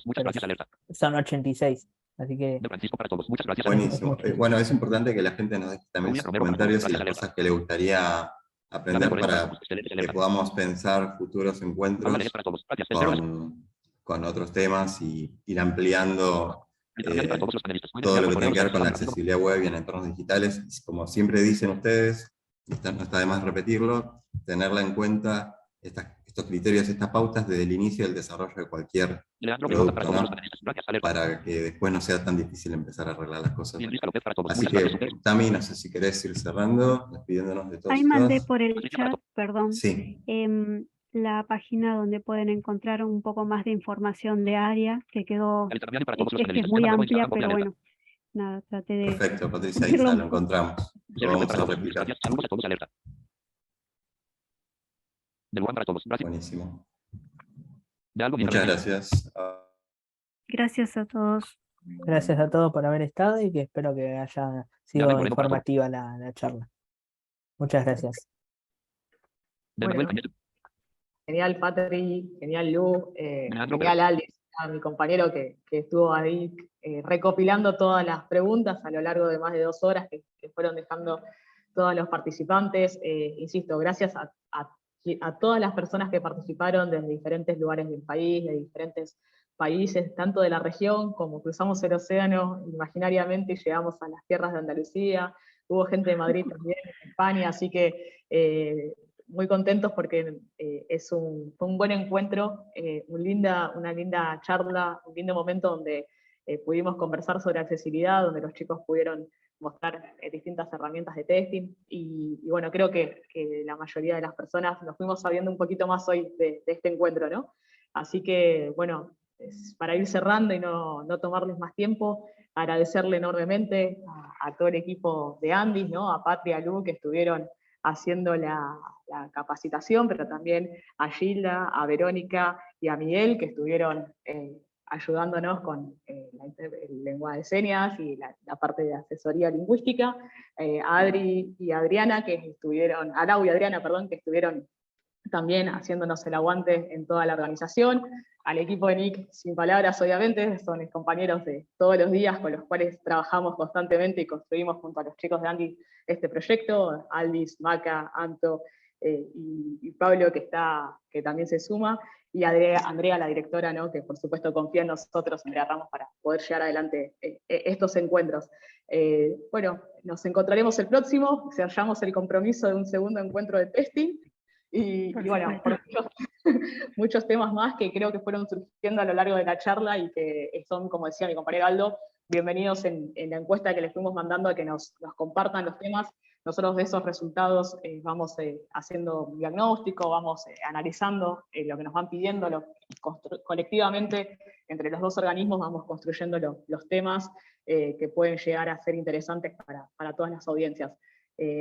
Speaker 3: son 86. Así que
Speaker 5: Buenísimo.
Speaker 3: muchísimo.
Speaker 5: Bueno, es importante que la gente nos deje también sus comentarios y las cosas que le gustaría aprender para que podamos pensar futuros encuentros con otros temas y ir ampliando todo lo que tiene que ver con la accesibilidad web y en entornos digitales. Como siempre dicen ustedes, no está de más repetirlo, tenerla en cuenta estos criterios, estas pautas desde el inicio del desarrollo de cualquier producto, ¿no? Para que después no sea tan difícil empezar a arreglar las cosas. Así que, Tami, no sé si querés ir cerrando, despidiéndonos de todos
Speaker 2: Ahí
Speaker 5: y
Speaker 2: mandé
Speaker 5: todas.
Speaker 2: por el chat, perdón,
Speaker 5: Sí,
Speaker 2: la página donde pueden encontrar un poco más de información de área, que quedó, es que es muy amplia, pero bueno, nada, traté de
Speaker 5: perfecto, Patricia, ahí
Speaker 2: decirlo
Speaker 5: ya
Speaker 2: un
Speaker 5: lo
Speaker 2: poco.
Speaker 5: encontramos. Lo vamos a replicar. Buenísimo. Muchas gracias.
Speaker 2: Gracias a todos.
Speaker 3: Gracias a todos por haber estado y que espero que haya sido informativa la charla. Muchas gracias.
Speaker 1: Bueno, genial Patri, genial Lu, genial Alice, a mi compañero que estuvo ahí recopilando todas las preguntas a lo largo de más de 2 horas que fueron dejando todos los participantes. Insisto, gracias a todas las personas que participaron desde diferentes lugares del país, de diferentes países, tanto de la región como cruzamos el océano imaginariamente y llegamos a las tierras de Andalucía. Hubo gente de Madrid también, de España, así que muy contentos porque fue un buen encuentro, una linda charla, un lindo momento donde pudimos conversar sobre accesibilidad, donde los chicos pudieron mostrar distintas herramientas de testing, y bueno, creo que la mayoría de las personas nos fuimos sabiendo un poquito más hoy de este encuentro, ¿no? Así que, bueno, para ir cerrando y no tomarles más tiempo, agradecerle enormemente a todo el equipo de Andis, ¿no? A Patria, a Lu, que estuvieron haciendo la capacitación, pero también a Gilda, a Verónica y a Miguel, que estuvieron ayudándonos con el lenguaje de señas y la parte de asesoría lingüística, a Adri y Adriana, a Lau y Adriana, perdón, que estuvieron también haciéndonos el aguante en toda la organización, al equipo de Nick, sin palabras obviamente, son mis compañeros de todos los días con los cuales trabajamos constantemente y construimos junto a los chicos de Andy este proyecto, Aldis, Maca, Anto y Pablo que también se suma, y Andrea, la directora, ¿no? Que por supuesto confía en nosotros, Andrea Ramos, para poder llevar adelante estos encuentros. Bueno, nos encontraremos el próximo, sellamos el compromiso de un segundo encuentro de testing, y bueno, por muchos temas más que creo que fueron surgiendo a lo largo de la charla y que son, como decía mi compañero Aldo, bienvenidos en la encuesta que les fuimos mandando a que nos compartan los temas. Nosotros de esos resultados vamos haciendo diagnóstico, vamos analizando lo que nos van pidiendo, colectivamente entre los dos organismos vamos construyendo los temas que pueden llegar a ser interesantes para todas las audiencias.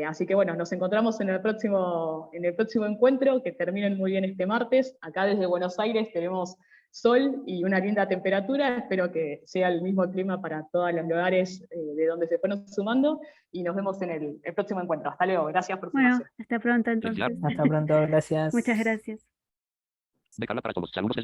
Speaker 1: Así que bueno, nos encontramos en el próximo encuentro, que terminen muy bien este martes. Acá desde Buenos Aires tenemos sol y una linda temperatura, espero que sea el mismo clima para todos los lugares de donde se fueron sumando, y nos vemos en el próximo encuentro. Hasta luego, gracias por su
Speaker 2: Bueno, hasta pronto entonces.
Speaker 3: Hasta pronto, gracias.
Speaker 2: Muchas gracias.
Speaker 4: De Carla para todos. Saludos.